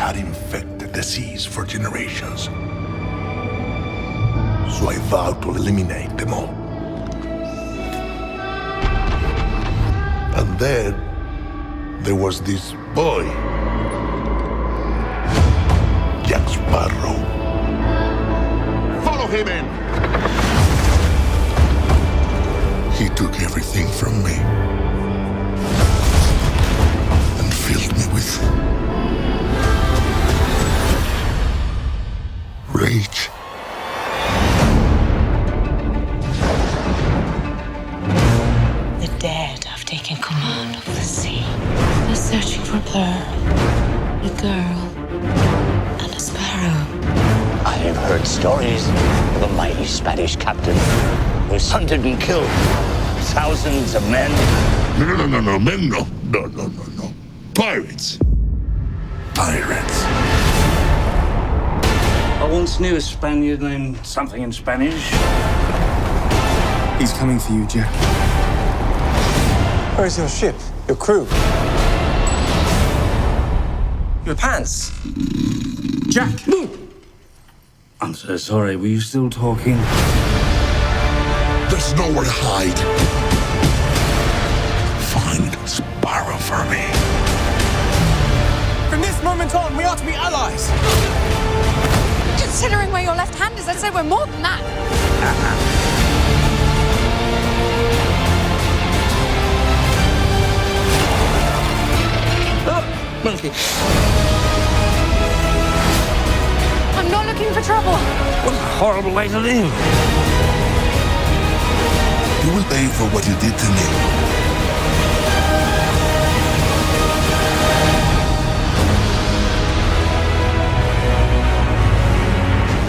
had infected the seas for generations. So I vowed to eliminate them all. And then there was this boy, Jack Sparrow. Follow him in! He took everything from me and filled me with rage. The dead have taken command of the sea. They're searching for a pearl, a girl, and a sparrow. I have heard stories of a mighty Spanish captain who hunted and killed thousands of men. No, men, no. Pirates. Pirates. I once knew a Spaniard named something in Spanish. He's coming for you, Jack. Where's your ship? Your crew? Your pants? Jack! I'm so sorry, were you still talking? There's nowhere to hide. Find Sparrow for me. From this moment on, we are to be allies! Considering where your left hand is, I'd say we're more than that. Monkey. I'm not looking for trouble. What a horrible way to live. You will pay for what you did to me.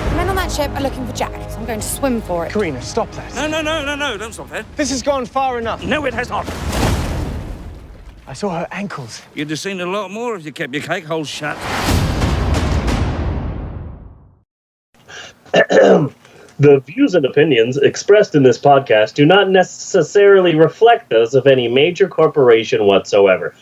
The men on that ship are looking for Jack, so I'm going to swim for it. Karina, stop that. No, don't stop that. This has gone far enough. No, it has not. I saw her ankles. You'd have seen a lot more if you kept your cake holes shut. The views and opinions expressed in this podcast do not necessarily reflect those of any major corporation whatsoever.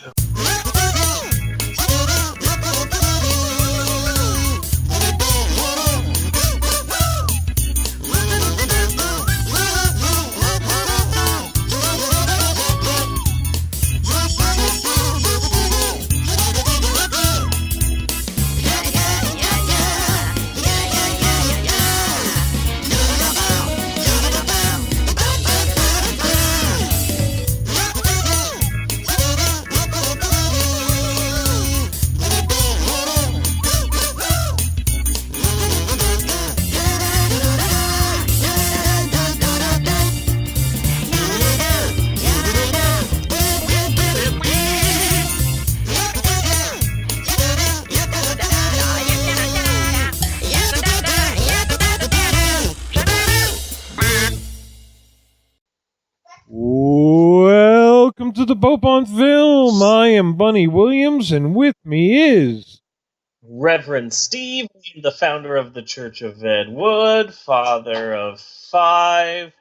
Welcome to the Pope on Film. I am Bunny Williams, and with me is Reverend Steve, the founder of the Church of Ed Wood, father of 5,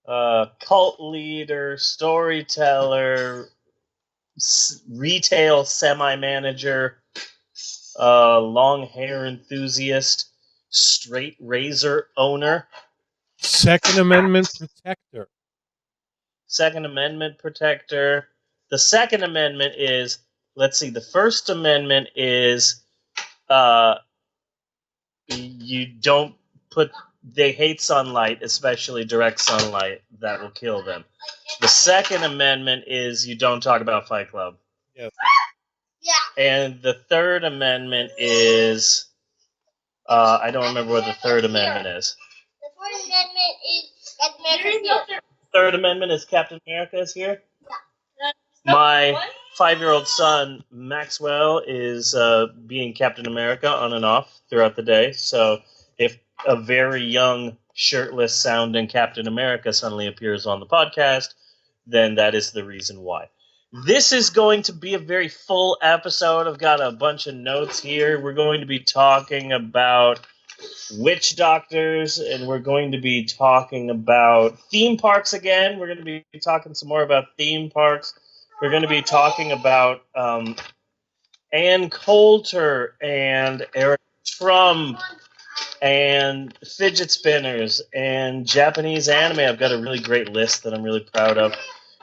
cult leader, storyteller, retail semi-manager, long hair enthusiast, straight razor owner, Second Amendment protector. Second Amendment protector. The Second Amendment is, let's see, the First Amendment is you don't put, they hate sunlight, especially direct sunlight, that will kill them. The Second Amendment is you don't talk about Fight Club. Yes. Yeah. And the Third Amendment is, I don't remember what the Third Amendment is. The Fourth Amendment is Captain America. Third Amendment is Captain America is here? Yeah. My 5-year-old son, Maxwell, is being Captain America on and off throughout the day. So if a very young, shirtless sounding Captain America suddenly appears on the podcast, then that is the reason why. This is going to be a very full episode. I've got a bunch of notes here. We're going to be talking about witch doctors, and we're going to be talking about theme parks again. We're going to be talking some more about theme parks. We're going to be talking about Ann Coulter and Eric Trump and fidget spinners and Japanese anime. I've got a really great list that I'm really proud of.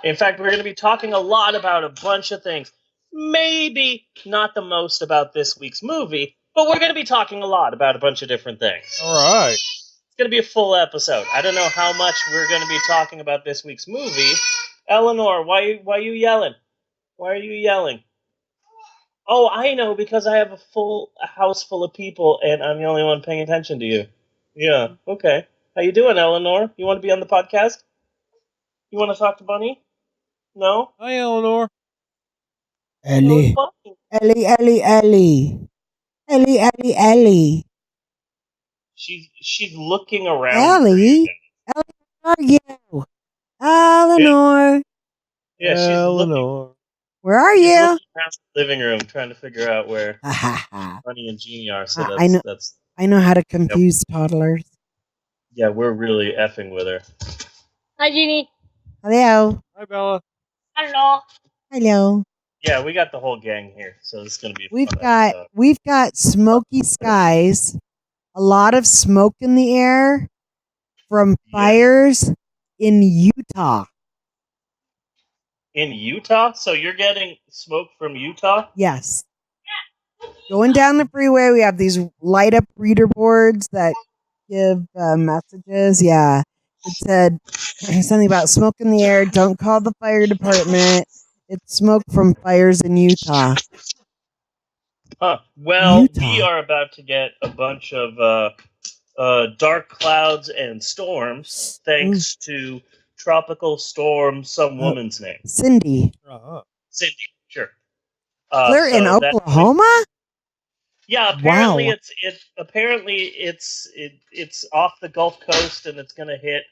In fact, we're going to be talking a lot about a bunch of things. Maybe not the most about this week's movie, but we're going to be talking a lot about a bunch of different things. All right. It's going to be a full episode. I don't know how much we're going to be talking about this week's movie. Eleanor, why are you yelling? Why are you yelling? Oh, I know, because I have a house full of people, and I'm the only one paying attention to you. Yeah, okay. How you doing, Eleanor? You want to be on the podcast? You want to talk to Bunny? No? Hi, Eleanor. Ellie. Bunny. Ellie, Ellie, Ellie. Ellie, Ellie, Ellie. She's looking around. Ellie? Ellie, where are you? Eleanor. Yeah, she's looking. Eleanor. Where are She's you? looking around the living room, trying to figure out where Bunny and Jeannie are. So that's I know how to confuse toddlers. yeah, we're really effing with her. Hi, Jeannie. Hello. Hi, Bella. Hello. Hello. Yeah, we got the whole gang here, so this is gonna be. We've got smoky skies, a lot of smoke in the air from fires in Utah. In Utah? So you're getting smoke from Utah? Yes. Going down the freeway, we have these light up reader boards that give messages. Yeah. It said something about smoke in the air. Don't call the fire department. It's smoke from fires in Utah. Huh. Well, Utah. we are about to get a bunch of dark clouds and storms thanks to Tropical Storm some woman's name. Cindy. Uh-huh. Cindy, sure. Clear in so Oklahoma? Yeah, apparently Wow. it's off the Gulf Coast and it's going to hit,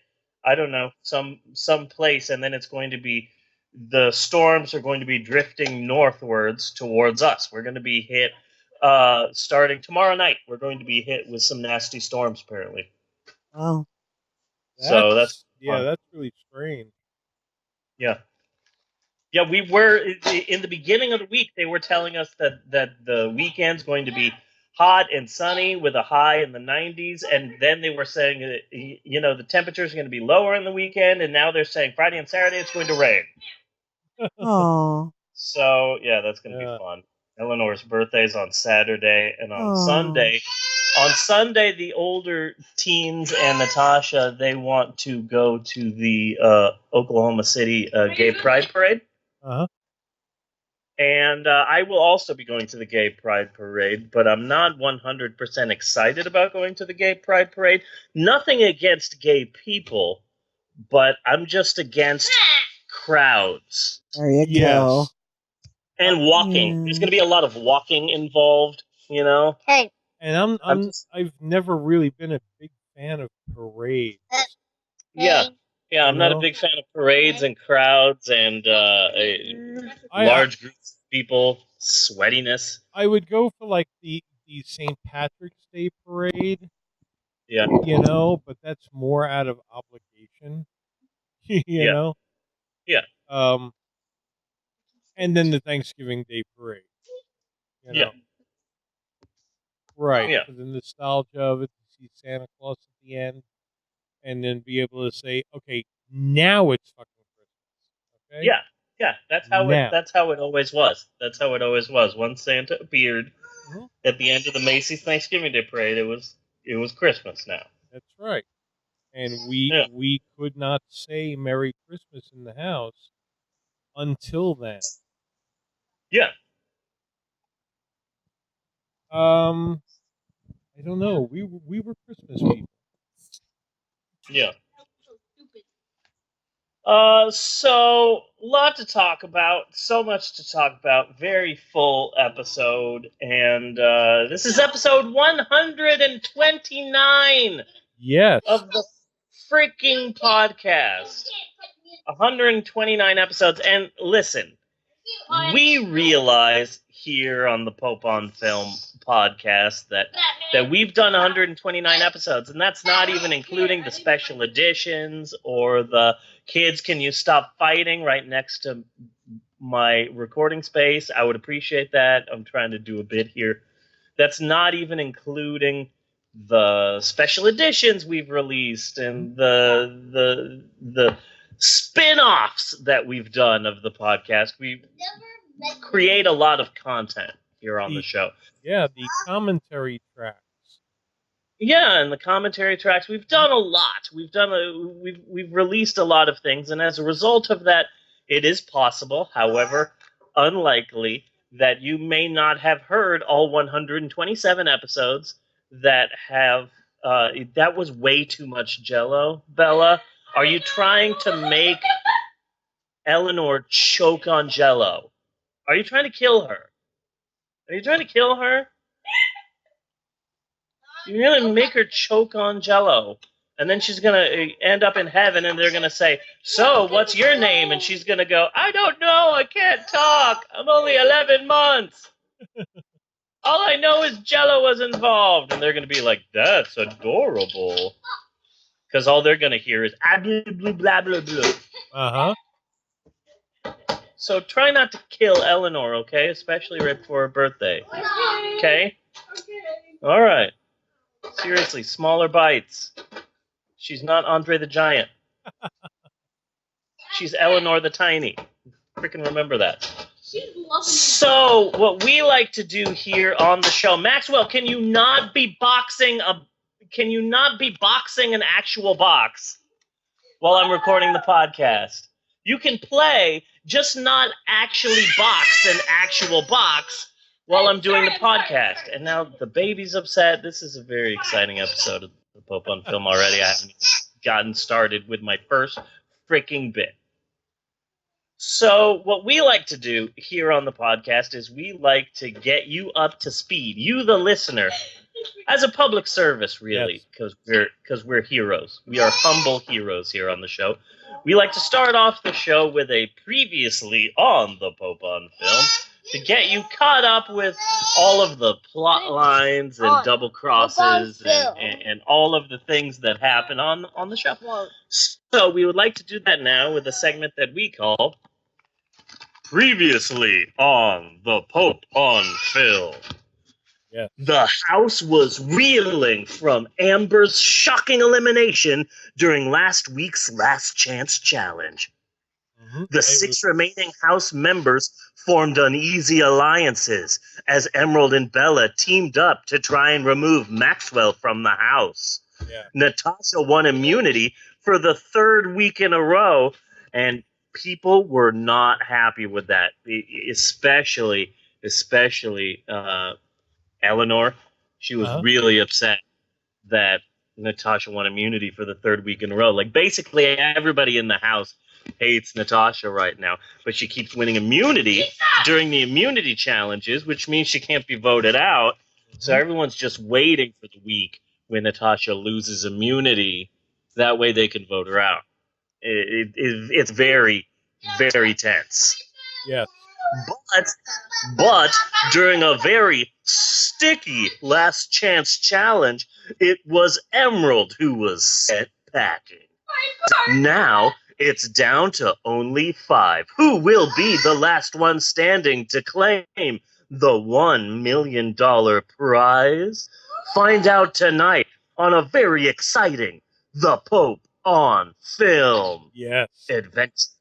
I don't know, some place, and then it's going to be, the storms are going to be drifting northwards towards us. We're going to be hit starting tomorrow night. We're going to be hit with some nasty storms apparently. Oh. So that's fun. that's really strange. Yeah. Yeah, we were in the beginning of the week. They were telling us that the weekend's going to be hot and sunny with a high in the 90s, and then they were saying that the temperatures are going to be lower in the weekend, and now they're saying Friday and Saturday it's going to rain. Oh. So yeah, that's going to be fun. Eleanor's birthday's on Saturday, and on Sunday. On Sunday, the older teens and Natasha, they want to go to the Oklahoma City Gay Pride Parade. Uh-huh. And I will also be going to the Gay Pride Parade, but I'm not 100% excited about going to the Gay Pride Parade. Nothing against gay people, but I'm just against crowds. There you go. And walking. Yeah. There's going to be a lot of walking involved, Hey. And I've never really been a big fan of parades. Yeah. Yeah, I'm not a big fan of parades and crowds and large groups of people, sweatiness. I would go for like the St. Patrick's Day parade. Yeah. But that's more out of obligation. you know? Yeah. And then the Thanksgiving Day parade. Yeah. Right. Yeah. For the nostalgia of it, to see Santa Claus at the end, and then be able to say, okay, now it's fucking Christmas. Okay? Yeah. Yeah. That's how it always was. That's how it always was. Once Santa appeared at the end of the Macy's Thanksgiving Day parade, it was Christmas now. That's right. And we could not say Merry Christmas in the house until then. Yeah. I don't know. We were Christmas people. Yeah. So lot to talk about, so much to talk about, very full episode, and this is episode 129 Yes. of the freaking podcast. 129 episodes, and listen, we realize here on the Pope on Film podcast that we've done 129 episodes, and that's not even including the special editions or the Kids Can You Stop Fighting right next to my recording space, I would appreciate that. I'm trying to do a bit here. That's not even including the special editions we've released and the spin-offs that we've done of the podcast. We create a lot of content here on the show. Yeah, the commentary tracks. Yeah, and the commentary tracks. We've done a lot. We've released a lot of things, and as a result of that, it is possible, however unlikely, that you may not have heard all 127 episodes that have. That was way too much Jello, Bella. Are you trying to make Eleanor choke on Jello? Are you trying to kill her? Are you trying to kill her? You're gonna make her choke on Jello, and then she's gonna end up in heaven, and they're gonna say, "So, what's your name?" And she's gonna go, "I don't know. I can't talk. I'm only 11 months. All I know is Jello was involved." And they're gonna be like, "That's adorable," because all they're gonna hear is "ah blah blah blah blah blah." So try not to kill Eleanor, okay? Especially right before her birthday. Okay? All right. Seriously, smaller bites. She's not Andre the Giant. She's Eleanor the Tiny. Freaking remember that. So, what we like to do here on the show, Maxwell, can you not be boxing an actual box while I'm recording the podcast? You can play, just not actually box an actual box while I'm doing the podcast. And now the baby's upset. This is a very exciting episode of the Pope on Film already. I haven't gotten started with my first freaking bit. So what we like to do here on the podcast is we like to get you up to speed, you the listener, as a public service, really, because we're heroes. We are humble heroes here on the show. We like to start off the show with a previously on the Pope on Film to get you caught up with all of the plot lines and double crosses and all of the things that happen on the show. So we would like to do that now with a segment that we call Previously on the Pope on Film. Yeah. The house was reeling from Amber's shocking elimination during last week's Last Chance Challenge. The six remaining house members formed uneasy alliances as Emerald and Bella teamed up to try and remove Maxwell from the house. Yeah. Natasha won immunity for the third week in a row, and people were not happy with that, especially Eleanor. She was really upset that Natasha won immunity for the third week in a row. Like, basically everybody in the house hates Natasha right now, but she keeps winning immunity during the immunity challenges, which means she can't be voted out. So everyone's just waiting for the week when Natasha loses immunity. That way they can vote her out. It's very, very tense. Yes. But during a very sticky Last Chance Challenge, it was Emerald who was sent packing. Now it's down to only 5. Who will be the last one standing to claim the $1 million prize? Find out tonight on a very exciting The Pope on Film. Yes. Adventures.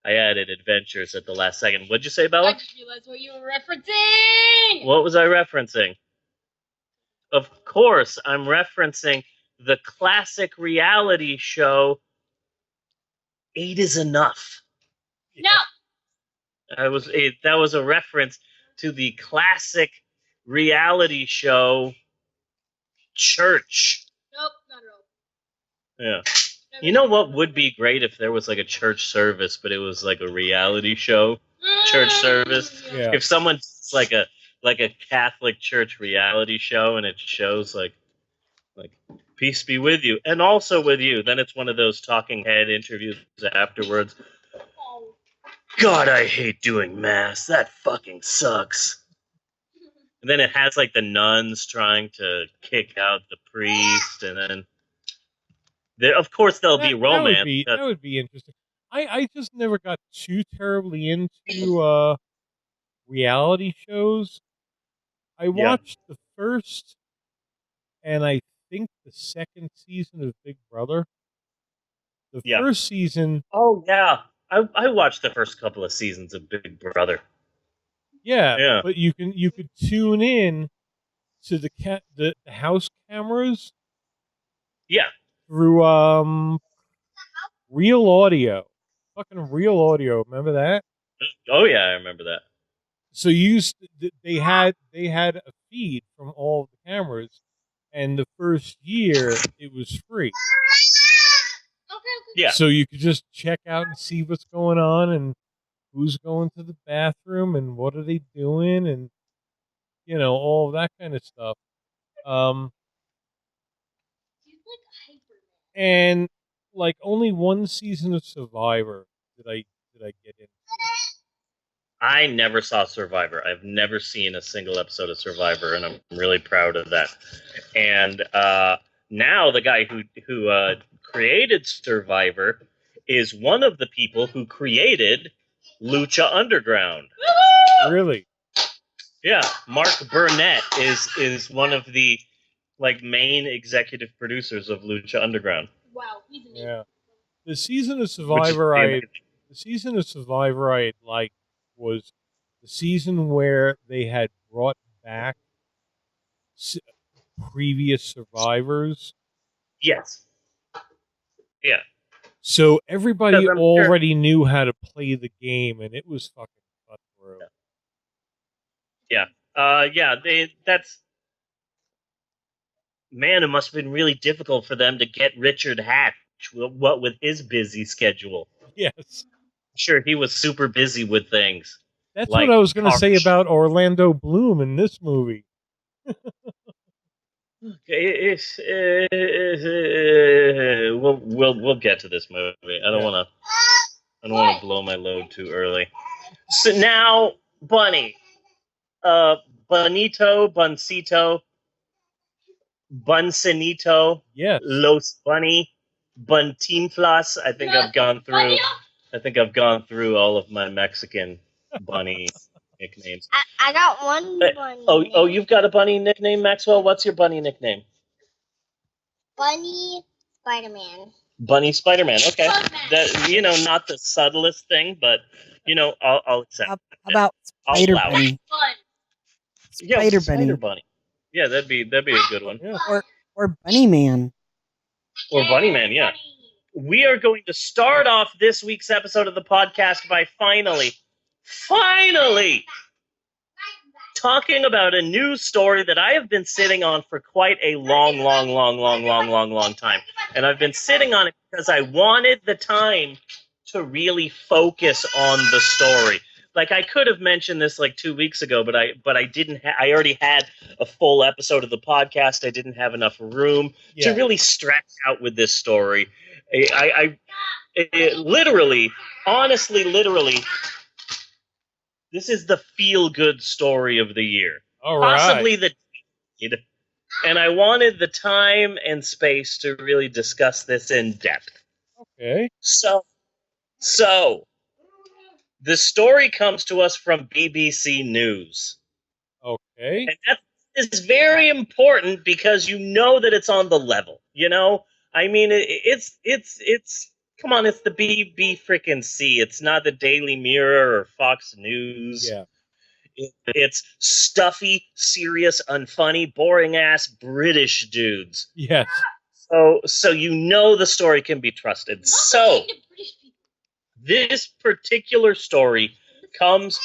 I added adventures at the last second. What'd you say, Bella? I just realized what you were referencing. What was I referencing? Of course, I'm referencing the classic reality show 8 is Enough. No. That was a reference to the classic reality show Church. Nope, not at all. Yeah. You know what would be great if there was like a church service, but it was like a reality show church service? Yeah. If someone's like a Catholic church reality show and it shows like peace be with you and also with you, then it's one of those talking head interviews afterwards. God, I hate doing mass. That fucking sucks. And then it has like the nuns trying to kick out the priest, and then of course there'll be romance. That would be interesting. I just never got too terribly into reality shows. I watched the first and I think the second season of Big Brother. The Yeah. first season, Oh yeah, I watched the first couple of seasons of Big Brother. yeah, Yeah. but you could tune in to the house cameras Yeah. through real audio. Fucking real audio, remember that? Oh yeah, I remember that. So they had a feed from all of the cameras, and the first year it was free. Yeah. So you could just check out and see what's going on and who's going to the bathroom and what are they doing and all of that kind of stuff. And like only one season of Survivor did I get into. I never saw Survivor. I've never seen a single episode of Survivor, and I'm really proud of that. And now the guy who created Survivor is one of the people who created Lucha Underground. Really? Yeah, Mark Burnett is one of the main executive producers of Lucha Underground. Wow, he's amazing. Yeah. The season of Which is Survivor amazing. I liked was the season where they had brought back previous survivors. Yes. Yeah. So everybody Because I'm sure- already knew how to play the game, and it was fucking cutthroat. Yeah. That's man, it must have been really difficult for them to get Richard Hatch. What with his busy schedule? Yes. I'm sure he was super busy with things. That's like what I was going to say Parch. about Orlando Bloom in this movie. We'll get to this movie. I don't want to blow my load too early. So now, Bunny, Bonito, Buncito, Buncinito, Yes. Los Bunny, Buntinflas. I think I've gone through all of my Mexican bunny nicknames. I got one bunny. Oh, you've got a bunny nickname, Maxwell? What's your bunny nickname? Bunny Spider-Man. Bunny Spider-Man. Okay. That, not the subtlest thing, but, I'll accept How it. about I'll Spider allow it. Bunny? Yeah, Spider Spider Bunny. Bunny. Yeah, that'd be a good one. Yeah. Or Bunny Man. Or Bunny Man, yeah. We are going to start off this week's episode of the podcast by finally talking about a news story that I have been sitting on for quite a long time. And I've been sitting on it because I wanted the time to really focus on the story. Like, I could have mentioned this 2 weeks ago, but I didn't. I already had a full episode of the podcast. I didn't have enough room to really stretch out with this story. I literally, this is the feel-good story of the year. All Possibly right. and I wanted the time and space to really discuss this in depth. Okay. So, the story comes to us from BBC News. Okay. And that is very important because you know that it's on the level, I mean, it's come on, it's the BBC frickin' C. It's not the Daily Mirror or Fox News. Yeah. It's stuffy, serious, unfunny, boring-ass British dudes. Yes. So the story can be trusted. So, this particular story comes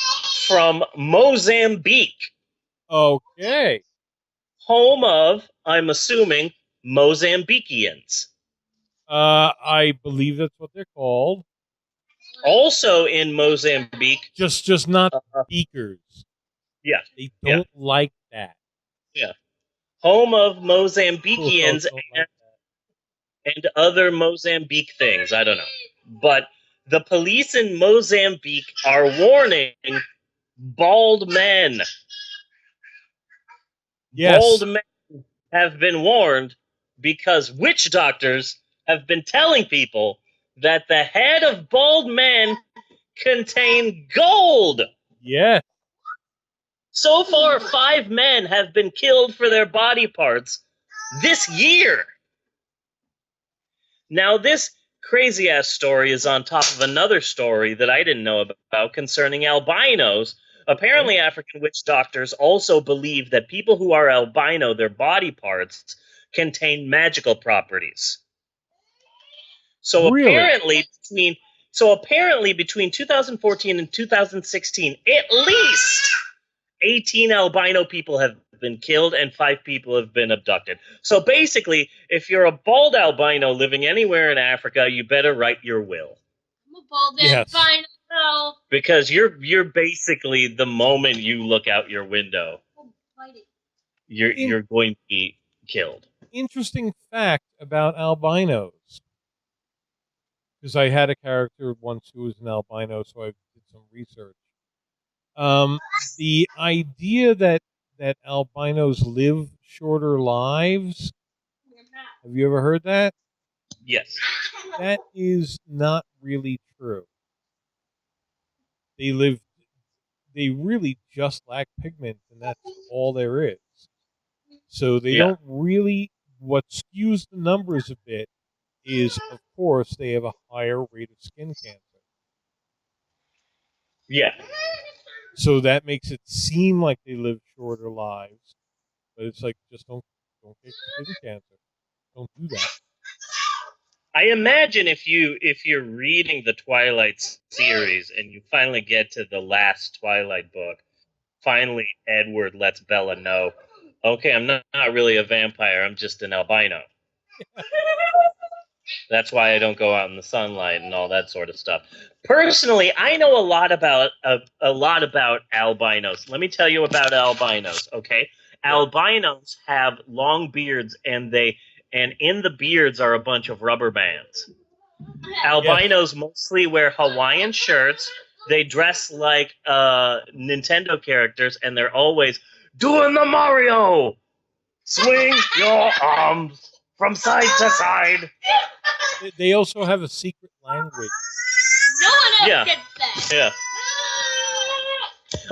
from Mozambique. Okay. Home of, I'm assuming, Mozambikians. I believe that's what they're called. Also in Mozambique. Just not beakers. Yeah. They don't like that. Yeah. Home of Mozambikians and other Mozambique things. I don't know. But the police in Mozambique are warning bald men. Yes. Bald men have been warned because witch doctors have been telling people that the head of bald men contain gold. Yeah. So far, 5 men have been killed for their body parts this year. Now, this crazy ass story is on top of another story that I didn't know about concerning albinos. Apparently, African witch doctors also believe that people who are albino, their body parts contain magical properties. So Really? apparently between 2014 and 2016, at least 18 albino people have been killed and 5 people have been abducted. So basically, if you're a bald albino living anywhere in Africa, you better write your will. I'm a bald albino. Because you're basically, the moment you look out your window, you're going to be killed. Interesting fact about albinos, because I had a character once who was an albino, so I did some research. The idea that albinos live shorter lives. Have you ever heard that? Yes. That is not really true. They really just lack pigment, and that's all there is. So they don't really, what skews the numbers a bit is, of course, they have a higher rate of skin cancer. Yeah. So that makes it seem like they live shorter lives, but it's like, just don't get skin cancer. Don't do that. I imagine if you're reading the Twilight series and you finally get to the last Twilight book, finally Edward lets Bella know, okay, I'm not really a vampire, I'm just an albino. That's why I don't go out in the sunlight and all that sort of stuff. Personally, I know a lot about albinos. Let me tell you about albinos, okay? Albinos have long beards, and in the beards are a bunch of rubber bands. Albinos mostly wear Hawaiian shirts. They dress like Nintendo characters, and they're always doing the Mario! Swing your arms from side to side. They also have a secret language. No one else gets that. Yeah.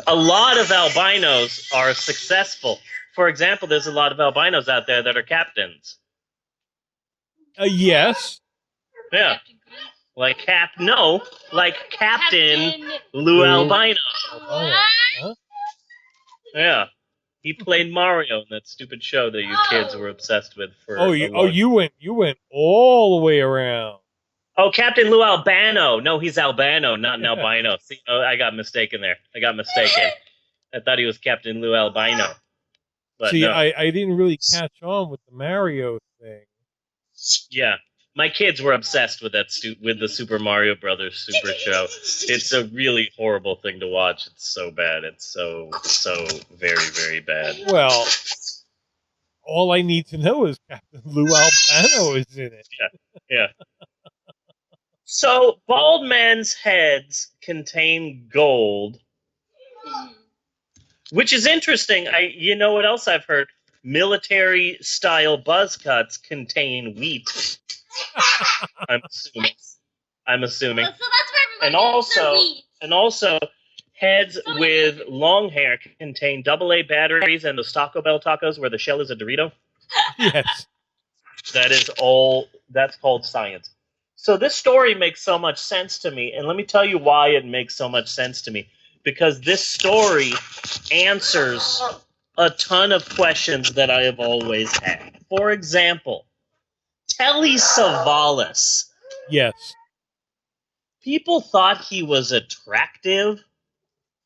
A lot of albinos are successful. For example, there's a lot of albinos out there that are captains. Yes. Yeah. Like Captain Lou Albino. Huh? Yeah. He played Mario in that stupid show that you kids were obsessed with for you went all the way around. Oh, Captain Lou Albano. No, he's Albano, not an albino. See, I got mistaken there. I thought he was Captain Lou Albino. But see, no. I didn't really catch on with the Mario thing. Yeah. My kids were obsessed with with the Super Mario Brothers Super Show. It's a really horrible thing to watch. It's so bad. It's so very, very bad. Well, all I need to know is Captain Lou Albano is in it. Yeah. So, bald men's heads contain gold, which is interesting. You know what else I've heard? Military-style buzz cuts contain wheat. I'm assuming. So that's where And also, heads with long hair contain AA batteries and those Taco Bell tacos where the shell is a Dorito. Yes. That's called science. So this story makes so much sense to me, and let me tell you why it makes so much sense to me. Because this story answers a ton of questions that I have always had. For example, Telly Savalas. Yes. People thought he was attractive.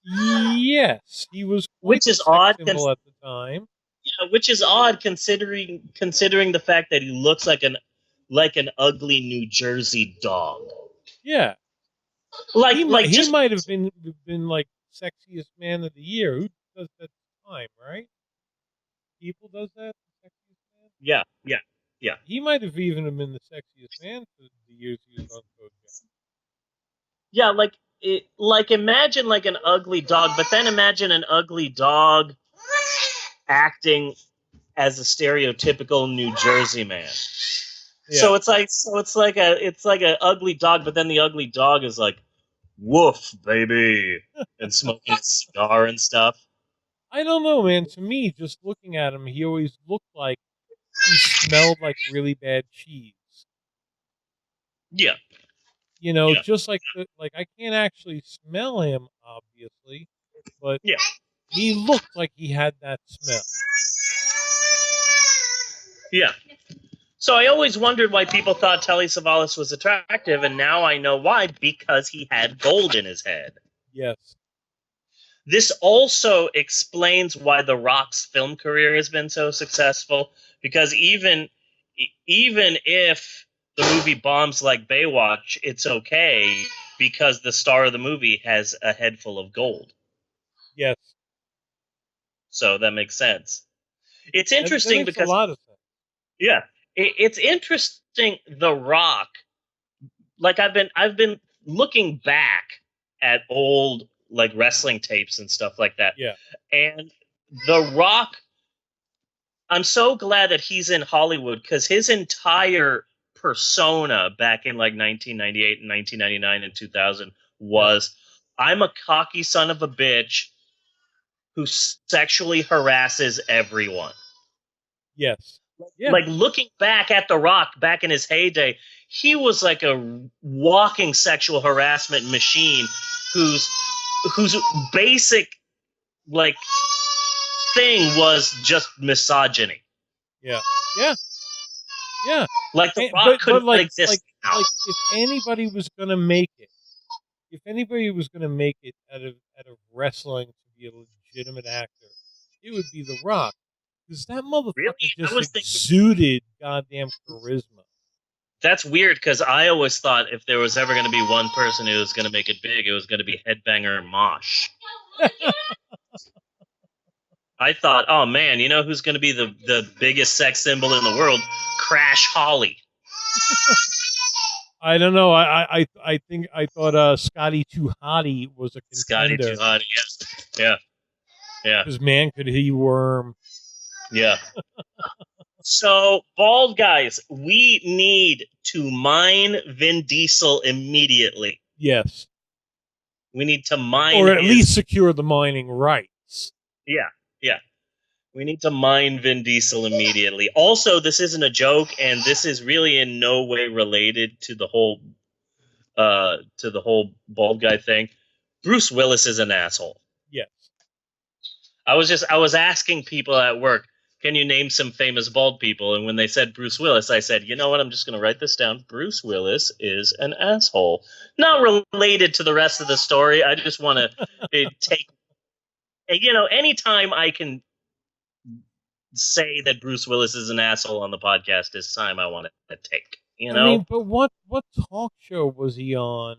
Yes, he was quite Which is odd at the time. Yeah, which is odd considering the fact that he looks like an ugly New Jersey dog. Yeah. He might have been like sexiest man of the year. Who does that time, right? People does that? Sexiest man? Yeah. He might have even been the sexiest man for the years he was on Kojak. Yeah, imagine like an ugly dog, but then imagine an ugly dog acting as a stereotypical New Jersey man. So it's like a ugly dog, but then the ugly dog is like, woof, baby, and smoking a cigar and stuff. I don't know, man. To me, just looking at him, he always looked like he smelled like really bad cheese. Yeah. You know, Yeah. just like I can't actually smell him, obviously, but Yeah. he looked like he had that smell. Yeah. So I always wondered why people thought Telly Savalas was attractive, and now I know why, because he had gold in his head. Yes. This also explains why The Rock's film career has been so successful, because even if the movie bombs like Baywatch, it's okay because the star of the movie has a head full of gold. Yes. So that makes sense. It's That interesting makes because a lot of sense. Yeah, it's interesting. The Rock, like I've been looking back at old like wrestling tapes and stuff like that. Yeah. And The Rock, I'm so glad that he's in Hollywood because his entire persona back in like 1998 and 1999 and 2000 was, I'm a cocky son of a bitch who sexually harasses everyone. Yes. Yeah. Like looking back at The Rock back in his heyday, he was like a walking sexual harassment machine whose basic like thing was just misogyny. Yeah. Yeah. Yeah. Like The Rock couldn't exist now. Like if anybody was gonna make it, out of wrestling to be a legitimate actor, it would be The Rock. Because that motherfucker just exuded goddamn charisma. That's weird because I always thought if there was ever going to be one person who was going to make it big, it was going to be Headbanger Mosh. I thought, oh man, you know who's going to be the biggest sex symbol in the world? Crash Holly. I don't know. I think I thought Scotty Too Hottie was a contender. Scotty Too Hottie, yeah. Because man, could he worm? Yeah. So, bald guys, we need to mine Vin Diesel immediately. Yes. We need to mine or at least secure the mining rights. Yeah. We need to mine Vin Diesel immediately. Also, this isn't a joke, and this is really in no way related to the whole bald guy thing. Bruce Willis is an asshole. Yes. I was asking people at work, can you name some famous bald people? And when they said Bruce Willis, I said, you know what? I'm just going to write this down. Bruce Willis is an asshole. Not related to the rest of the story. I just want to take, anytime I can say that Bruce Willis is an asshole on the podcast is time I want to take. I mean, but what talk show was he on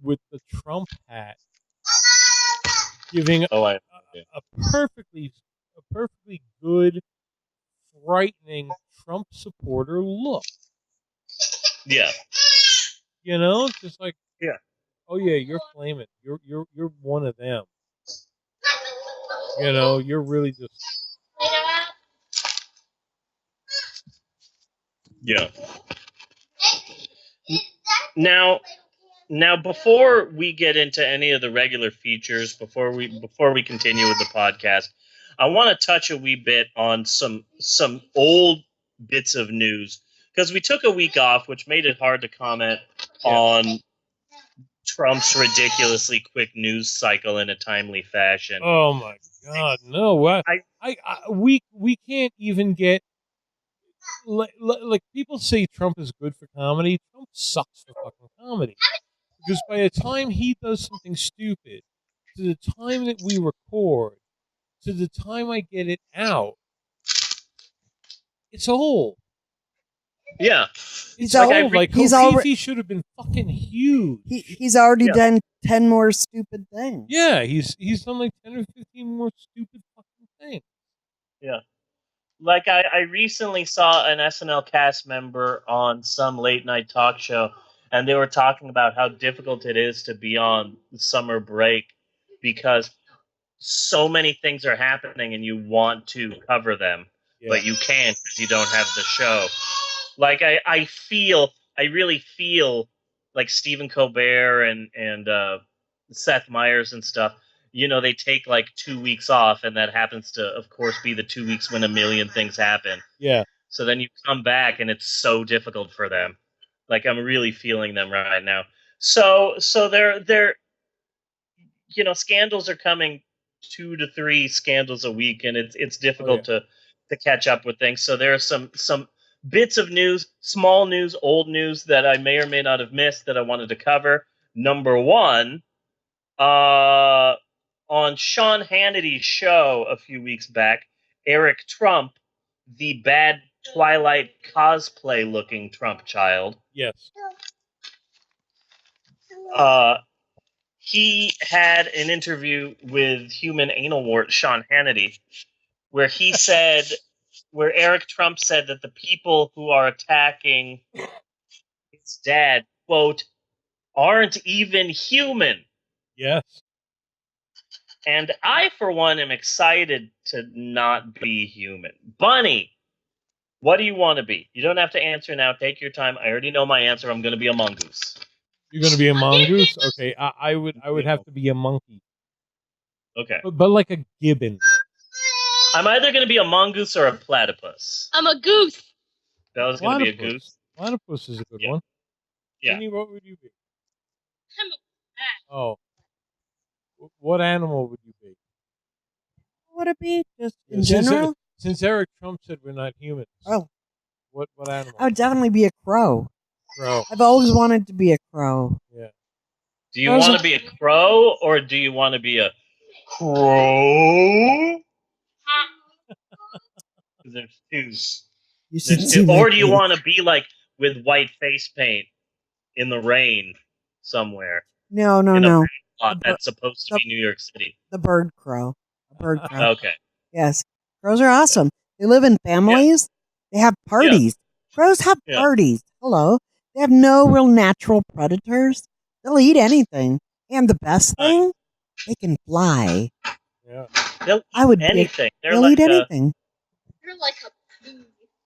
with the Trump hat, giving a perfectly good, frightening Trump supporter look? Yeah. Just like, yeah. Oh yeah, you're flaming. You're one of them. You're really just. Yeah. Now, before we get into any of the regular features, before we continue with the podcast, I want to touch a wee bit on some old bits of news because we took a week off, which made it hard to comment on Trump's ridiculously quick news cycle in a timely fashion. Oh my God, no! We can't even get. Like people say Trump is good for comedy. Trump sucks for fucking comedy. Because by the time he does something stupid, to the time that we record, to the time I get it out, it's old. Yeah. It's old. Like Kofifi should have been fucking huge. He's already done 10 more stupid things. Yeah, he's done like 10 or 15 more stupid fucking things. Yeah. Like, I recently saw an SNL cast member on some late night talk show, and they were talking about how difficult it is to be on summer break because so many things are happening and you want to cover them, but you can't because you don't have the show. Like I really feel like Stephen Colbert and Seth Meyers and stuff. You know, they take like 2 weeks off, and that happens to, of course, be the 2 weeks when a million things happen. Yeah. So then you come back, and it's so difficult for them. Like I'm really feeling them right now. So they're scandals are coming 2 to 3 scandals a week, and it's difficult to catch up with things. So there are some bits of news, small news, old news that I may or may not have missed that I wanted to cover. Number one, on Sean Hannity's show a few weeks back, Eric Trump, the bad Twilight cosplay looking Trump child. Yes. He had an interview with human anal wart Sean Hannity, where Eric Trump said that the people who are attacking his dad, quote, aren't even human. Yes. And I, for one, am excited to not be human. Bunny, what do you want to be? You don't have to answer now. Take your time. I already know my answer. I'm going to be a mongoose. You're going to be a mongoose? Okay, I would have to be a monkey. Okay. But like a gibbon. I'm either going to be a mongoose or a platypus. I'm a goose. That was going to be a goose. Platypus is a good one. Yeah. Jenny, what would you be? I'm a cat. Oh. What animal would you be? What would it be? Just in since general? Since Eric Trump said we're not humans. Oh. What animal? I would definitely be a crow. Crow. I've always wanted to be a crow. Yeah. Do you want to be a crow or do you want to be a crow? There's two. Or do you want to be like with white face paint in the rain somewhere? No. That's supposed to be New York City. The bird crow. A bird crow. Okay. Yes. Crows are awesome. They live in families. Yeah. They have parties. Yeah. Crows have parties. Hello. They have no real natural predators. They'll eat anything. And the best thing, they can fly. Yeah. They'll eat anything. They'll eat anything.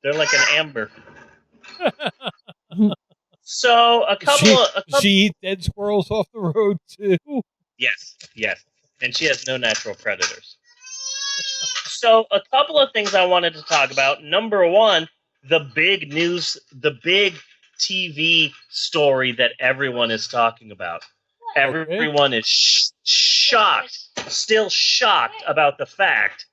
They're like an amber. So she eats dead squirrels off the road too. Yes, and she has no natural predators. So a couple of things I wanted to talk about. Number one, the big news, the big TV story that everyone is talking about. Okay. Everyone is still shocked about the fact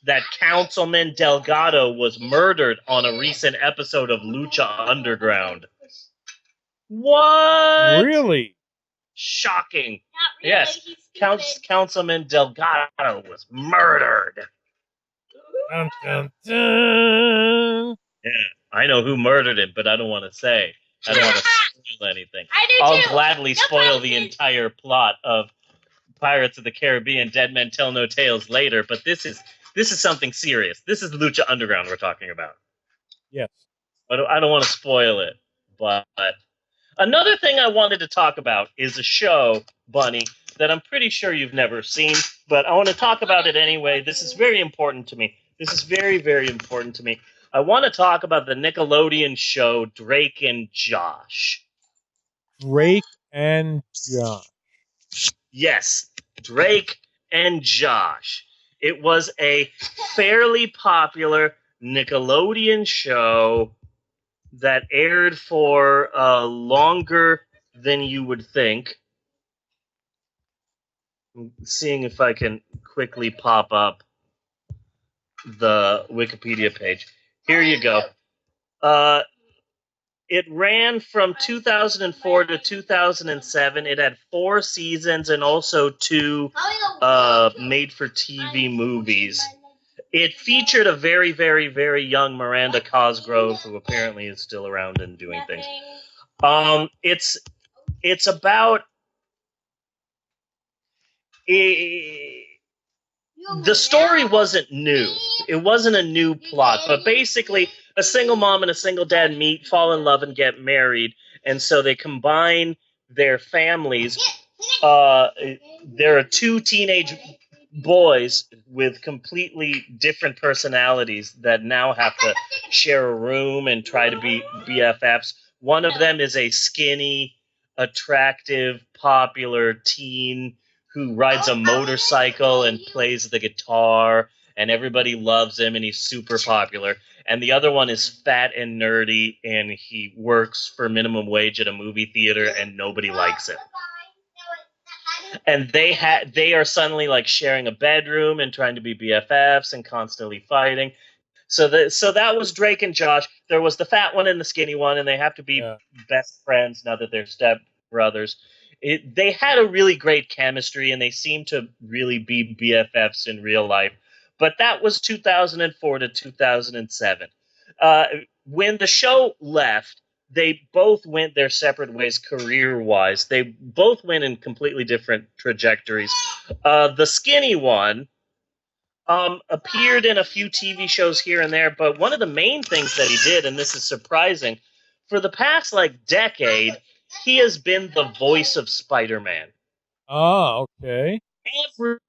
that Councilman Delgado was murdered on a recent episode of Lucha Underground. What? Really? Shocking. Really. Yes. Councilman Delgado was murdered. Dun, dun, dun. Yeah, I know who murdered him, but I don't want to say. I don't want to spoil anything. I'll gladly spoil the entire plot of Pirates of the Caribbean, Dead Men Tell No Tales later, but this is something serious. This is Lucha Underground we're talking about. Yes. But I don't want to spoil it. But another thing I wanted to talk about is a show, Bunny, that I'm pretty sure you've never seen, but I want to talk about it anyway. This is very important to me. This is very, very important to me. I want to talk about the Nickelodeon show Drake and Josh. Drake and Josh. Yes, Drake and Josh. It was a fairly popular Nickelodeon show that aired for longer than you would think. I'm seeing if I can quickly pop up the Wikipedia page. Here you go. It ran from 2004 to 2007. It had 4 seasons and also 2 made-for-TV movies. It featured a very, very, very young Miranda Cosgrove, who apparently is still around and doing things. It's about the story wasn't new. It wasn't a new plot, but basically a single mom and a single dad meet, fall in love, and get married, and so they combine their families. There are 2 teenage boys with completely different personalities that now have to share a room and try to be BFFs. One of them is a skinny, attractive, popular teen who rides a motorcycle and plays the guitar, and everybody loves him, and he's super popular. And the other one is fat and nerdy, and he works for minimum wage at a movie theater, and nobody likes him. And they are suddenly like sharing a bedroom and trying to be BFFs and constantly fighting. So that was Drake and Josh. There was the fat one and the skinny one, and they have to be best friends now that they're step brothers. They had a really great chemistry, and they seemed to really be BFFs in real life. But that was 2004 to 2007. When the show left, they both went their separate ways career-wise. They both went in completely different trajectories. The skinny one appeared in a few TV shows here and there, but one of the main things that he did, and this is surprising, for the past decade, he has been the voice of Spider-Man. Oh, okay.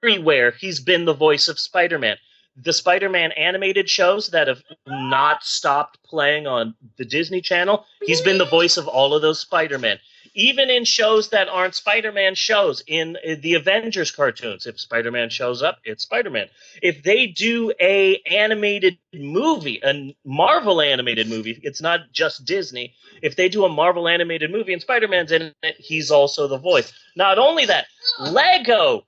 Everywhere he's been the voice of Spider-Man. The Spider-Man animated shows that have not stopped playing on the Disney Channel, he's been the voice of all of those Spider-Man. Even in shows that aren't Spider-Man shows, in the Avengers cartoons, if Spider-Man shows up, it's Spider-Man. If they do a animated movie, a Marvel animated movie, it's not just Disney. If they do a Marvel animated movie and Spider-Man's in it, he's also the voice. Not only that, Lego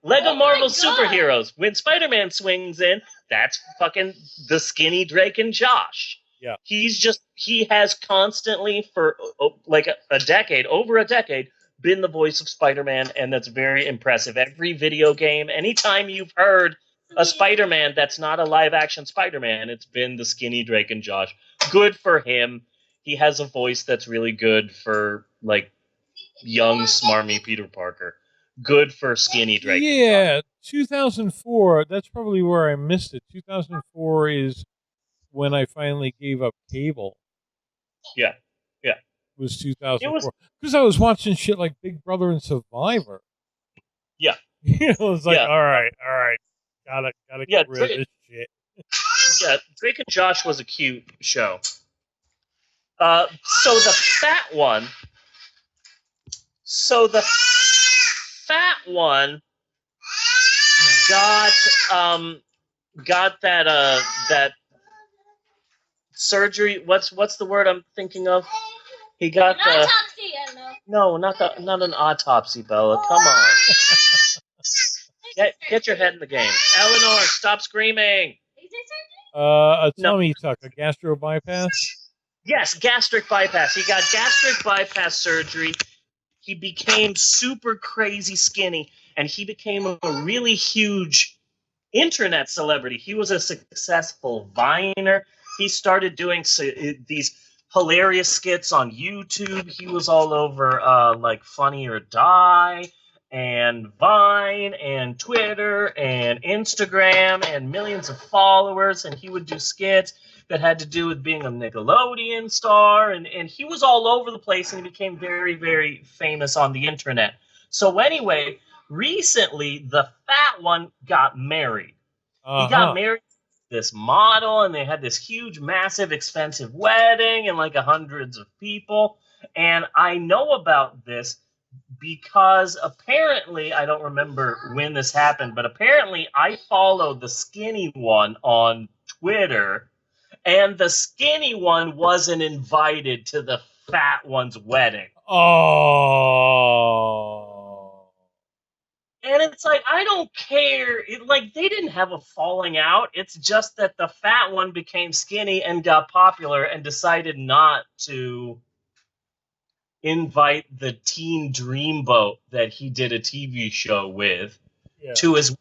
Marvel superheroes. When Spider-Man swings in, that's fucking the skinny Drake and Josh. Yeah. He has constantly for over a decade, been the voice of Spider-Man, and that's very impressive. Every video game, anytime you've heard a Spider-Man that's not a live-action Spider-Man, it's been the skinny Drake and Josh. Good for him. He has a voice that's really good for, young, smarmy Peter Parker. Good for skinny Drake. Yeah, 2004, that's probably where I missed it. 2004 is when I finally gave up cable. Yeah. Was 2004. Because I was watching shit like Big Brother and Survivor. Yeah. It was like, all right. Gotta get rid of this shit. Yeah, Drake and Josh was a cute show. So the fat one got that surgery. What's the word I'm thinking of? He got the autopsy. I don't know. no, not an autopsy, Bella. Come on, get your head in the game. Eleanor, stop screaming. A tummy tuck, a gastro bypass. Yes, gastric bypass. He got gastric bypass surgery. He became super crazy skinny, and he became a really huge internet celebrity. He was a successful Viner. He started doing these hilarious skits on YouTube. He was all over Funny or Die and Vine and Twitter and Instagram and millions of followers, and he would do skits that had to do with being a Nickelodeon star, and he was all over the place, and he became very, very famous on the internet. So anyway, recently, the fat one got married. He got married to this model, and they had this huge, massive, expensive wedding, and hundreds of people. And I know about this because apparently, I don't remember when this happened, but apparently I followed the skinny one on Twitter, and the skinny one wasn't invited to the fat one's wedding. Oh. And it's like, I don't care. They didn't have a falling out. It's just that the fat one became skinny and got popular and decided not to invite the teen dreamboat that he did a TV show with to his.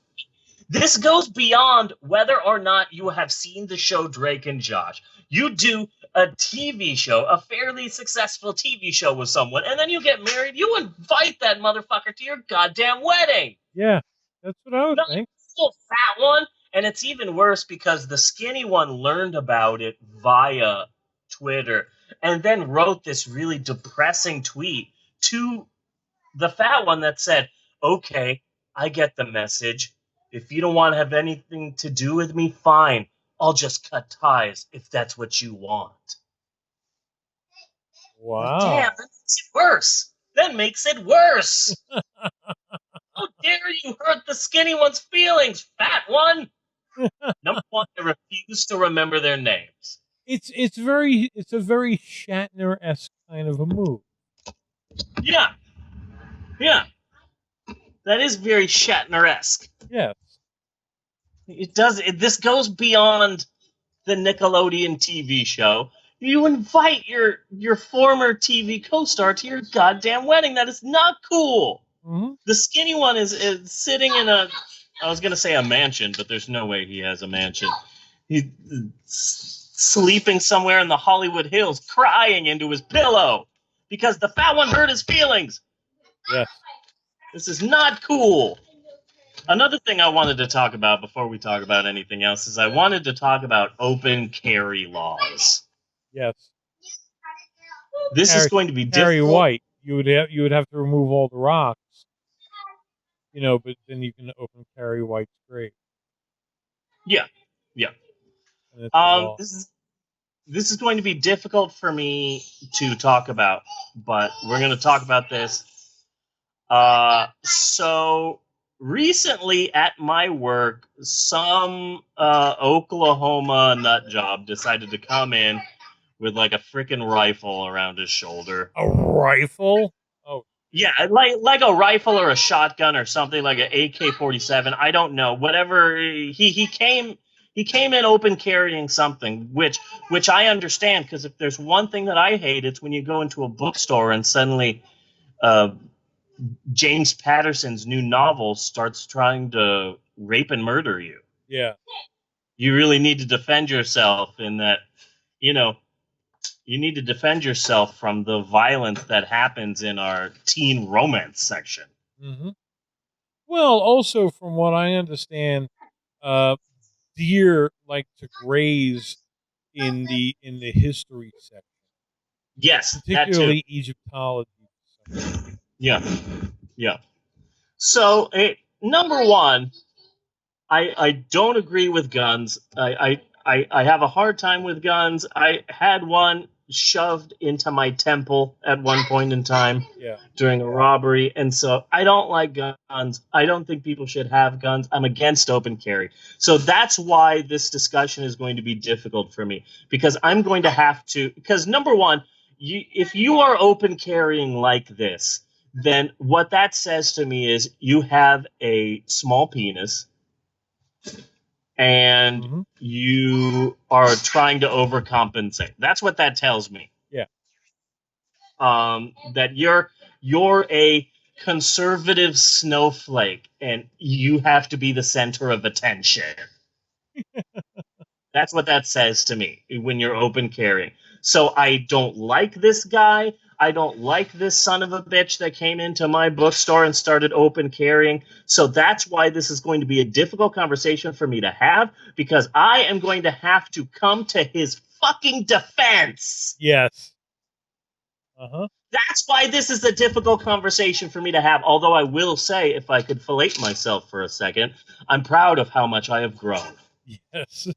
This goes beyond whether or not you have seen the show Drake and Josh. You do a TV show, a fairly successful TV show with someone, and then you get married, you invite that motherfucker to your goddamn wedding. Yeah, that's what I would think. The fat one, and it's even worse because the skinny one learned about it via Twitter and then wrote this really depressing tweet to the fat one that said, okay, I get the message. If you don't want to have anything to do with me, fine. I'll just cut ties if that's what you want. Wow. Damn, that makes it worse. That makes it worse. How dare you hurt the skinny one's feelings, fat one? Number one, I refuse to remember their names. It's a very Shatner-esque kind of a move. Yeah. Yeah. That is very Shatner-esque. Yes. This goes beyond the Nickelodeon TV show. You invite your former TV co-star to your goddamn wedding. That is not cool. Mm-hmm. The skinny one is sitting in I was going to say a mansion, but there's no way he has a mansion. He's sleeping somewhere in the Hollywood Hills, crying into his pillow because the fat one hurt his feelings. Yes. This is not cool. Another thing I wanted to talk about before we talk about anything else is I wanted to talk about open carry laws. Yes. This is going to be Carry difficult. White. You would have to remove all the rocks. But then you can open Carry White's grave. Yeah. This is going to be difficult for me to talk about, but we're going to talk about this. So recently at my work, some Oklahoma nut job decided to come in with like a freaking rifle around his shoulder. A rifle? Oh. Yeah, like a rifle or a shotgun or something, like an AK-47. I don't know. Whatever. He came in open carrying something, which I understand, because if there's one thing that I hate, it's when you go into a bookstore and suddenly James Patterson's new novel starts trying to rape and murder you. Yeah. You really need to defend yourself in that, you need to defend yourself from the violence that happens in our teen romance section. Mm-hmm. Well, also from what I understand, deer like to graze in the history section. Yes, particularly that too. Egyptology. Yeah. So, number one, I don't agree with guns. I have a hard time with guns. I had one shoved into my temple at one point in time during a robbery, and so I don't like guns. I don't think people should have guns. I'm against open carry. So that's why this discussion is going to be difficult for me, because I'm going to have to, because number one, if you are open carrying like this, then what that says to me is you have a small penis and you are trying to overcompensate. That's what that tells me. Yeah. That you're a conservative snowflake and you have to be the center of attention. That's what that says to me when you're open carrying. So I don't like this guy. I don't like this son of a bitch that came into my bookstore and started open carrying. So that's why this is going to be a difficult conversation for me to have, because I am going to have to come to his fucking defense. Yes. Uh-huh. That's why this is a difficult conversation for me to have. Although I will say, if I could fillet myself for a second, I'm proud of how much I have grown. Yes.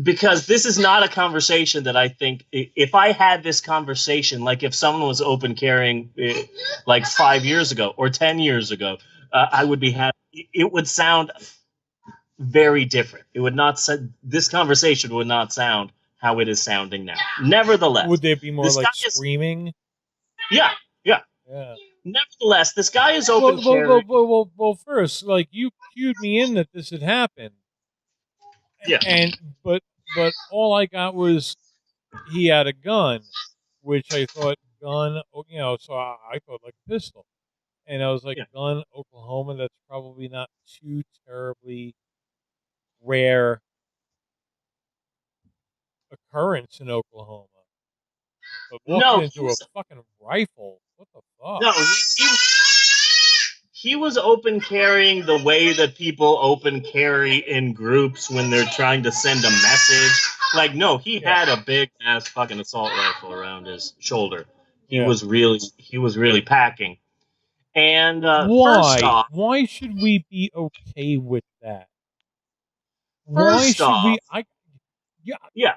Because this is not a conversation that I think, if I had this conversation, like if someone was open carrying like 5 years ago or 10 years ago, I would be happy. It would sound very different. It would not. This conversation would not sound how it is sounding now. Nevertheless, would there be more like screaming? Yeah. Nevertheless, this guy is open carrying. Well, first, like, you cued me in that this had happened. Yeah. But all I got was he had a gun, which I thought gun, so I thought like a pistol. And I was like, gun, Oklahoma, that's probably not too terribly rare occurrence in Oklahoma. But walking into a fucking rifle, what the fuck? No, he was open carrying the way that people open carry in groups when they're trying to send a message. Like, no, he had a big ass fucking assault rifle around his shoulder. He was really packing. And Why? first off, Why should we be okay with that? Why First should we? off- Yeah, yeah,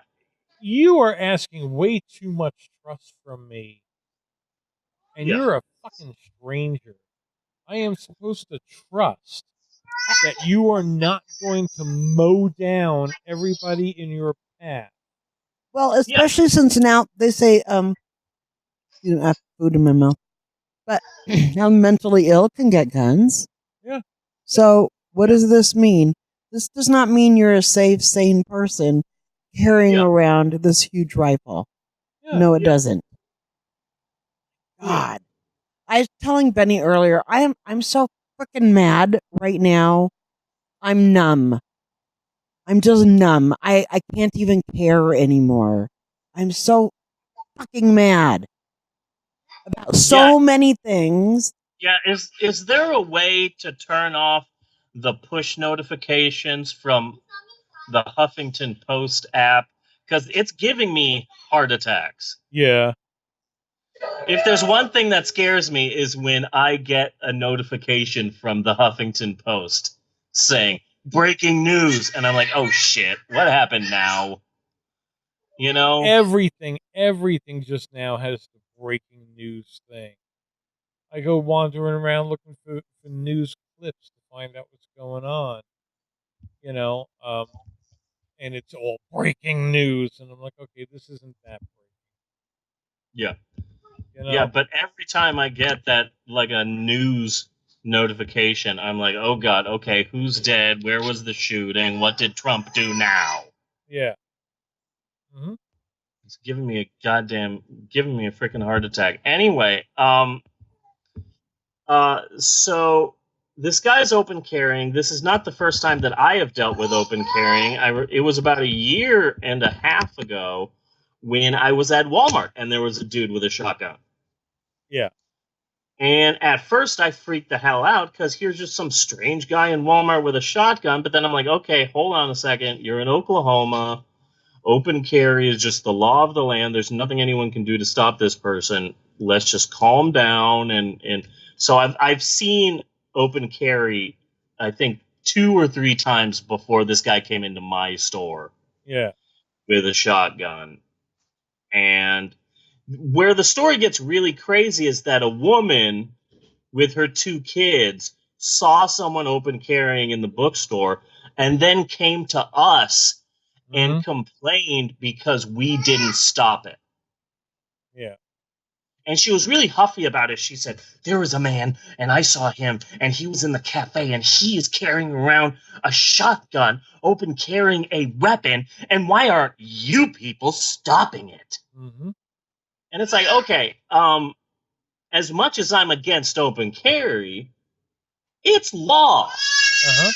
you are asking way too much trust from me, and Yeah. you're a fucking stranger. I am supposed to trust that you are not going to mow down everybody in your path. Well, especially since now they say, you don't have food in my mouth, but now mentally ill can get guns. Yeah. So what does this mean? This does not mean you're a safe, sane person carrying around this huge rifle. Yeah. No, it doesn't. God. I was telling Benny earlier, I'm so freaking mad right now. I'm numb. I'm just numb. I can't even care anymore. I'm so fucking mad about so many things. Yeah, is there a way to turn off the push notifications from the Huffington Post app? Because it's giving me heart attacks. Yeah. If there's one thing that scares me is when I get a notification from the Huffington Post saying breaking news, and I'm like, oh shit, what happened now? You know? Everything just now has the breaking news thing. I go wandering around looking for news clips to find out what's going on. You know, and it's all breaking news, and I'm like, okay, this isn't that breaking. Yeah. You know? Yeah, but every time I get that, like, a news notification, I'm like, oh god, okay, who's dead? Where was the shooting? What did Trump do now? Yeah. Mm-hmm. It's giving me a freaking heart attack. Anyway, so this guy's open carrying. This is not the first time that I have dealt with open carrying. It was about a year and a half ago when I was at Walmart and there was a dude with a shotgun. Yeah. And at first I freaked the hell out because here's just some strange guy in Walmart with a shotgun. But then I'm like, okay, hold on a second. You're in Oklahoma. Open carry is just the law of the land. There's nothing anyone can do to stop this person. Let's just calm down. And so I've seen open carry, I think 2 or 3 times before this guy came into my store. Yeah. With a shotgun. And where the story gets really crazy is that a woman with her 2 kids saw someone open carrying in the bookstore and then came to us and complained because we didn't stop it. Yeah. And she was really huffy about it. She said, there was a man, and I saw him, and he was in the cafe, and he is carrying around a shotgun, open carrying a weapon, and why aren't you people stopping it? Mm-hmm. And it's like, okay, as much as I'm against open carry, it's law. Uh-huh.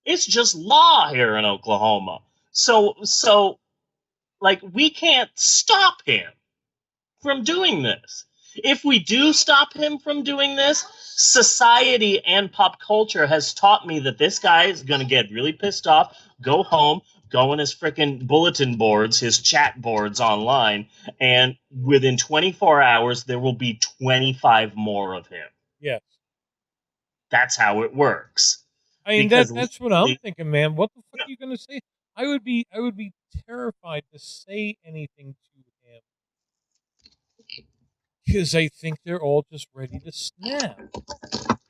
It's just law here in Oklahoma. So like, we can't stop him from doing this. If we do stop him from doing this, society and pop culture has taught me that this guy is going to get really pissed off, go home, go on his freaking bulletin boards, his chat boards online, and within 24 hours, there will be 25 more of him. Yes. That's how it works. I mean, that's what I'm thinking, man. What the fuck are you going to say? I would be terrified to say anything to him because I think they're all just ready to snap.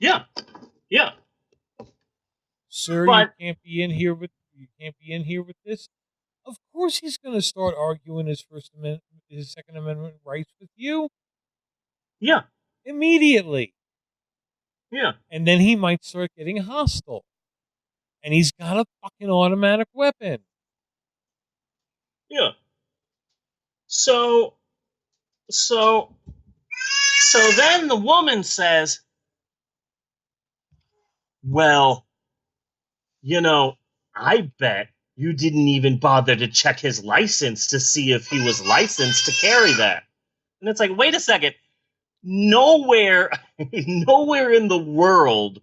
Yeah. Sir, you can't be in here with this. Of course, he's going to start arguing his Second Amendment rights with you. Yeah. Immediately. Yeah. And then he might start getting hostile. And he's got a fucking automatic weapon. Yeah. So then the woman says, well, I bet you didn't even bother to check his license to see if he was licensed to carry that. And it's like, wait a second. Nowhere in the world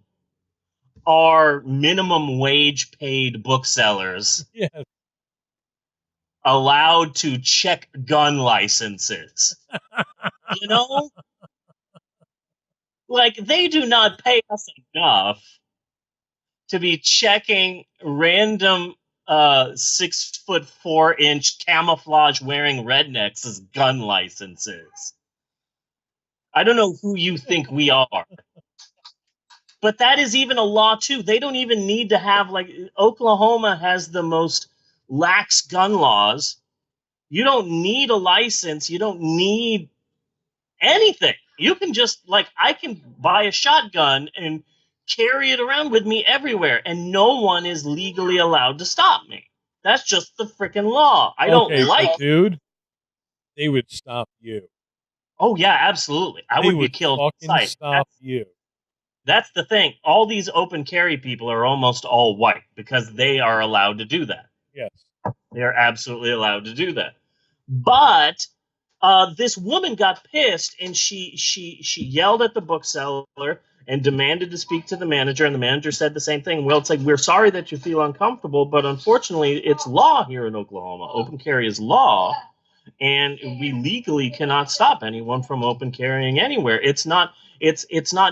are minimum wage paid booksellers allowed to check gun licenses. Like, they do not pay us enough to be checking random 6'4" camouflage wearing rednecks' gun licenses. I don't know who you think we are. But that is even a law too. They don't even need to have, like, Oklahoma has the most lax gun laws. You don't need a license. You don't need anything. You can just, like, I can buy a shotgun and carry it around with me everywhere, and no one is legally allowed to stop me. That's just the freaking law. I don't Okay, like but dude, they would stop you. Oh yeah, absolutely. I They would be would killed on fucking sight. stop you. That's the thing. All these open carry people are almost all white because they are allowed to do that. Yes. They are absolutely allowed to do that. But this woman got pissed and she yelled at the bookseller and demanded to speak to the manager, and the manager said the same thing. Well, it's like, we're sorry that you feel uncomfortable, but unfortunately it's law here in Oklahoma. Open carry is law, and we legally cannot stop anyone from open carrying anywhere. It's not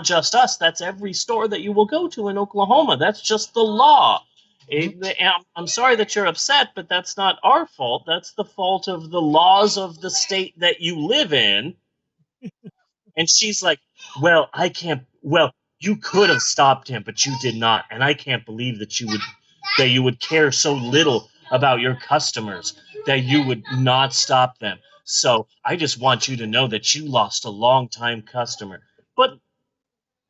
just us. That's every store that you will go to in Oklahoma. That's just the law. I'm sorry that you're upset, but that's not our fault. That's the fault of the laws of the state that you live in. And she's like, well, I can't. Well, you could have stopped him, but you did not. And I can't believe that you would care so little about your customers that you would not stop them. So I just want you to know that you lost a long-time customer. But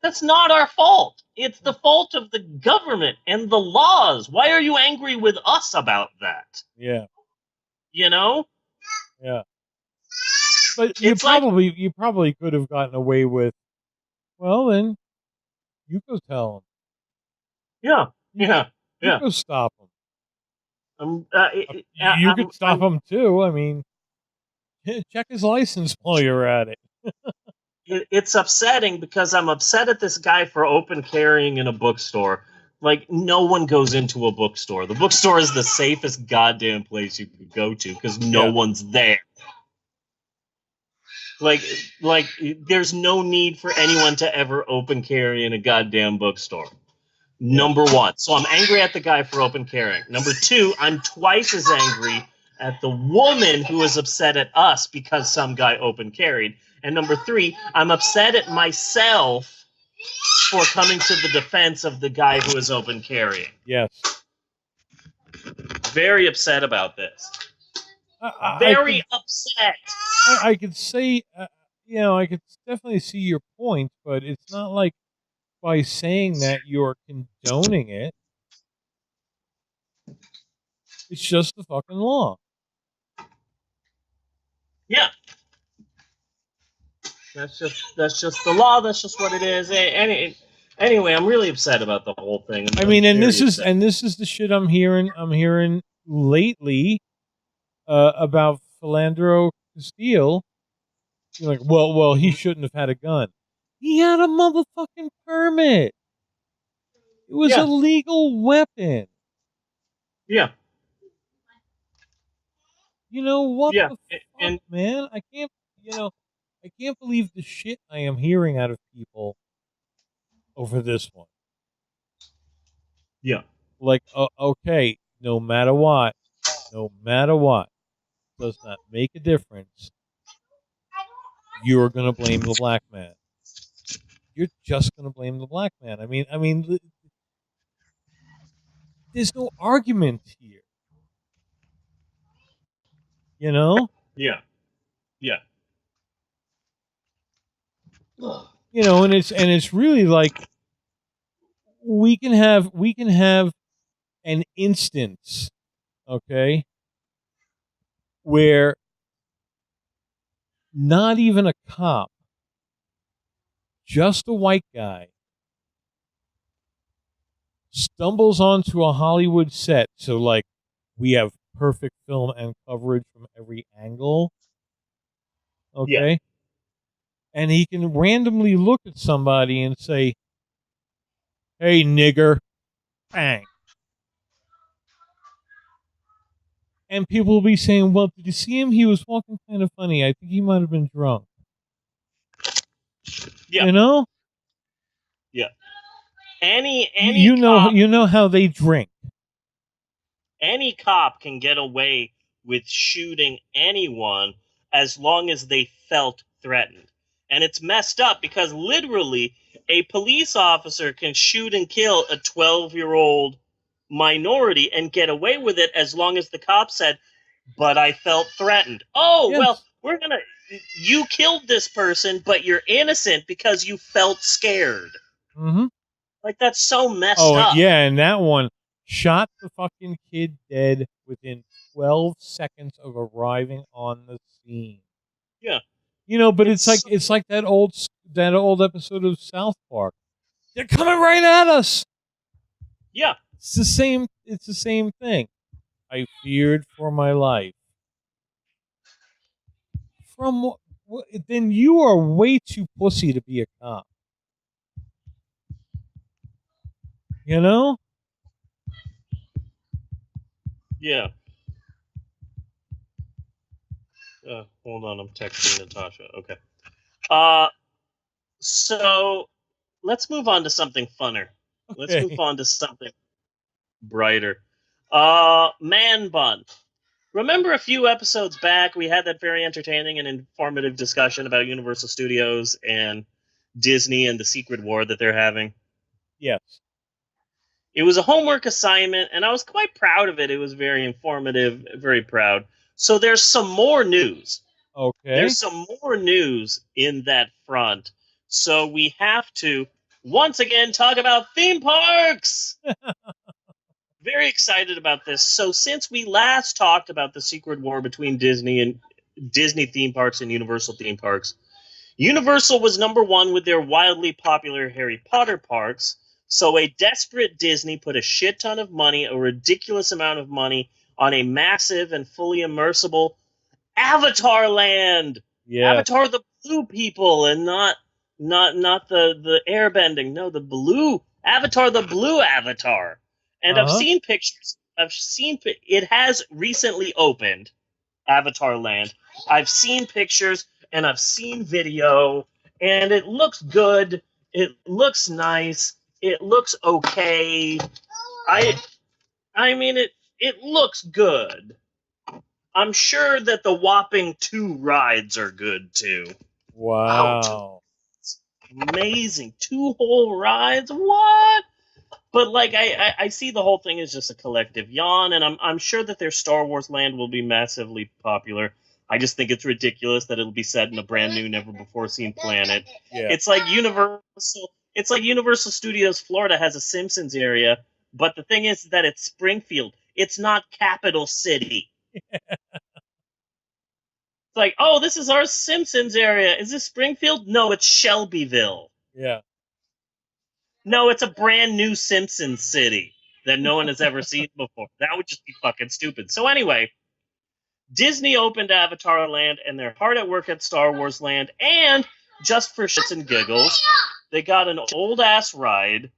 that's not our fault. It's the fault of the government and the laws. Why are you angry with us about that? Yeah. You know? Yeah. But you probably could have gotten away with, well, then you go tell Yeah. him. You go stop him. You could stop him too. I mean, check his license while you're at it. It's upsetting because I'm upset at this guy for open carrying in a bookstore. Like, no one goes into a bookstore. The bookstore is the safest goddamn place you could go to because no one's there. Like, there's no need for anyone to ever open carry in a goddamn bookstore. Number one. So I'm angry at the guy for open carrying. Number two, I'm twice as angry at the woman who is upset at us because some guy open carried. And number three, I'm upset at myself for coming to the defense of the guy who is open carrying. Yes. Very upset about this. Very upset. I could say, I could definitely see your point, but it's not like by saying that you're condoning it. It's just the fucking law. Yeah. That's just the law. That's just what it is. Anyway, I'm really upset about the whole thing. I mean, and this is the shit I'm hearing lately about Philandro Castile. You're like, well, he shouldn't have had a gun. He had a motherfucking permit. It was a legal weapon. Yeah. You know what the fuck, man? I can't believe the shit I am hearing out of people over this one. Yeah. Like, okay, no matter what, does not make a difference. You're gonna blame the black man. You're just gonna blame the black man. I mean, there's no argument here. You know? Yeah. Yeah. You know, and it's really like we can have an instance, okay, where not even a cop, just a white guy, stumbles onto a Hollywood set. So, like, we have perfect film and coverage from every angle. Okay? Yeah. And he can randomly look at somebody and say, hey, nigger, bang. And people will be saying, well, did you see him? He was walking kind of funny. I think he might have been drunk. Yeah. You know? Any you cop, know how they drink. any cop can get away with shooting anyone as long as they felt threatened. And it's messed up because literally a police officer can shoot and kill a 12-year-old minority and get away with it as long as the cop said, but I felt threatened. Oh, Yes. well, you killed this person, but you're innocent because you felt scared. Mm-hmm. Like, that's so messed Oh, up. yeah, and that one shot the fucking kid dead within 12 seconds of arriving on the scene. Yeah. But it's like that old episode of South Park. They're coming right at us. Yeah. It's the same thing. I feared for my life. Then you are way too pussy to be a cop. You know? Yeah. Hold on, I'm texting Natasha. Okay. So let's move on to something funner. Okay. Let's move on to something brighter. Man bun. Remember a few episodes back, we had that very entertaining and informative discussion about Universal Studios and Disney and the secret war that they're having? Yes. It was a homework assignment, and I was quite proud of it. It was very informative, very proud. So there's some more news. Okay. There's some more news in that front. So we have to, once again, talk about theme parks. Very excited about this. So since we last talked about the secret war between Disney theme parks and Universal theme parks, Universal was number one with their wildly popular Harry Potter parks. So a desperate Disney put a shit ton of money, a ridiculous amount of money, on a massive and fully immersible Avatar Land. Yeah. Avatar the blue people, and not the airbending. No, the blue Avatar, the blue Avatar. And I've seen pictures. It has recently opened, Avatar Land. I've seen pictures and I've seen video, and it looks good. It looks nice. It looks okay. I mean it looks good. I'm sure that the whopping 2 rides are good too. Wow. Amazing. 2 whole rides? What? But like I see the whole thing as just a collective yawn, and I'm sure that their Star Wars Land will be massively popular. I just think it's ridiculous that it'll be set in a brand new, never before seen planet. Yeah. It's like Universal Studios Florida has a Simpsons area, but the thing is that it's Springfield. It's not Capital City. It's like, oh, this is our Simpsons area. Is this Springfield? No, it's Shelbyville. Yeah. No, it's a brand new Simpsons city that no one has ever seen before. That would just be fucking stupid. So anyway, Disney opened Avatar Land, and they're hard at work at Star Wars Land, and just for shits and giggles, they got an old-ass ride,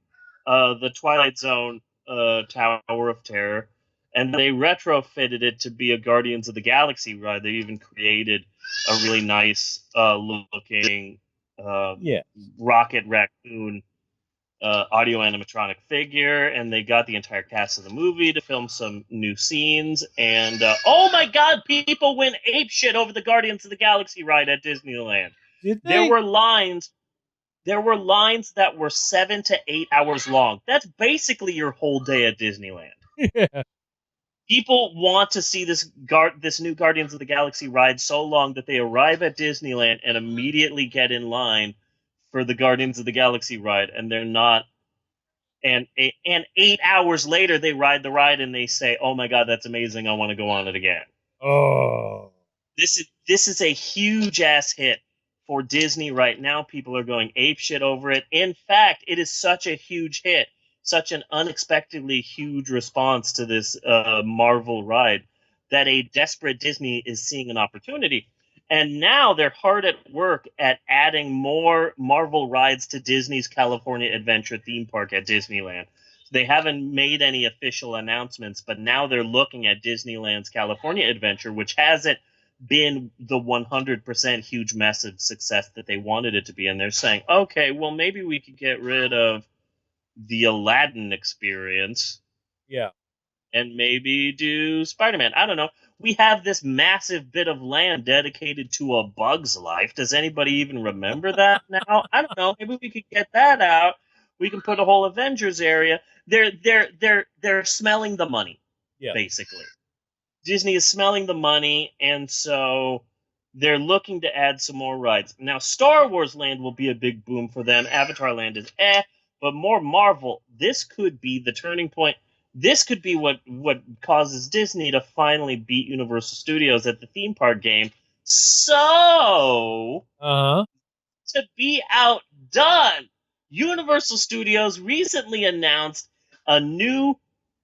the Twilight Zone Tower of Terror, and they retrofitted it to be a Guardians of the Galaxy ride. They even created a really nice looking Rocket Raccoon audio animatronic figure, and they got the entire cast of the movie to film some new scenes. And oh my god, people went apeshit over the Guardians of the Galaxy ride at Disneyland. Did they? There were lines that were 7 to 8 hours long. That's basically your whole day at Disneyland. Yeah. People want to see this new Guardians of the Galaxy ride so long that they arrive at Disneyland and immediately get in line for the Guardians of the Galaxy ride, and they're not. And 8 hours later, they ride the ride and they say, "Oh my god, that's amazing! I want to go on it again." Oh, this is a huge ass hit for Disney right now. People are going apeshit over it. In fact, it is such a huge hit, such an unexpectedly huge response to this Marvel ride, that a desperate Disney is seeing an opportunity. And now they're hard at work at adding more Marvel rides to Disney's California Adventure theme park at Disneyland. They haven't made any official announcements, but now they're looking at Disneyland's California Adventure, which hasn't been the 100% huge, massive success that they wanted it to be. And they're saying, okay, well, maybe we could get rid of the Aladdin experience. Yeah. And maybe do Spider-Man. I don't know. We have this massive bit of land dedicated to A Bug's Life. Does anybody even remember that now? I don't know. Maybe we could get that out. We can put a whole Avengers area. They're smelling the money, Yeah. basically. Disney is smelling the money, and so they're looking to add some more rides. Now, Star Wars Land will be a big boom for them. Avatar Land is but more Marvel. This could be the turning point. This could be what causes Disney to finally beat Universal Studios at the theme park game. So, to be outdone, Universal Studios recently announced a new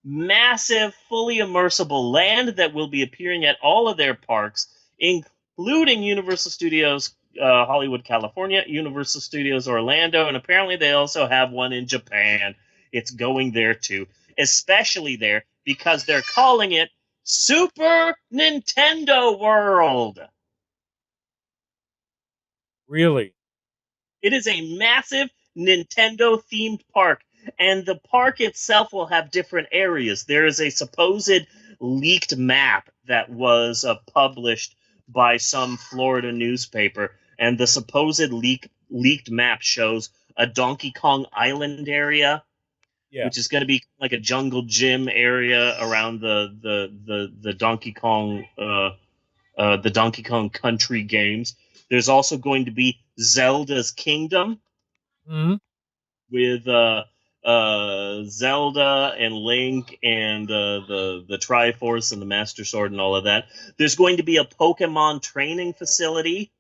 massive, fully immersible land that will be appearing at all of their parks, including Universal Studios Hollywood, California, Universal Studios Orlando, and apparently they also have one in Japan. It's going there too, especially there because they're calling it Super Nintendo World. Really? It is a massive Nintendo themed park, and the park itself will have different areas. There is a supposed leaked map that was published by some Florida newspaper, and the supposed leaked map shows a Donkey Kong Island area, which is going to be like a jungle gym area around the Donkey Kong the Donkey Kong Country games. There's also going to be Zelda's Kingdom with Zelda and Link and the Triforce and the Master Sword and all of that. There's going to be a Pokemon training facility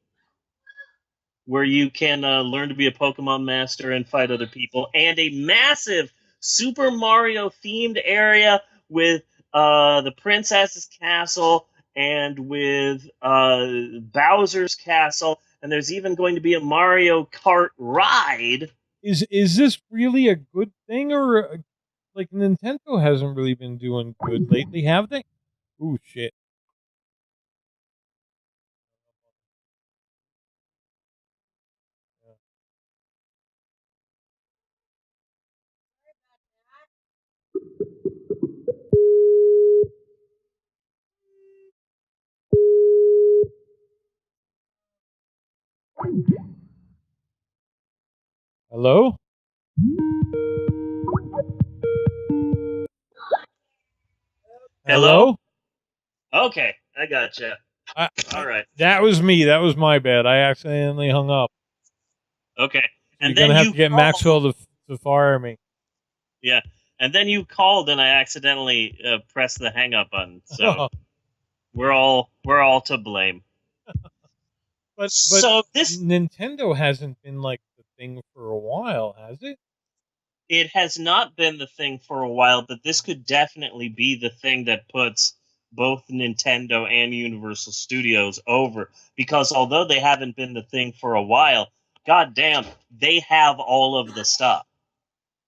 where you can learn to be a Pokemon master and fight other people, and a massive Super Mario themed area with the Princess's Castle and with Bowser's Castle, and there's even going to be a Mario Kart ride. Is this really a good thing, or like Nintendo hasn't really been doing good lately, have they? Ooh, shit. Hello? Hello? Okay, I gotcha. All right. That was me. That was my bad. I accidentally hung up. Okay. You're going to have to get Maxwell to fire me. Yeah. And then you called and I accidentally pressed the hang up button. So we're all to blame. But so this Nintendo hasn't been like the thing for a while, has it? It has not been the thing for a while, but this could definitely be the thing that puts both Nintendo and Universal Studios over. Because although they haven't been the thing for a while, goddamn, they have all of the stuff.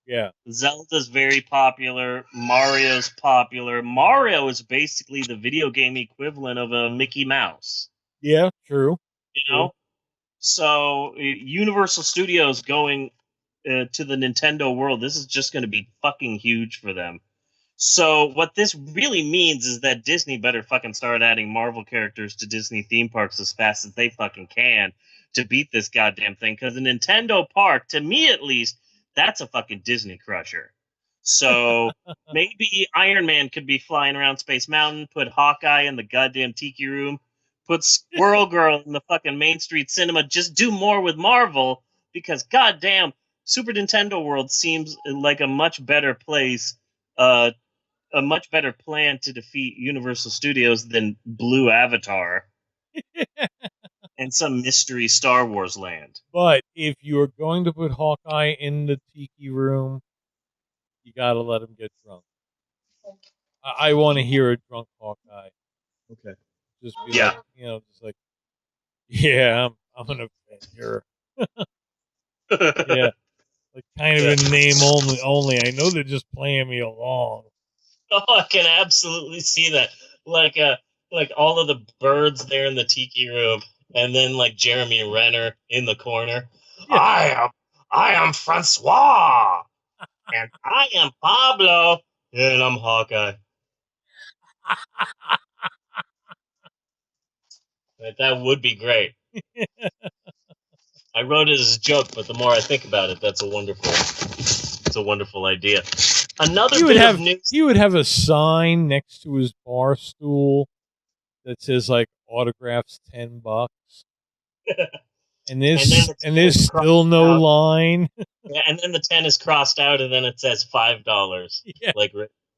Yeah. Zelda's very popular. Mario's popular. Mario is basically the video game equivalent of a Mickey Mouse. Yeah, true. You know? So, Universal Studios going to the Nintendo world, this is just going to be fucking huge for them. So what this really means is that Disney better fucking start adding Marvel characters to Disney theme parks as fast as they fucking can to beat this goddamn thing. Because the Nintendo park, to me at least, that's a fucking Disney crusher. So maybe Iron Man could be flying around Space Mountain, put Hawkeye in the goddamn Tiki Room, put Squirrel Girl in the fucking Main Street Cinema, just do more with Marvel, because goddamn, Super Nintendo World seems like a much better place, a much better plan to defeat Universal Studios than Blue Avatar and some mystery Star Wars land. But if you're going to put Hawkeye in the Tiki Room, you gotta let him get drunk. I want to hear a drunk Hawkeye. Okay. Just be like, just like, yeah, I'm an Avenger. Yeah. Like kind of in name only. I know they're just playing me along. Oh, I can absolutely see that. Like all of the birds there in the Tiki Room, and then like Jeremy Renner in the corner. Yeah. I am Francois. And I am Pablo. And I'm Hawkeye. Right, that would be great. I wrote it as a joke, but the more I think about it, it's a wonderful idea. Another bit of news. He would have a sign next to his bar stool that says like autographs $10. And there's still no line. Yeah, and then the 10 is crossed out, and then it says $5, like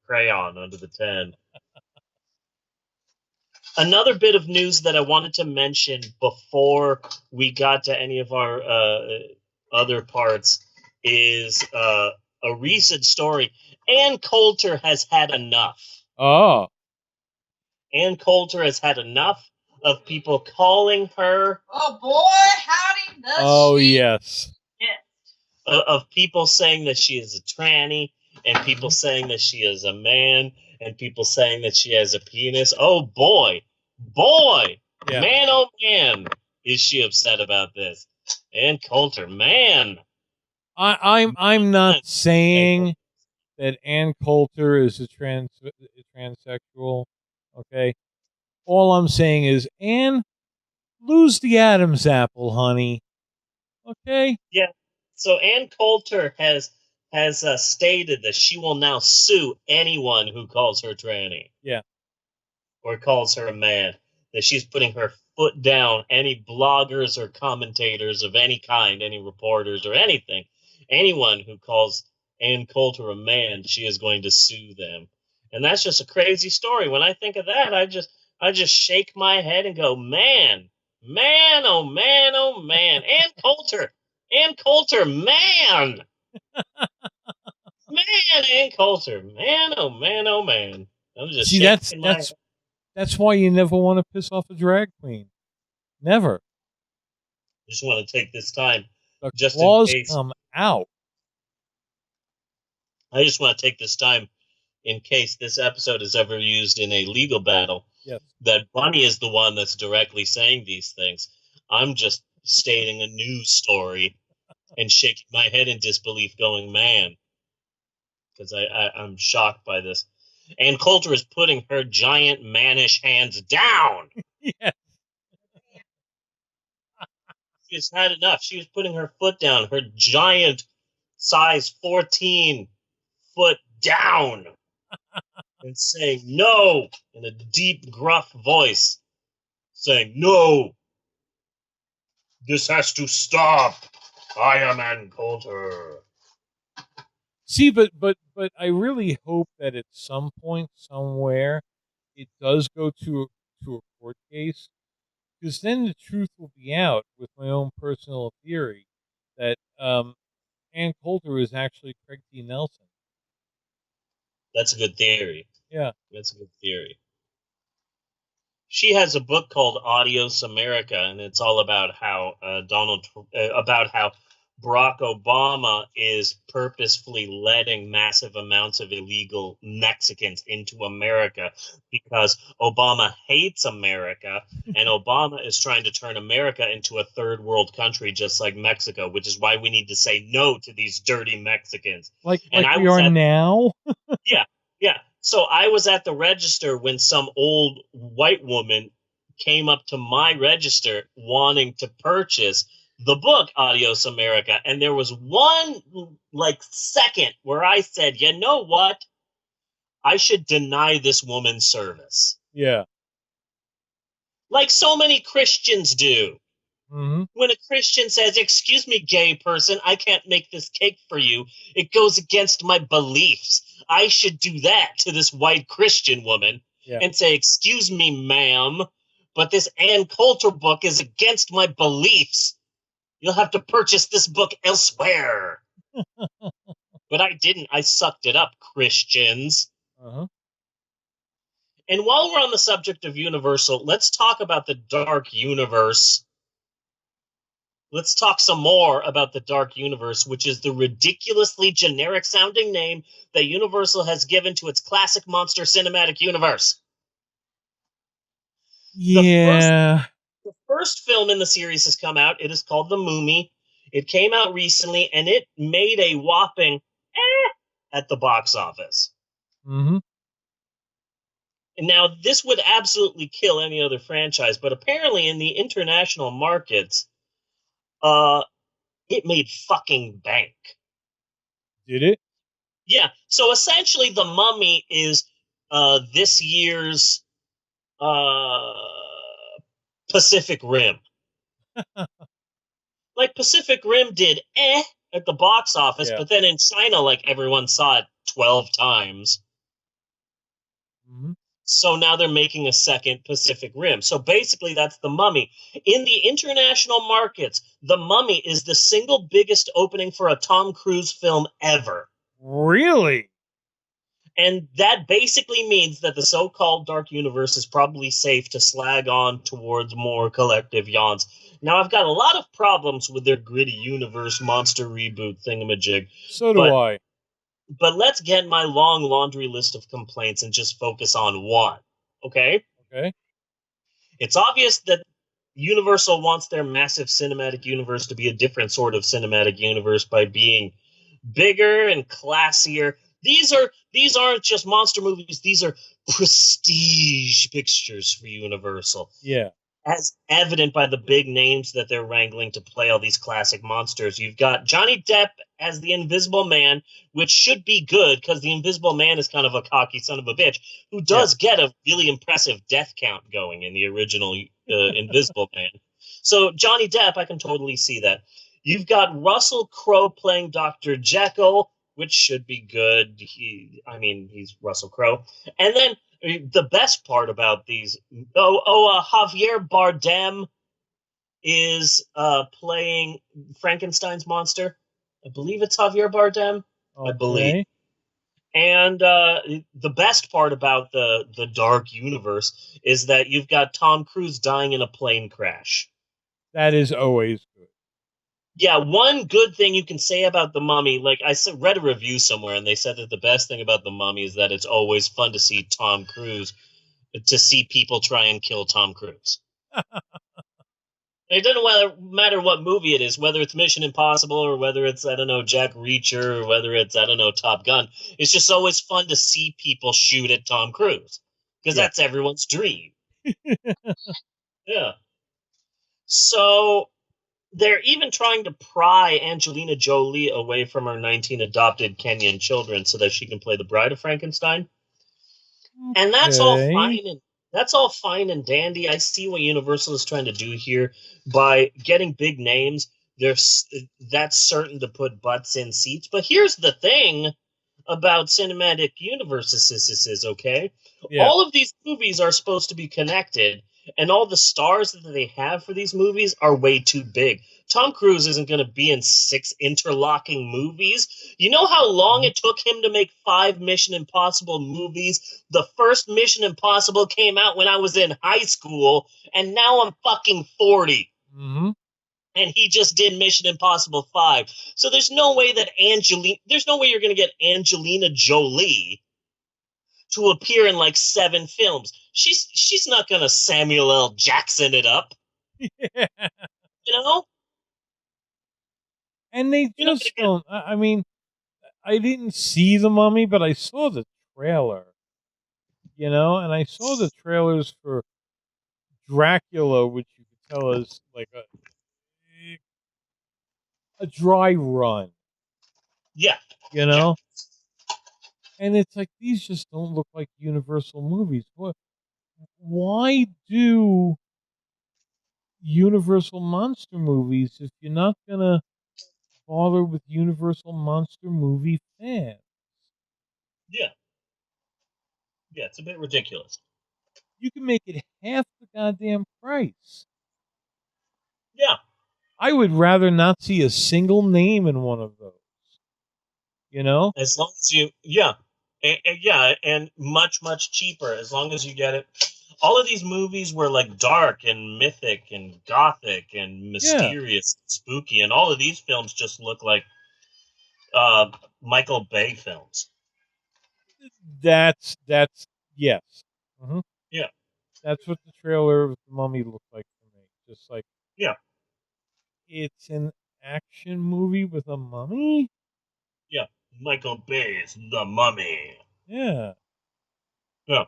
crayon under the 10. Another bit of news that I wanted to mention before we got to any of our other parts is a recent story. Ann Coulter has had enough. Oh. Ann Coulter has had enough of people calling her. Oh boy, howdy does Oh, she yes. Of people saying that she is a tranny, and people saying that she is a man, and people saying that she has a penis. Oh boy, man, oh man, is she upset about this? Ann Coulter, man. I'm not saying that Ann Coulter is a transsexual. Okay, all I'm saying is, Ann, lose the Adam's apple, honey. Okay. Yeah. So Ann Coulter has stated that she will now sue anyone who calls her tranny. Yeah. Or calls her a man. That she's putting her foot down. Any bloggers or commentators of any kind, any reporters or anything, anyone who calls Ann Coulter a man, she is going to sue them. And that's just a crazy story. When I think of that, I just shake my head and go, man, oh man, oh man, Ann Coulter, man. Man, Ann Coulter, man, oh man, oh man. I'm just shaking my head. That's why you never want to piss off a drag queen. Never. Just want to take this time, just in case come out. I just want to take this time, in case this episode is ever used in a legal battle, that Bunny is the one that's directly saying these things. I'm just stating a news story and shaking my head in disbelief, going, man, because I'm shocked by this. Ann Coulter is putting her giant mannish hands down. Yes. She's had enough. She was putting her foot down, her giant size 14 foot down, and saying no in a deep, gruff voice, saying, no, this has to stop. I am Ann Coulter. See, but I really hope that at some point, somewhere, it does go to a court case, because then the truth will be out. With my own personal theory, that Ann Coulter is actually Craig T. Nelson. That's a good theory. Yeah, that's a good theory. She has a book called Adios America, and it's all about how about how Barack Obama is purposefully letting massive amounts of illegal Mexicans into America because Obama hates America, and Obama is trying to turn America into a third world country just like Mexico, which is why we need to say no to these dirty Mexicans. Like we are now? Yeah. So I was at the register when some old white woman came up to my register wanting to purchase the book Adios America, and there was one second where I said, you know what? I should deny this woman service. Yeah. Like so many Christians do. Mm-hmm. When a Christian says, excuse me, gay person, I can't make this cake for you, it goes against my beliefs. I should do that to this white Christian woman and say, excuse me, ma'am, but this Ann Coulter book is against my beliefs. You'll have to purchase this book elsewhere. But I didn't. I sucked it up, Christians. Uh-huh. And while we're on the subject of Universal, let's talk about the Dark Universe. Let's talk some more about the Dark Universe, which is the ridiculously generic-sounding name that Universal has given to its classic monster cinematic universe. Yeah. The first film in the series has come out. It is called The Mummy. It came out recently, and it made a whopping at the box office. Mm-hmm. And now, this would absolutely kill any other franchise, but apparently in the international markets, it made fucking bank. Did it? Yeah. So essentially, The Mummy is this year's uh, Pacific Rim. Like, Pacific Rim did at the box office, Yeah. but then in China, like, everyone saw it 12 times. Mm-hmm. So now they're making a second Pacific Rim. So basically, that's The Mummy. In the international markets, The Mummy is the single biggest opening for a Tom Cruise film ever. Really? And that basically means that the so-called Dark Universe is probably safe to slag on towards more collective yawns. Now, I've got a lot of problems with their gritty universe monster reboot thingamajig. So do I. But let's get my long laundry list of complaints and just focus on one, okay? Okay. It's obvious that Universal wants their massive cinematic universe to be a different sort of cinematic universe by being bigger and classier. These aren't just monster movies, these are prestige pictures for Universal. Yeah. As evident by the big names that they're wrangling to play all these classic monsters. You've got Johnny Depp as the Invisible Man, which should be good because the Invisible Man is kind of a cocky son of a bitch who does get a really impressive death count going in the original Invisible Man. So Johnny Depp, I can totally see that. You've got Russell Crowe playing Dr. Jekyll, which should be good. He's Russell Crowe. And then the best part about these, Javier Bardem is playing Frankenstein's monster. I believe it's Javier Bardem. Okay. I believe. And the best part about the Dark Universe is that you've got Tom Cruise dying in a plane crash. That is always good. Yeah, one good thing you can say about The Mummy, like I read a review somewhere, and they said that the best thing about The Mummy is that it's always fun to see people try and kill Tom Cruise. It doesn't matter what movie it is, whether it's Mission Impossible or whether it's, I don't know, Jack Reacher or whether it's, I don't know, Top Gun. It's just always fun to see people shoot at Tom Cruise because that's everyone's dream. Yeah. So they're even trying to pry Angelina Jolie away from her 19 adopted Kenyan children so that she can play the Bride of Frankenstein. And that's all fine and dandy. I see what Universal is trying to do here by getting big names. That's certain to put butts in seats. But here's the thing about cinematic universes, okay? Yeah. All of these movies are supposed to be connected, and all the stars that they have for these movies are way too big. Tom Cruise isn't going to be in 6 interlocking movies. You know how long it took him to make 5 Mission Impossible movies? The first Mission Impossible came out when I was in high school, and now I'm fucking 40. Mm-hmm. And he just did Mission Impossible 5. So there's no way you're going to get Angelina Jolie to appear in like 7 films. She's not going to Samuel L. Jackson it up. Yeah. You know? And they just don't. I mean, I didn't see The Mummy, but I saw the trailer. You know, and I saw the trailers for Dracula, which you could tell is like a dry run. Yeah. You know? Yeah. And it's like, these just don't look like Universal movies. Why do Universal monster movies if you're not going to bother with Universal monster movie fans? Yeah. Yeah, it's a bit ridiculous. You can make it half the goddamn price. Yeah. I would rather not see a single name in one of those. You know? As long as you, yeah. And much, much cheaper as long as you get it. All of these movies were like dark and mythic and gothic and mysterious and spooky, and all of these films just look like Michael Bay films. That's yes. Mm-hmm. Yeah. That's what the trailer of The Mummy looked like for me. Just like, it's an action movie with a mummy? Yeah. Michael Bay's The Mummy. Yeah. Yeah.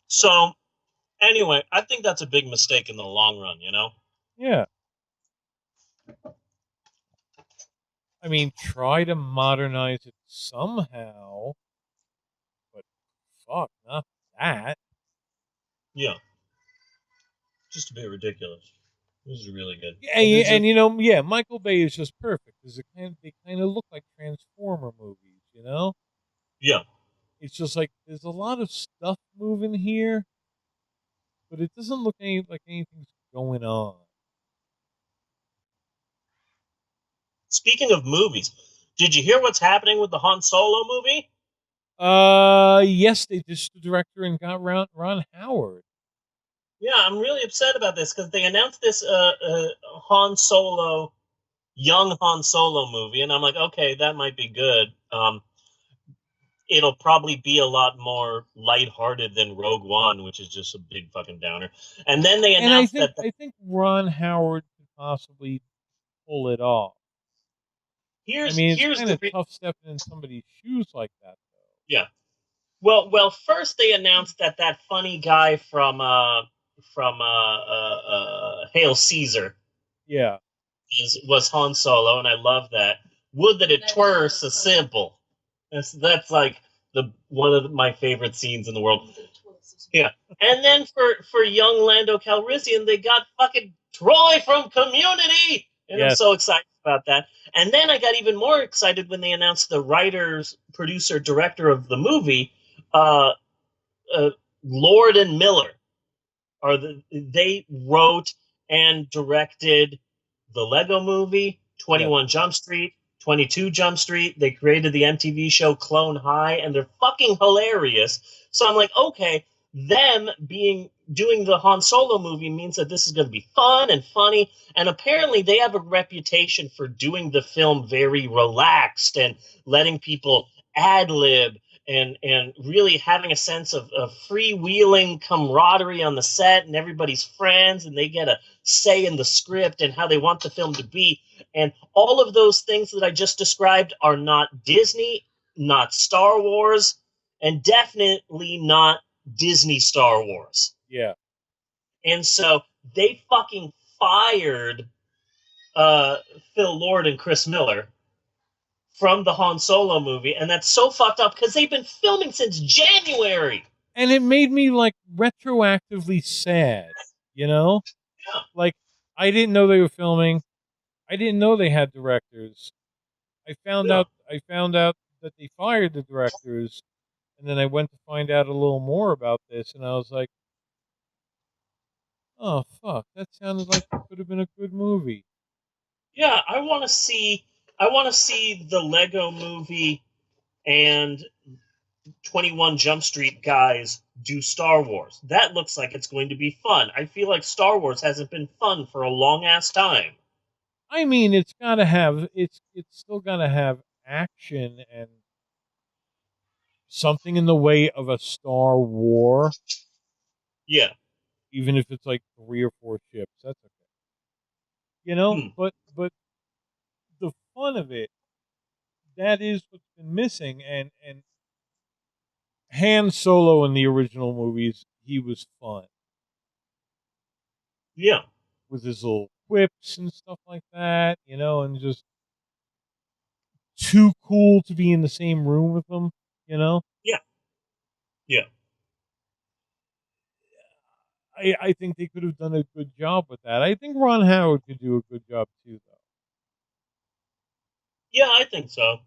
So, anyway, I think that's a big mistake in the long run, you know? Yeah. I mean, try to modernize it somehow, but fuck, not that. Yeah. Just a bit ridiculous. This is really good. Yeah, Well, and you know, yeah, Michael Bay is just perfect because they kind of look like Transformer movies, you know. yeah. It's just like there's a lot of stuff moving here, but it doesn't look like anything's going on. Speaking of movies, did you hear what's happening with the Han Solo movie? Yes, they ditched the director and got Ron Howard. Yeah, I'm really upset about this because they announced this Han Solo, young Han Solo movie, and I'm like, okay, that might be good. It'll probably be a lot more lighthearted than Rogue One, which is just a big fucking downer. And then they And I announced think I think Ron Howard could possibly pull it off. I mean, it's here's kind the of tough stepping in somebody's shoes like that, though. yeah. Well, first they announced that funny guy from Hail Caesar Yeah. was Han Solo, and I love that. Would that it were so simple. That's like the one of my favorite scenes in the world. Yeah, and then for young Lando Calrissian, they got fucking Troy from Community, and I'm Yes. so excited about that. And then I got even more excited when they announced the writers, producer, director of the movie, uh, Lord and Miller. They wrote and directed the Lego Movie, Yes. 21 Jump Street, 22 Jump Street. They created the MTV show Clone High, and they're fucking hilarious. So I'm like, okay, them doing the Han Solo movie means that this is going to be fun and funny. And apparently, they have a reputation for doing the film very relaxed and letting people ad lib and really having a sense of freewheeling camaraderie on the set, and everybody's friends, and they get a say in the script and how they want the film to be. And all of those things that I just described are not Disney, not Star Wars, and definitely not Disney Star Wars. Yeah. And so they fucking fired Phil Lord and Chris Miller from the Han Solo movie, and that's so fucked up because they've been filming since January. And it made me like retroactively sad, you know? Yeah. Like I didn't know they were filming. I didn't know they had directors. I found out that they fired the directors, and then I went to find out a little more about this, and I was like, "Oh fuck, that sounded like it could have been a good movie." Yeah, I want to see the Lego movie and 21 Jump Street guys do Star Wars. That looks like it's going to be fun. I feel like Star Wars hasn't been fun for a long ass time. I mean, it's still gotta have action and something in the way of a Star War, Yeah. even if it's like 3 or 4 ships. That's okay, you know. But the fun of it, that is what's been missing. And Han Solo in the original movies, he was fun Yeah. with his little quips and stuff like that, you know, and just too cool to be in the same room with them, you know. Yeah. Yeah. I think they could have done a good job with that. I think Ron Howard could do a good job too, though. Yeah, I think so.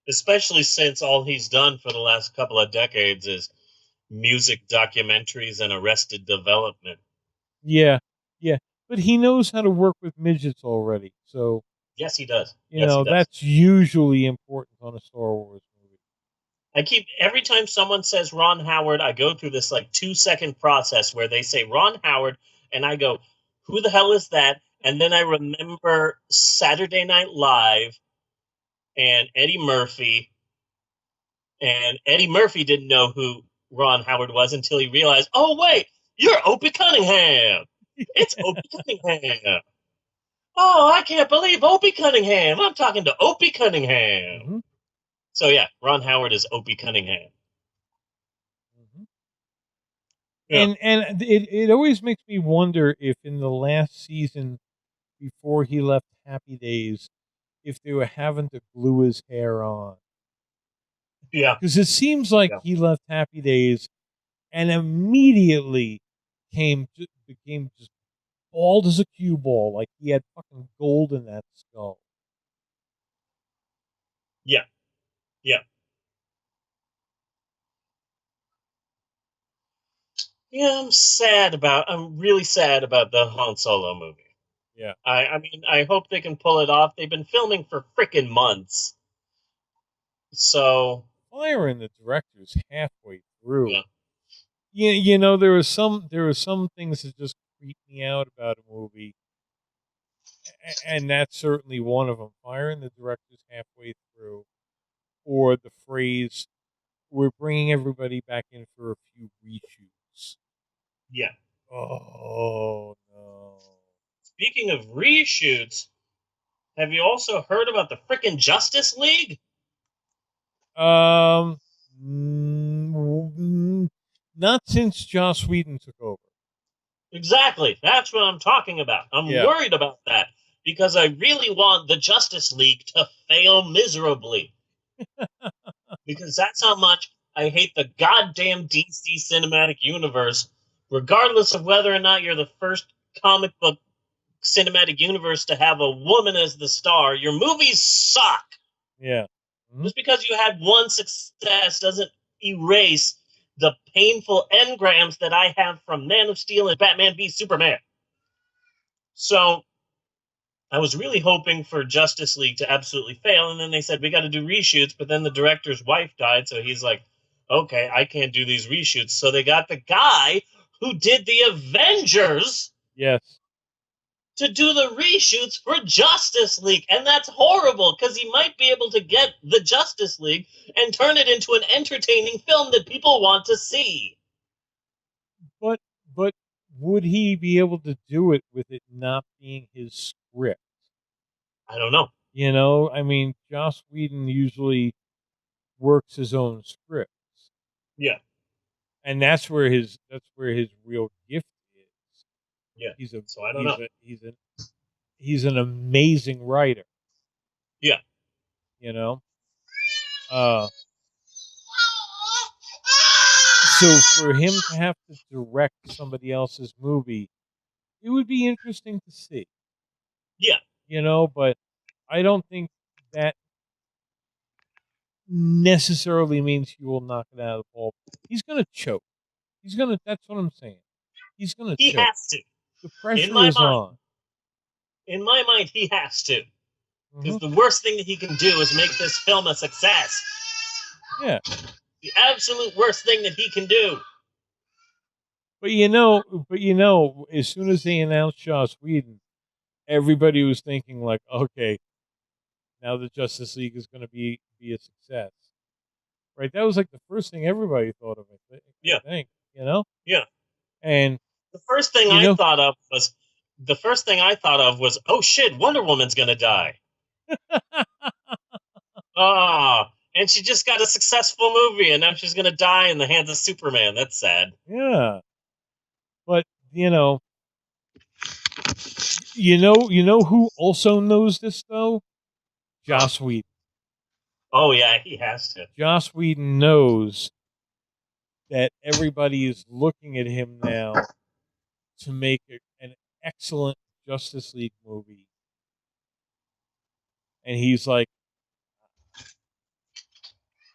Especially since all he's done for the last couple of decades is music documentaries and Arrested Development. Yeah, yeah. But he knows how to work with midgets already, so Yes, he does. you Yes, know he does. that's usually important on a Star Wars movie. Every time someone says Ron Howard, I go through this like 2 second process where they say Ron Howard, and I go, who the hell is that? And then I remember Saturday Night Live and Eddie Murphy, and Eddie Murphy didn't know who Ron Howard was until he realized, oh wait, you're Opie Cunningham. It's Opie Cunningham. Oh, I can't believe Opie Cunningham. I'm talking to Opie Cunningham. Mm-hmm. So yeah, Ron Howard is Opie Cunningham. Mm-hmm. Yeah. And it always makes me wonder if in the last season before he left Happy Days, if they were having to glue his hair on. Yeah. Because it seems like Yeah. he left Happy Days and immediately became just bald as a cue ball, like he had fucking gold in that skull. Yeah. Yeah. Yeah, I'm really sad about the Han Solo movie. Yeah. I mean, I hope they can pull it off. They've been filming for freaking months. So, Firing the directors halfway through. yeah. You know, there were some things that just creeped me out about a movie, and that's certainly one of them. Firing the directors halfway through, or the phrase, "We're bringing everybody back in for a few reshoots." Yeah. Oh no! Speaking of reshoots, have you also heard about the freaking Justice League? Um, not since Joss Whedon took over. Exactly. That's what I'm talking about. I'm Yeah. worried about that because I really want the Justice League to fail miserably. Because that's how much I hate the goddamn DC cinematic universe, regardless of whether or not you're the first comic book cinematic universe to have a woman as the star. Your movies suck. Yeah. Mm-hmm. Just because you had one success doesn't erase the painful engrams that I have from Man of Steel and Batman v Superman. So I was really hoping for Justice League to absolutely fail, and then they said we got to do reshoots, but then the director's wife died, so he's like, okay, I can't do these reshoots. So they got the guy who did the Avengers Yes. to do the reshoots for Justice League, and that's horrible because he might be able to get the Justice League and turn it into an entertaining film that people want to see. But would he be able to do it with it not being his script? I don't know. You know, I mean, Joss Whedon usually works his own scripts, Yeah, and that's where his real gift is. yeah. He's a So I don't he's know. a he's an amazing writer. Yeah, You know, so for him to have to direct somebody else's movie, it would be interesting to see. yeah. You know, but I don't think that necessarily means he will knock it out of the ball. He's going to choke. He's going to. That's what I'm saying. He's going to He choke. has to. The In pressure my is mind, on. he has to. Mm-hmm. Because the worst thing that he can do is make this film a success. Yeah. The absolute worst thing that he can do. But as soon as they announced Joss Whedon, everybody was thinking like, okay, now the Justice League is going to be a success, right? That was like the first thing everybody thought of. I Yeah. think, you know. Yeah. And The first thing I thought of was, oh shit, Wonder Woman's gonna die. And she just got a successful movie, and now she's gonna die in the hands of Superman. That's sad. Yeah. But you know who also knows this though? Joss Whedon. Oh yeah, he has to. Joss Whedon knows that everybody is looking at him now to make an excellent Justice League movie. And he's like,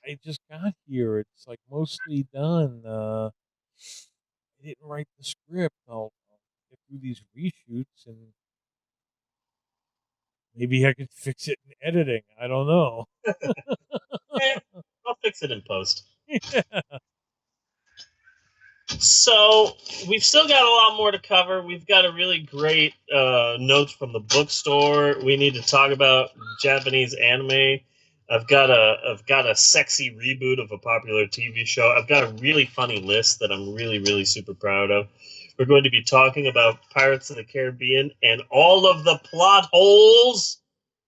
I just got here. It's like mostly done. I didn't write the script. I'll get through these reshoots and maybe I could fix it in editing. I don't know. I'll fix it in post. Yeah. So we've still got a lot more to cover. We've got a really great notes from the bookstore. We need to talk about Japanese anime. I've got a sexy reboot of a popular TV show. I've got a really funny list that I'm really super proud of. We're going to be talking about Pirates of the Caribbean and all of the plot holes.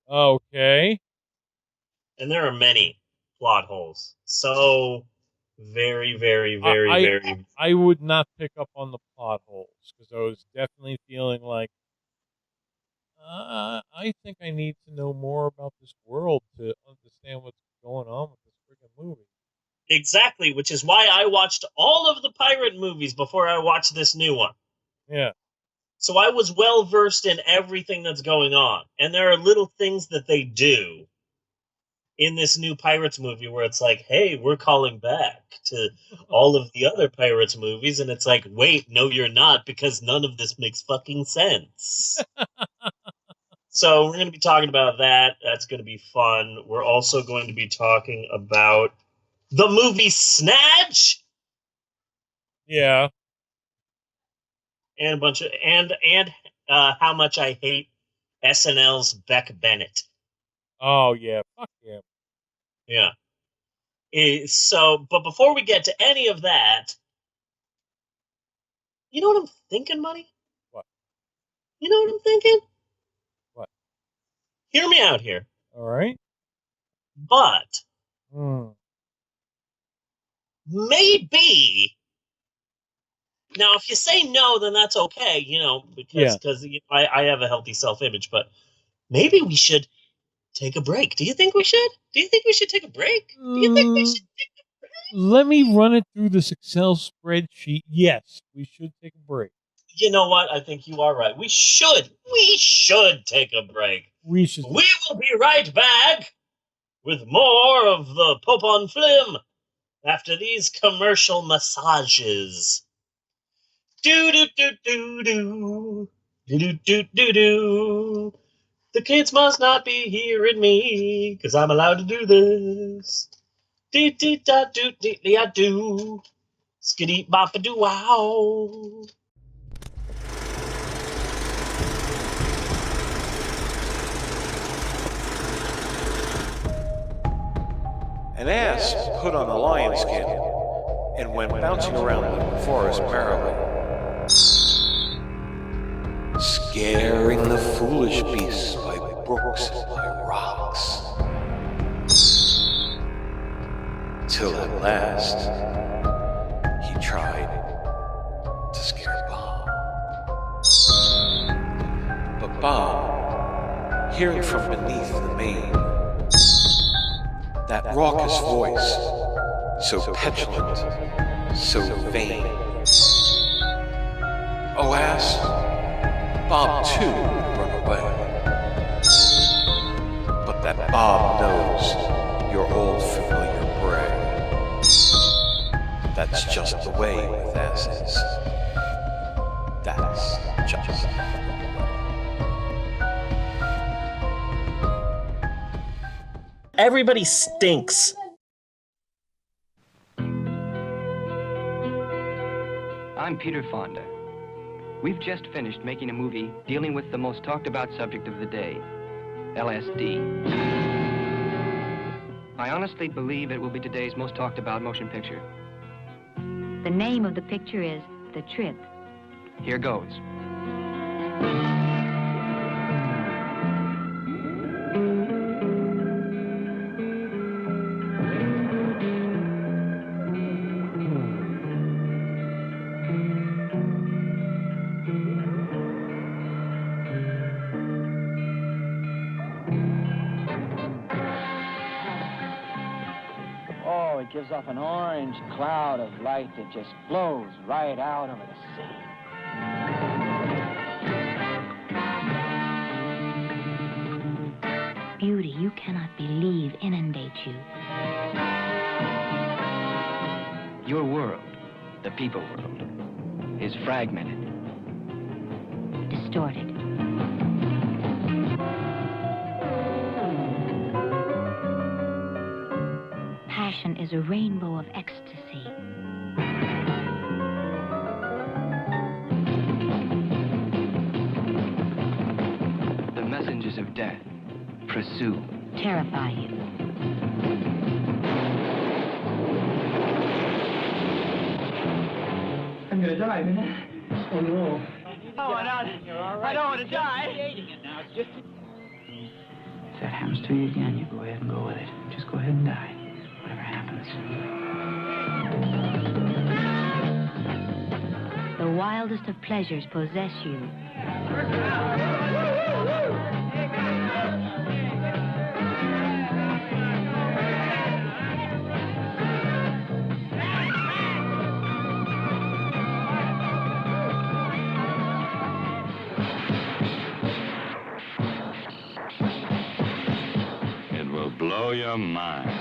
Okay. And there are many plot holes. So very, very, very, very. I would not pick up on the plot holes because I was definitely feeling like I think I need to know more about this world to understand what's going on with this freaking movie. Exactly, which is why I watched all of the pirate movies before I watched this new one. Yeah. So I was well versed in everything that's going on. And there are little things that they do in this new Pirates movie where it's like, hey, we're calling back to all of the other Pirates movies. And it's like, wait, no, you're not, because none of this makes fucking sense. So we're going to be talking about that. That's going to be fun. We're also going to be talking about the movie Snatch. Yeah. And a bunch of and how much I hate SNL's Beck Bennett. Oh yeah, fuck him. Yeah. But before we get to any of that, you know what I'm thinking, Money? What? You know what I'm thinking? What? Hear me out here. All right. But maybe. Now, if you say no, then that's okay, because I have a healthy self-image. But maybe we should take a break. Do you think we should? Do you think we should take a break? Do you think we should take a break? Let me run it through this Excel spreadsheet. Yes, we should take a break. You know what? I think you are right. We should take a break. We will be right back with more of the Pope on Flim after these commercial massages. Do do do do do do do do do. The kids must not be hearing me, 'cause I'm allowed to do this. Dee dee da do dee dee I do. Skiddy bop a do wow. An ass put on a lion skin and went bouncing around the forest merrily, scaring the foolish beasts by brooks and by rocks, till at last he tried to scare Bob. But Bob, hearing from beneath the mane that raucous voice, so petulant, so vain, oh ass, Bob too would run away. But that Bob knows your old familiar bray. That's just the way with asses. That's just the way. Everybody stinks. I'm Peter Fonda. We've just finished making a movie dealing with the most talked about subject of the day, LSD. I honestly believe it will be today's most talked about motion picture. The name of the picture is The Trip. Here goes. It gives off an orange cloud of light that just blows right out over the sea. Beauty you cannot believe inundates you. Your world, the people world, is fragmented. Distorted. Passion is a rainbow of ecstasy. The messengers of death pursue. Terrify you. I'm gonna die, man. I don't want to die. If that happens to you again, you go ahead and go with it. Just go ahead and die. Whatever happens. The wildest of pleasures possess you. It will blow your mind.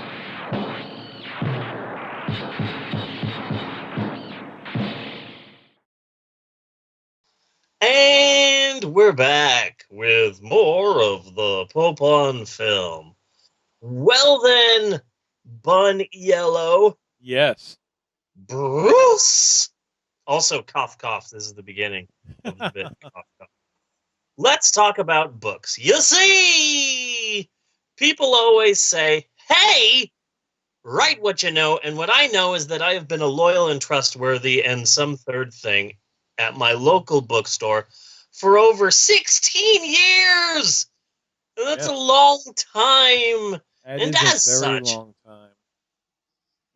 And we're back with more of the Pope on film. Well then, Bun Yellow. Yes. Bruce. Also, cough, cough. This is the beginning of the bit. Cough, cough. Let's talk about books. You see, people always say, hey, write what you know. And what I know is that I have been a loyal and trustworthy and some third thing at my local bookstore for over 16 years. And that's a long time. That and is as a very such, long time.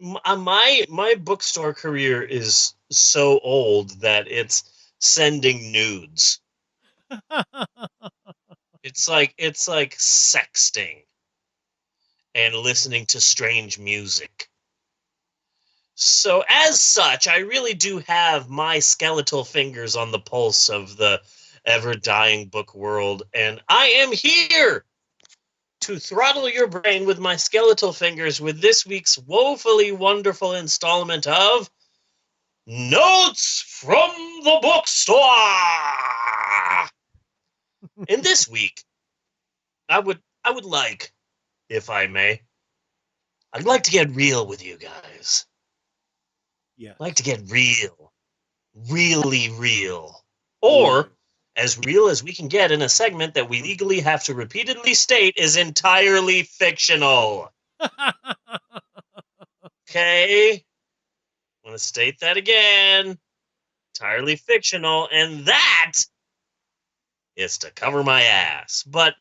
my bookstore career is so old that it's sending nudes. It's like sexting and listening to strange music. So as such, I really do have my skeletal fingers on the pulse of the ever-dying book world, and I am here to throttle your brain with my skeletal fingers with this week's woefully wonderful installment of Notes from the Bookstore. And this week, I would like, if I may, I'd like to get real with you guys. Yeah. I'd like to get real. Really real. Or as real as we can get in a segment that we legally have to repeatedly state is entirely fictional. Okay? I'm going to state that again. Entirely fictional, and that is to cover my ass. But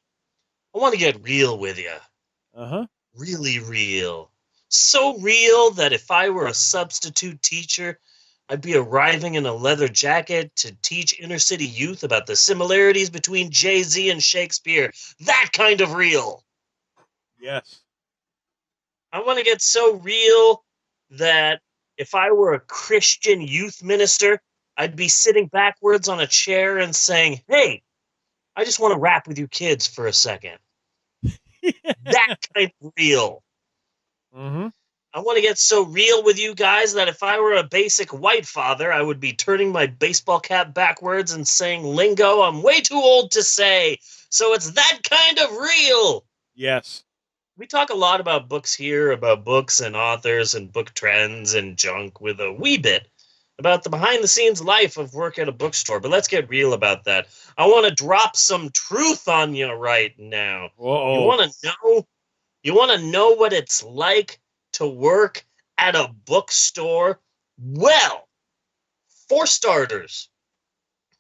I want to get real with you. Uh-huh. Really real. So real that if I were a substitute teacher, I'd be arriving in a leather jacket to teach inner-city youth about the similarities between Jay-Z and Shakespeare. That kind of real. Yes. I want to get so real that if I were a Christian youth minister, I'd be sitting backwards on a chair and saying, hey, I just want to rap with you kids for a second. That kind of real. Mm-hmm. I want to get so real with you guys that if I were a basic white father, I would be turning my baseball cap backwards and saying lingo I'm way too old to say. So it's that kind of real. Yes. We talk a lot about books here, about books and authors and book trends and junk with a wee bit about the behind-the-scenes life of work at a bookstore. But let's get real about that. I want to drop some truth on you right now. Uh-oh. You want to know what it's like to work at a bookstore? Well, for starters,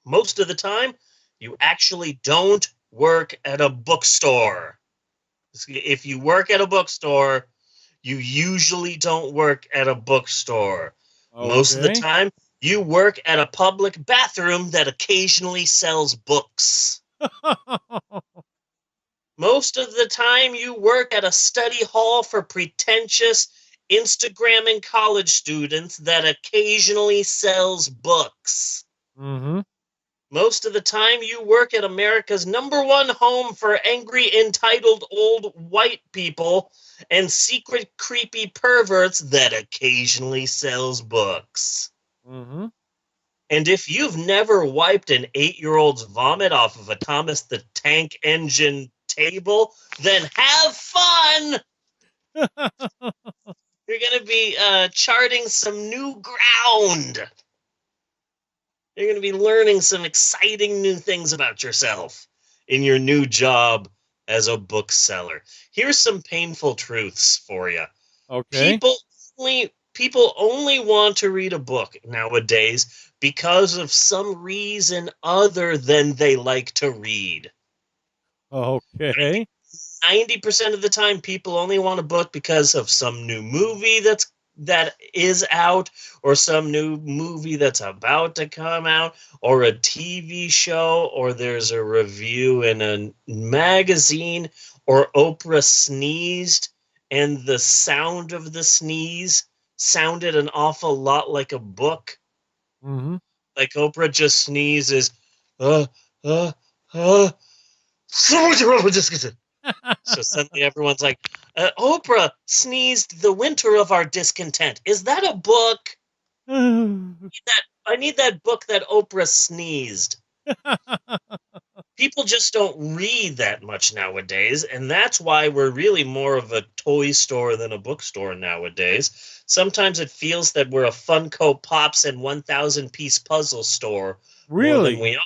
most of the time, you actually don't work at a bookstore. If you work at a bookstore, you usually don't work at a bookstore. Okay. Most of the time, you work at a public bathroom that occasionally sells books. Most of the time, you work at a study hall for pretentious Instagramming college students that occasionally sells books. Mm-hmm. Most of the time, you work at America's #1 home for angry, entitled old white people and secret, creepy perverts that occasionally sells books. Mm-hmm. And if you've never wiped an 8-year-old's vomit off of a Thomas the Tank Engine table, then have fun! You're going to be charting some new ground. You're going to be learning some exciting new things about yourself in your new job as a bookseller. Here's some painful truths for you. Okay. people only want to read a book nowadays because of some reason other than they like to read. Okay. 90% of the time, people only want a book because of some new movie that is out, or some new movie that's about to come out, or a TV show, or there's a review in a magazine, or Oprah sneezed, and the sound of the sneeze sounded an awful lot like a book. Mm-hmm. Like Oprah just sneezes, uh, uh, uh, so suddenly everyone's like, Oprah sneezed the winter of our discontent. Is that a book? I need that book that Oprah sneezed. People just don't read that much nowadays, and that's why we're really more of a toy store than a bookstore nowadays. Sometimes it feels that we're a Funko Pops and 1,000-piece puzzle store more than Really? we are.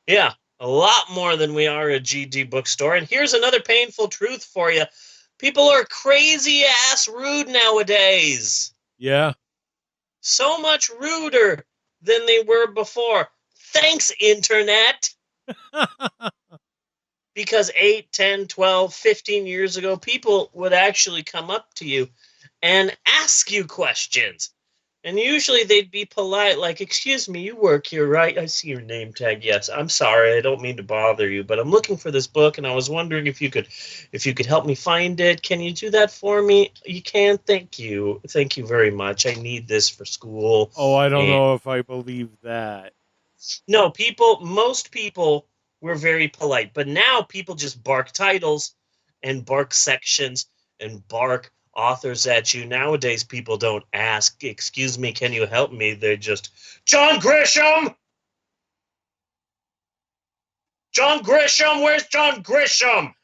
Yeah, a lot more than we are a GD bookstore. And here's another painful truth for you. People are crazy ass rude nowadays. Yeah. So much ruder than they were before. Thanks, Internet. Because 8, 10, 12, 15 years ago, people would actually come up to you and ask you questions. And usually they'd be polite, like, excuse me, you work here, right? I see your name tag. Yes, I'm sorry, I don't mean to bother you, but I'm looking for this book, and I was wondering if you could help me find it. Can you do that for me? You can? Thank you. Thank you very much. I need this for school. Oh, I don't And know if I believe that. no, most people were very polite, but now people just bark titles and bark sections and bark authors at you. Nowadays, people don't ask, excuse me, can you help me? They just, John Grisham! John Grisham, where's John Grisham?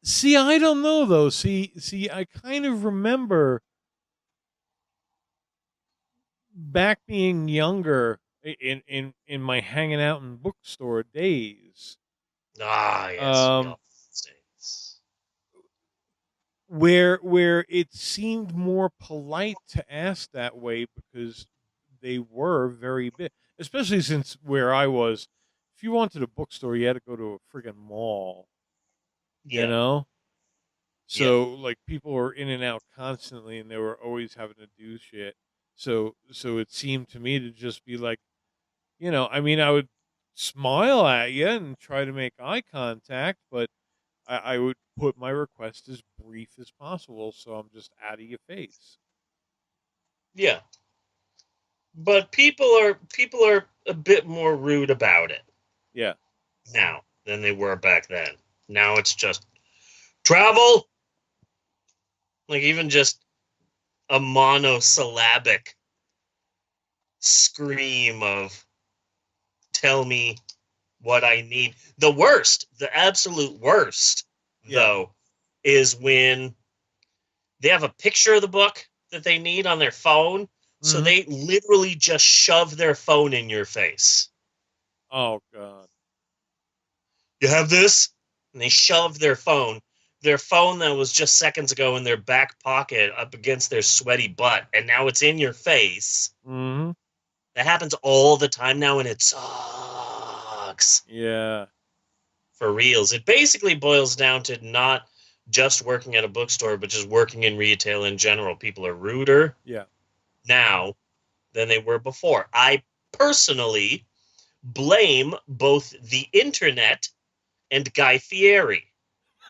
See, I don't know though. See, I kind of remember back being younger in my hanging out in bookstore days. Ah, yes, we all things. Where it seemed more polite to ask that way because they were very big, especially since where I was, if you wanted a bookstore, you had to go to a friggin' mall, you Yeah. know? So like people were in and out constantly and they were always having to do shit. So it seemed to me to just be like, I mean, I would smile at you and try to make eye contact, but I would put my request as brief as possible, so I'm just out of your face. Yeah. But people are a bit more rude about it. Yeah. Now than they were back then. Now it's just travel. Like even just a monosyllabic scream of tell me what I need. The worst, the absolute worst, though, is when they have a picture of the book that they need on their phone, so they literally just shove their phone in your face. Oh, God. You have this? And they shove their phone that was just seconds ago in their back pocket up against their sweaty butt, and now it's in your face. Mm-hmm. That happens all the time now, and it sucks. Yeah. For reals. It basically boils down to not just working at a bookstore, but just working in retail in general. People are ruder now than they were before. I personally blame both the internet and Guy Fieri.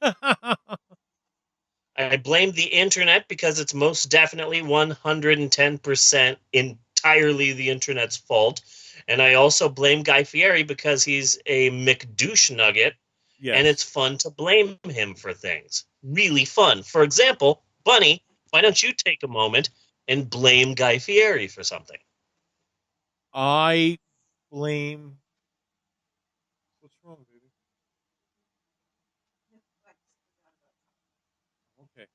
I blame the internet because it's most definitely 110% entirely the internet's fault. And I also blame Guy Fieri because he's a McDouche nugget, and it's fun to blame him for things. Really fun. For example, Bunny, why don't you take a moment and blame Guy Fieri for something? I blame... What's wrong, baby? Okay.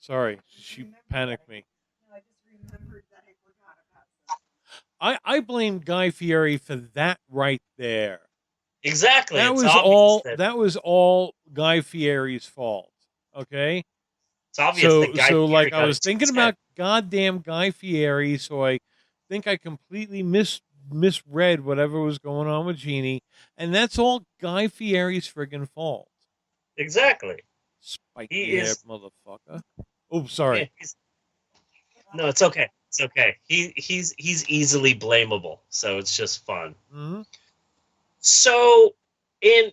Sorry, she panicked me. I blame Guy Fieri for that right there. Exactly. That It's was obvious all Guy Fieri's fault. Okay? It's obvious that Guy So Fieri like I got was it to thinking his about head. goddamn Guy Fieri, so I think I completely misread whatever was going on with Genie, and that's all Guy Fieri's friggin' fault. Exactly. He Spiky-haired is. motherfucker. Oh, sorry. Yeah, no, it's okay. It's okay. He's easily blamable, so it's just fun. Mm-hmm. So, in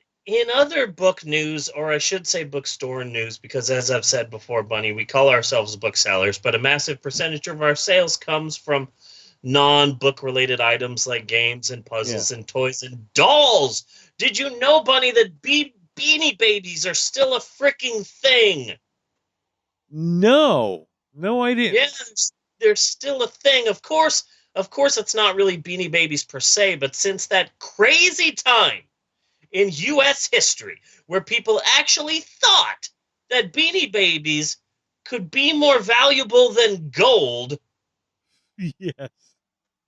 other book news, or I should say bookstore news, because as I've said before, Bunny, we call ourselves booksellers, but a massive percentage of our sales comes from non-book related items like games and puzzles and toys and dolls. Did you know, Bunny, that Beanie Babies are still a freaking thing? No, I didn't. Yeah, they're still a thing. Of course, it's not really Beanie Babies per se, but since that crazy time in U.S. history where people actually thought that Beanie Babies could be more valuable than gold, Yes.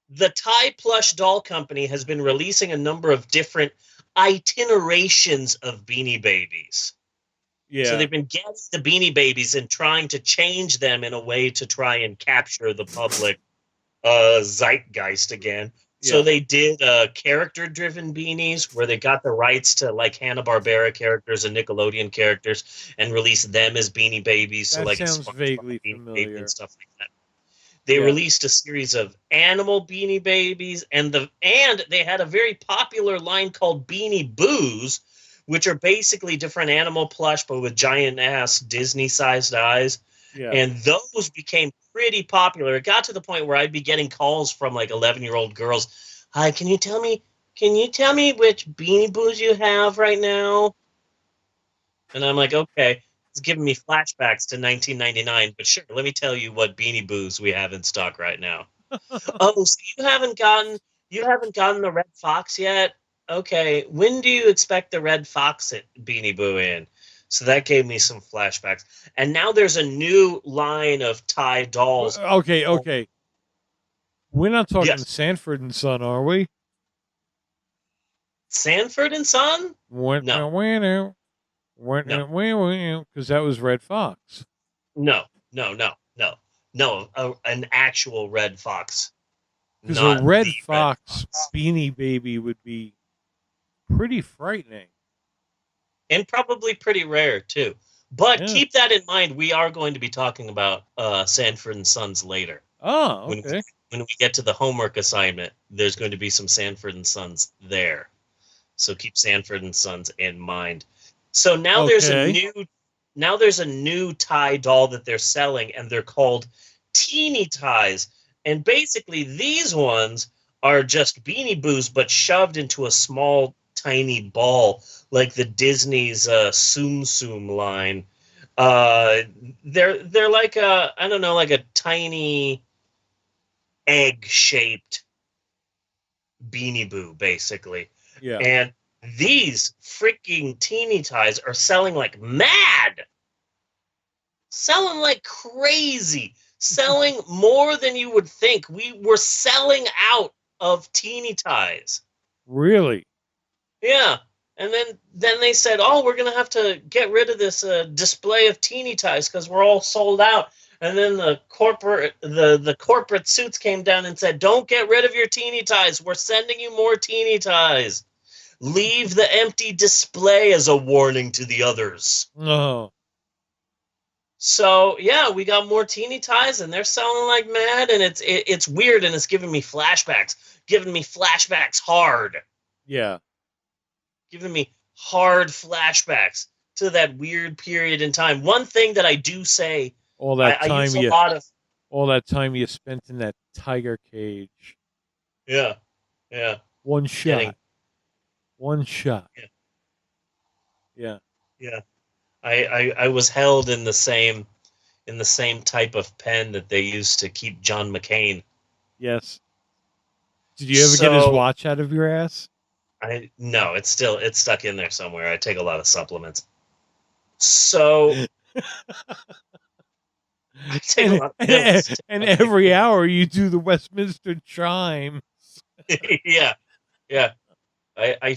the Thai Plush Doll Company has been releasing a number of different itinerations of Beanie Babies. Yeah. So they've been getting the Beanie Babies and trying to change them in a way to try and capture the public zeitgeist again. So Yeah. they did character-driven beanies where they got the rights to like Hanna-Barbera characters and Nickelodeon characters and released them as Beanie Babies. So That like sounds vaguely Beanie Baby familiar. and stuff like that. They released a series of animal Beanie Babies, and they had a very popular line called Beanie Boos, which are basically different animal plush but with giant ass Disney-sized eyes. Yeah. And those became pretty popular. It got to the point where I'd be getting calls from like 11-year-old girls. Hi, can you tell me which Beanie Boos you have right now? And I'm like, okay, it's giving me flashbacks to 1999, but sure, let me tell you what Beanie Boos we have in stock right now. Oh, so you haven't gotten the Red Fox yet? Okay, when do you expect the Red Fox Beanie Boo in? So that gave me some flashbacks. And now there's a new line of Thai dolls. Okay. We're not talking Yes. Sanford and Son, are we? Sanford and Son? No. Because that was Red Fox. No. An actual Red Fox. Because a Red Fox Beanie Baby would be pretty frightening. And probably pretty rare, too. But keep that in mind. We are going to be talking about Sanford and Sons later. Oh, okay. When we get to the homework assignment, there's going to be some Sanford and Sons there. So keep Sanford and Sons in mind. So now there's a new Thai doll that they're selling, and they're called Teeny Ties. And basically, these ones are just Beanie Boos, but shoved into a small, tiny ball, like the Disney's Tsum Tsum line. They're like like a tiny egg-shaped Beanie Boo, basically. Yeah. And these freaking Teeny Ties are selling like mad. Selling like crazy. Selling more than you would think. We were selling out of Teeny Ties. Really? Yeah. And then they said, oh, we're going to have to get rid of this display of Teeny Ties because we're all sold out. And then the corporate suits came down and said, don't get rid of your Teeny Ties. We're sending you more Teeny Ties. Leave the empty display as a warning to the others. Oh. So, yeah, we got more Teeny Ties, and they're selling like mad, and it's weird, and it's giving me flashbacks. Giving me flashbacks hard. Yeah. Giving me hard flashbacks to that weird period in time. One thing that I do say, all that time you spent in that tiger cage. Yeah. One shot. Yeah. I was held in the same type of pen that they used to keep John McCain. Yes. Did you ever get his watch out of your ass? No, it's stuck in there somewhere. I take a lot of supplements. So I take a lot of pills. And every hour you do the Westminster chimes. Yeah. I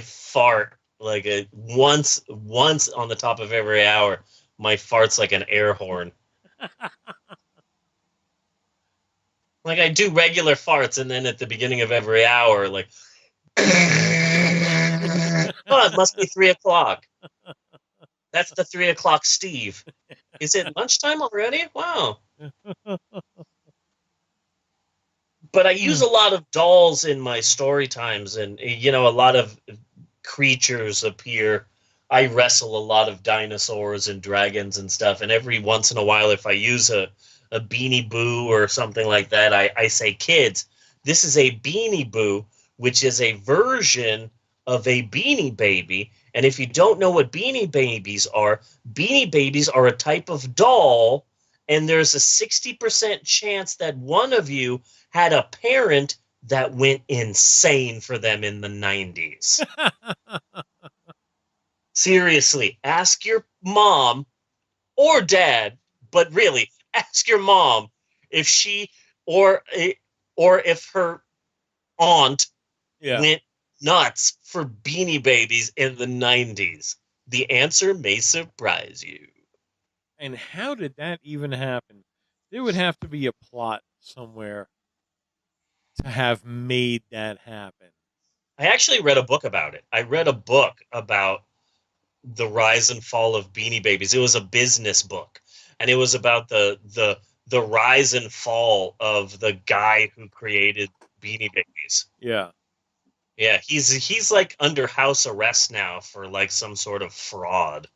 fart Like once on the top of every hour, my fart's like an air horn. Like I do regular farts, and then at the beginning of every hour, like, oh, it must be 3 o'clock. That's the 3 o'clock Steve. Is it lunchtime already? Wow. But I use a lot of dolls in my story times, and a lot of creatures appear. I wrestle a lot of dinosaurs and dragons and stuff, and every once in a while, if I use a Beanie Boo or something like that, I say, kids, this is a Beanie Boo, which is a version of a Beanie Baby. And if you don't know what Beanie Babies are a type of doll, and there's a 60% chance that one of you had a parent that went insane for them in the 90s. Seriously, ask your mom or dad, but really, ask your mom if she or if her aunt went nuts for Beanie Babies in the 90s. The answer may surprise you. And how did that even happen? There would have to be a plot somewhere to have made that happen. I actually read a book about it. I read a book about the rise and fall of Beanie Babies. It was a business book, and it was about the rise and fall of the guy who created Beanie Babies. Yeah. Yeah, he's like under house arrest now for like some sort of fraud.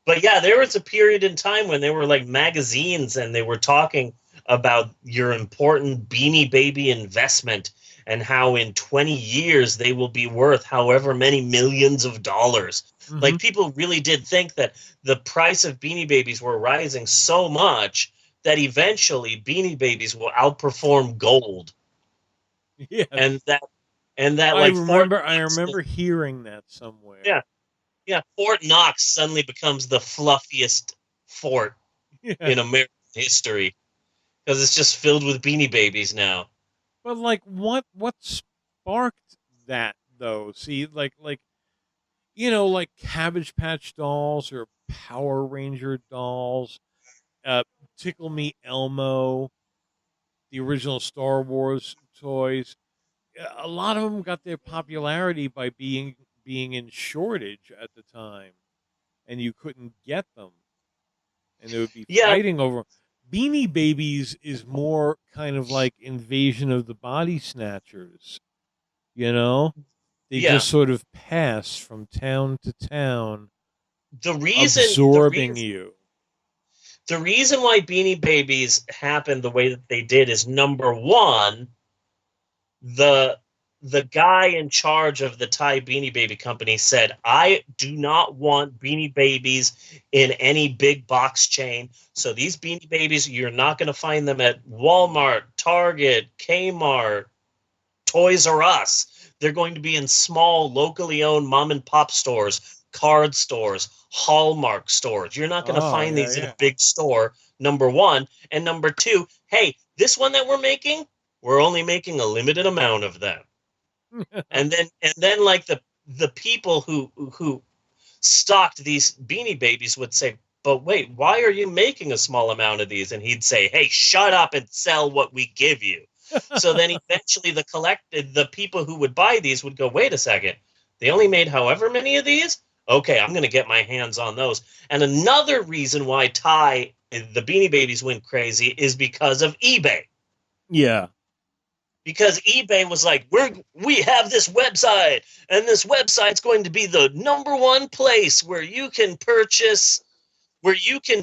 But yeah, there was a period in time when there were like magazines and they were talking about your important Beanie Baby investment and how in 20 years they will be worth however many millions of dollars. Mm-hmm. Like people really did think that the price of Beanie Babies were rising so much that eventually Beanie Babies will outperform gold. Yeah. And that I like remember hearing that somewhere. Yeah. Yeah, Fort Knox suddenly becomes the fluffiest fort in American history because it's just filled with Beanie Babies now. But like, what sparked that though? See, like like Cabbage Patch dolls or Power Ranger dolls, Tickle Me Elmo, the original Star Wars toys. A lot of them got their popularity by being in shortage at the time, and you couldn't get them, and there would be fighting over. Beanie Babies is more kind of like Invasion of the Body Snatchers. They just sort of pass from town to town, absorbing you. The reason why Beanie Babies happened the way that they did is, number one, the guy in charge of the Thai Beanie Baby company said, I do not want Beanie Babies in any big box chain. So these Beanie Babies, you're not going to find them at Walmart, Target, Kmart, Toys R Us. They're going to be in small, locally owned mom and pop stores, card stores, Hallmark stores. You're not going to find these in a big store, number one. And number two, hey, this one that we're only making a limited amount of them. and then like the people who stocked these Beanie Babies would say, but wait, why are you making a small amount of these? And he'd say, hey, shut up and sell what we give you. So then eventually the people who would buy these would go, wait a second, they only made however many of these? Okay, I'm going to get my hands on those. And another reason why the Beanie Babies went crazy is because of eBay. Yeah. Because eBay was like, we have this website, and this website's going to be the number one place where you can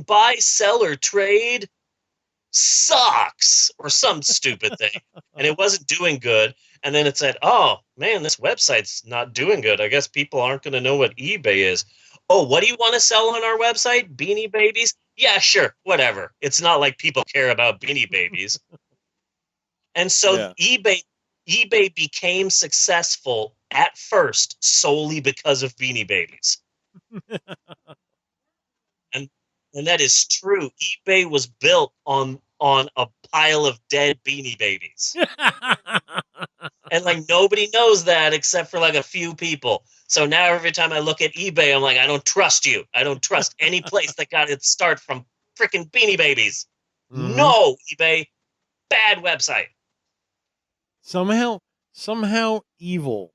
buy, sell, or trade socks or some stupid thing. And it wasn't doing good. And then it said, oh, man, this website's not doing good. I guess people aren't going to know what eBay is. Oh, what do you want to sell on our website? Beanie Babies? Yeah, sure, whatever. It's not like people care about Beanie Babies. And so eBay became successful at first solely because of Beanie Babies. and that is true. eBay was built on a pile of dead Beanie Babies. And like nobody knows that except for like a few people. So now every time I look at eBay, I'm like, I don't trust you. I don't trust any place that got its start from freaking Beanie Babies. No, eBay, bad website. Somehow evil.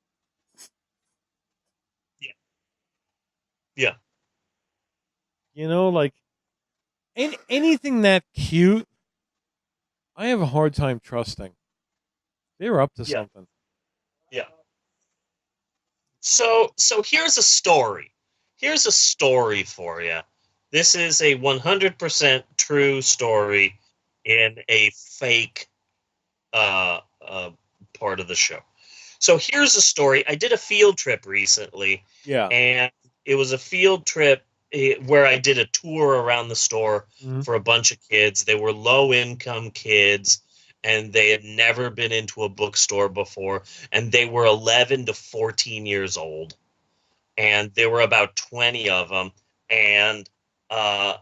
Yeah. You know, like anything that cute, I have a hard time trusting. They were up to something. Yeah. So here's a story. Here's a story for you. This is a 100% true story in a fake part of the show. So here's a story. I did a field trip recently. Yeah. And it was a field trip where I did a tour around the store for a bunch of kids. They were low-income kids, and they had never been into a bookstore before, and they were 11 to 14 years old. And there were about 20 of them, and I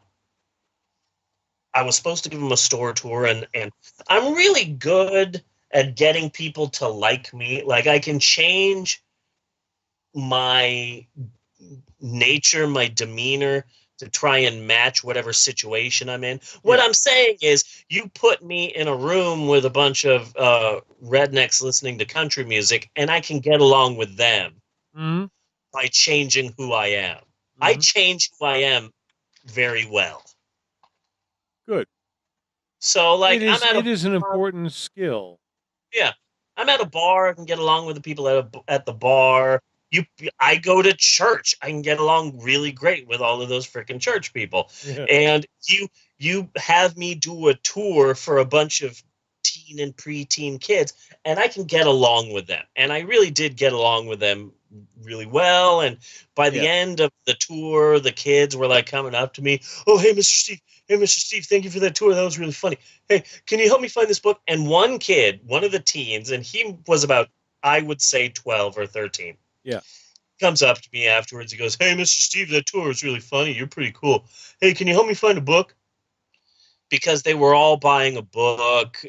was supposed to give them a store tour, and I'm really good at getting people to like me. Like, I can change my nature, my demeanor to try and match whatever situation I'm in. What I'm saying is, you put me in a room with a bunch of rednecks listening to country music, and I can get along with them by changing who I am. I change who I am very well. Good. So, like, it is an important skill. Yeah, I'm at a bar. I can get along with the people at the bar. I go to church. I can get along really great with all of those freaking church people. Yeah. And you have me do a tour for a bunch of teen and preteen kids, and I can get along with them. And I really did get along with them really well. And by the end of the tour, the kids were like coming up to me, "Oh, hey, Mr. Steve. Hey, Mr. Steve, thank you for that tour. That was really funny. Hey, can you help me find this book?" And one kid, one of the teens, and he was about, I would say, 12 or 13. Yeah. Comes up to me afterwards. He goes, "Hey, Mr. Steve, that tour was really funny. You're pretty cool. Hey, can you help me find a book?" Because they were all buying a book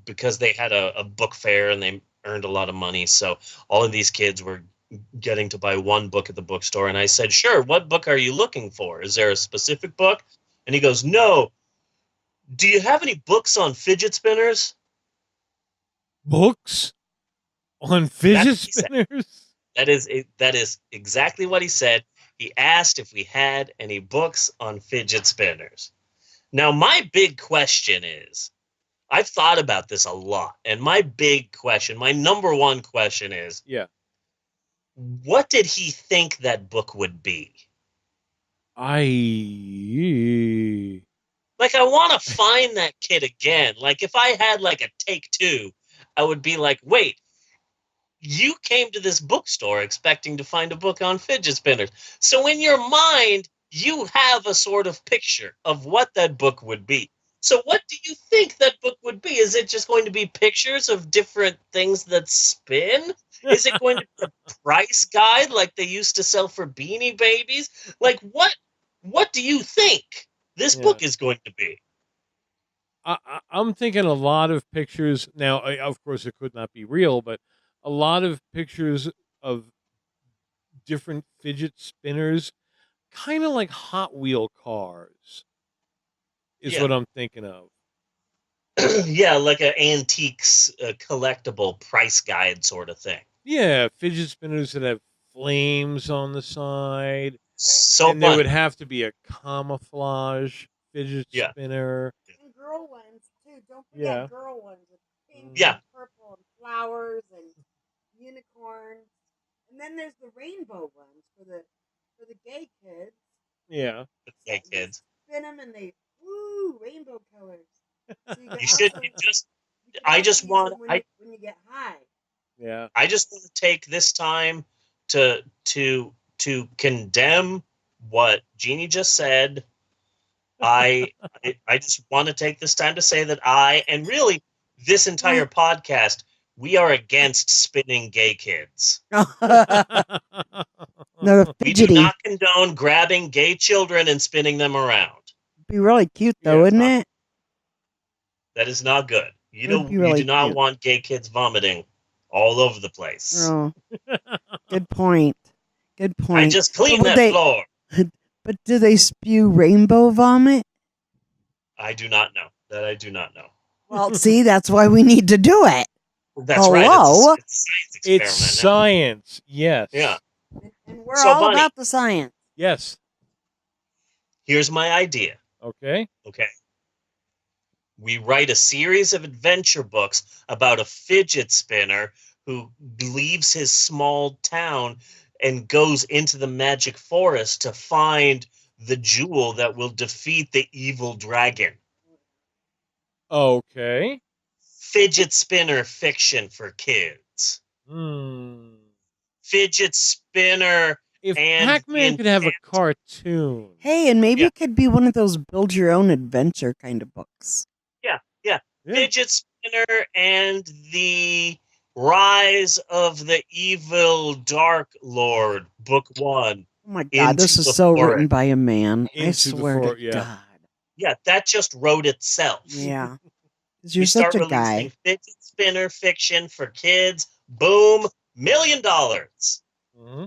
because they had a book fair and they earned a lot of money. So all of these kids were getting to buy one book at the bookstore. And I said, "Sure, what book are you looking for? Is there a specific book?" And he goes, "No. Do you have any books on fidget spinners?" Books on fidget spinners? That is exactly what he said. He asked if we had any books on fidget spinners. Now, my big question is, I've thought about this a lot, and my big question, my number one question is, what did he think that book would be? Like, I want to find that kid again. Like, if I had, like, a take two, I would be like, wait, you came to this bookstore expecting to find a book on fidget spinners. So in your mind, you have a sort of picture of what that book would be. So what do you think that book would be? Is it just going to be pictures of different things that spin? Is it going to be a price guide like they used to sell for Beanie Babies? Like, what do you think this book is going to be? I'm thinking a lot of pictures. Now, of course, it could not be real, but a lot of pictures of different fidget spinners, kind of like Hot Wheel cars, is what I'm thinking of. Yeah, like an antiques collectible price guide sort of thing. Yeah, fidget spinners that have flames on the side. So and there would have to be a camouflage fidget spinner. And girl ones, too. Don't forget girl ones with pink and purple and flowers and unicorns. And then there's the rainbow ones for the gay kids. Yeah. The gay kids. Spin them and they, woo, rainbow colors. So when you get high. Yeah. I just want to take this time to condemn what Jeannie just said. I just want to take this time to say that and really this entire podcast, we are against spinning gay kids. No, we do not condone grabbing gay children and spinning them around. Be really cute though, wouldn't it? That is not good. You do not want gay kids vomiting all over the place. Oh, good point. Good point. I just cleaned But would that floor. But do they spew rainbow vomit? I do not know. That I do not know. Well, see, that's why we need to do it. That's right. Hello? It's a science experiment. It's science. Yes. Yeah. And we're So, all Bunny, about the science. Yes. here's my idea. Okay. Okay. We write a series of adventure books about a fidget spinner who leaves his small town and goes into the magic forest to find the jewel that will defeat the evil dragon. Okay. Fidget spinner fiction for kids. Fidget spinner. If and Pac-Man could have a cartoon. Hey, and maybe it could be one of those build your own adventure kind of books. Yeah. Fidget spinner and the Rise of the Evil Dark Lord, book 1. Oh my God, this is so written by a man. I Into the swear forest, to yeah. God. Yeah, that just wrote itself. Yeah. 'Cause you're You such start a guy. releasing fidget spinner fiction for kids. Boom, $1 million. Mm-hmm.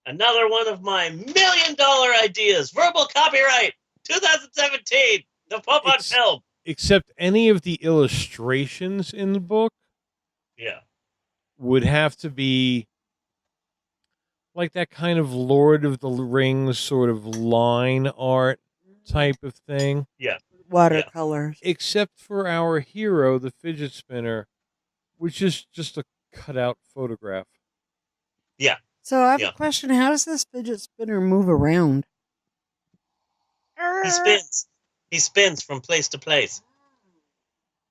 Another one of my $1 million ideas. Verbal copyright 2017. The Pop on Film. Except any of the illustrations in the book Yeah. would have to be like that kind of Lord of the Rings sort of line art type of thing. Yeah. Watercolors. Except for our hero, the fidget spinner, which is just a cutout photograph. Yeah. So I have a question. How does this fidget spinner move around? He spins. He spins from place to place.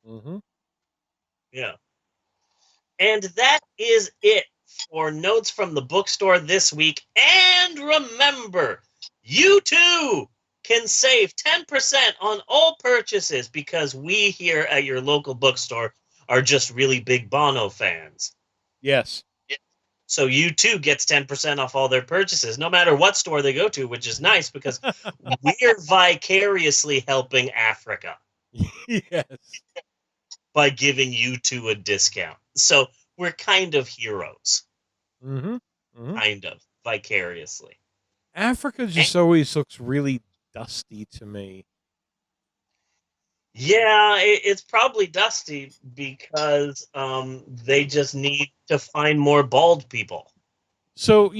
Mm-hmm. Yeah. And that is it for Notes from the Bookstore this week. And remember, you too can save 10% on all purchases because we here at your local bookstore are just really big Bono fans. Yes. So you too gets 10% off all their purchases, no matter what store they go to, which is nice because we're vicariously helping Africa. Yes. By giving you two a discount. So we're kind of heroes. Mm-hmm. Mm-hmm. Kind of. Vicariously. Africa just always looks really dusty to me. Yeah, it's probably dusty because they just need to find more bald people. So,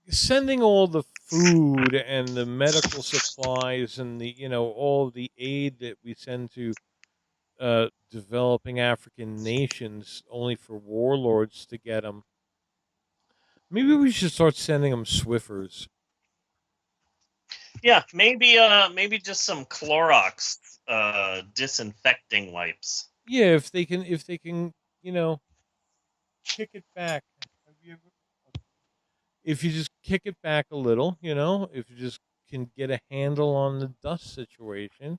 sending all the food and the medical supplies and the, all the aid that we send to developing African nations only for warlords to get them. Maybe we should start sending them Swiffers. Yeah, maybe just some Clorox disinfecting wipes. Yeah, if they can, kick it back. If you just kick it back a little, if you just can get a handle on the dust situation,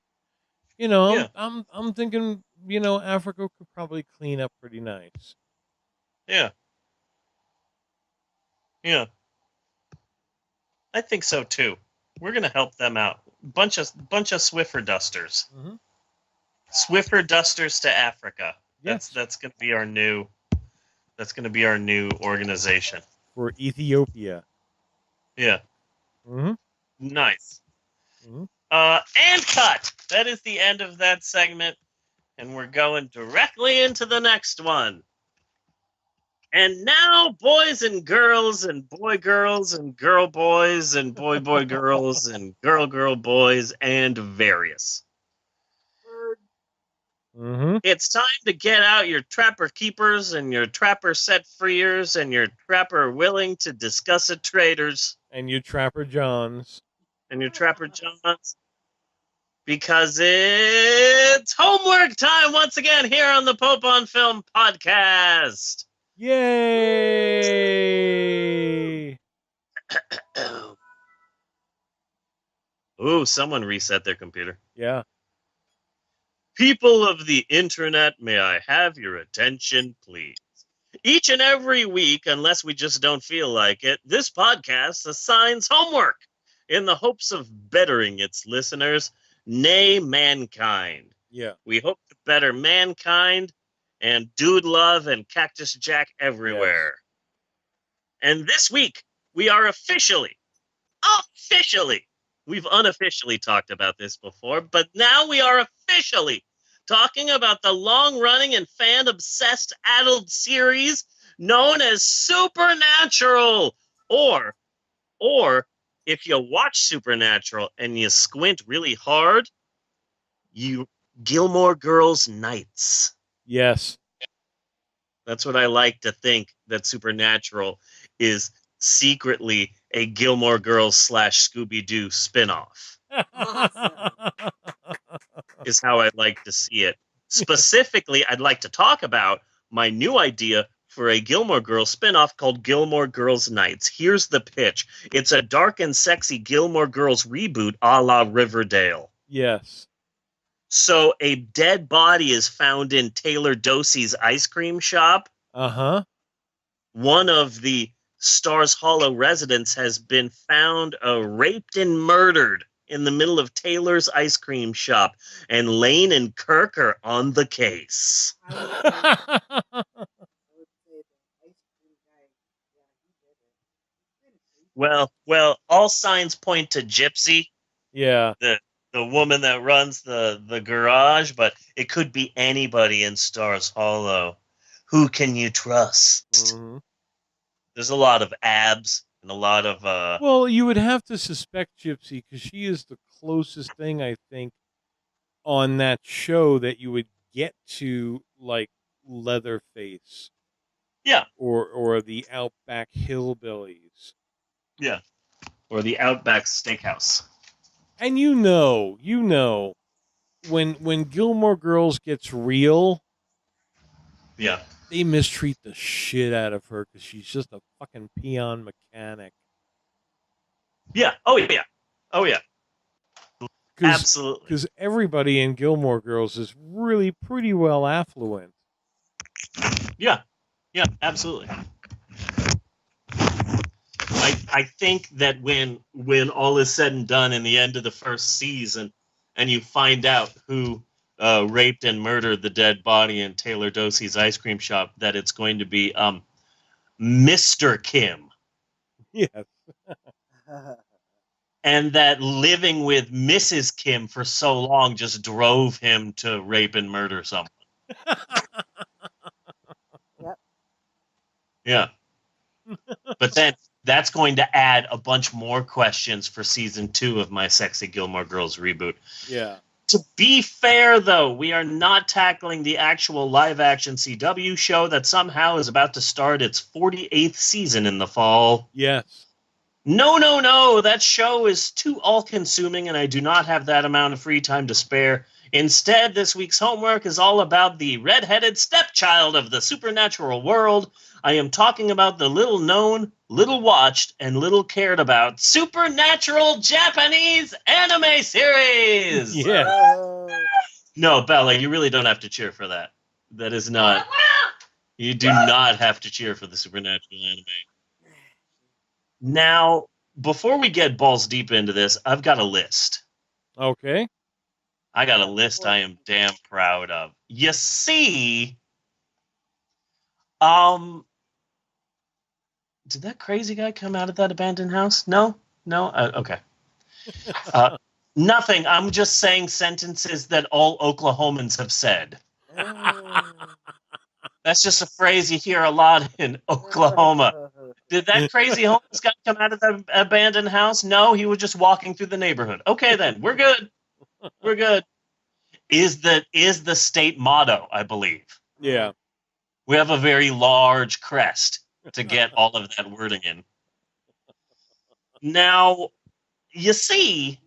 I'm thinking, Africa could probably clean up pretty nice. Yeah. Yeah. I think so too. We're gonna help them out. Bunch of Swiffer dusters. Mm-hmm. Swiffer dusters to Africa. Yes. That's gonna be our new. That's gonna be our new organization for Ethiopia. Yeah. Mm-hmm. Nice. Mm-hmm. And cut. That is the end of that segment, and we're going directly into the next one. And now, boys and girls, and boy girls, and girl boys, and boy girls, and girl boys, and various. Mm-hmm. It's time to get out your trapper keepers and your trapper set freers and your trapper willing to discuss it traders. And your trapper Johns. And your trapper Johns. Because it's homework time once again here on the Pope on Film podcast. Yay! Ooh, someone reset their computer. Yeah. People of the internet, may I have your attention, please? Each and every week, unless we just don't feel like it, this podcast assigns homework in the hopes of bettering its listeners, nay, mankind. Yeah. We hope to better mankind and Dude Love and Cactus Jack everywhere. And this week, we are officially, we've unofficially talked about this before, but now we are officially talking about the long-running and fan-obsessed adult series known as Supernatural. Or if you watch Supernatural and you squint really hard, you Gilmore Girls Nights. Yes. That's what I like to think, that Supernatural is secretly a Gilmore Girls / Scooby-Doo spinoff. Is how I'd like to see it. Specifically, I'd like to talk about my new idea for a Gilmore Girls spinoff called Gilmore Girls Nights. Here's the pitch. It's a dark and sexy Gilmore Girls reboot a la Riverdale. Yes. So a dead body is found in Taylor Dosey's ice cream shop. Uh-huh. One of the Stars Hollow residents has been found raped and murdered in the middle of Taylor's ice cream shop, and Lane and Kirk are on the case. Well, all signs point to Gypsy. Yeah. The woman that runs the garage, but it could be anybody in Stars Hollow. Who can you trust? Mm-hmm. There's a lot of abs and a lot of Well, you would have to suspect Gypsy because she is the closest thing, I think, on that show that you would get to, like, Leatherface. Yeah. Or the Outback Hillbillies. Yeah. Or the Outback Steakhouse. And you know, when Gilmore Girls gets real, yeah, they mistreat the shit out of her because she's just a fucking peon mechanic. Yeah. Oh yeah. Oh yeah. Absolutely. Because everybody in Gilmore Girls is really pretty well affluent. Yeah. Yeah. Absolutely. I think that when all is said and done in the end of the first season, and you find out who raped and murdered the dead body in Taylor Dosey's ice cream shop, that it's going to be Mr. Kim. Yes. And that living with Mrs. Kim for so long just drove him to rape and murder someone. Yep. Yeah. But then that's going to add a bunch more questions for season 2 of my Sexy Gilmore Girls reboot. Yeah. To be fair, though, we are not tackling the actual live-action CW show that somehow is about to start its 48th season in the fall. Yes. No. That show is too all-consuming, and I do not have that amount of free time to spare. Instead, this week's homework is all about the red-headed stepchild of the supernatural world. I am talking about the little-known, little-watched, and little-cared-about Supernatural Japanese anime series! Yeah. No, Bella, you really don't have to cheer for that. That is not... You do not have to cheer for the Supernatural anime. Now, before we get balls deep into this, I've got a list. Okay. I got a list I am damn proud of. You see, did that crazy guy come out of that abandoned house? No? Okay. Nothing. I'm just saying sentences that all Oklahomans have said. That's just a phrase you hear a lot in Oklahoma. Did that crazy homeless guy come out of the abandoned house? No, he was just walking through the neighborhood. Okay, then. We're good. We're good. Is the state motto, I believe. Yeah. We have a very large crest to get all of that wording in. Now, you see,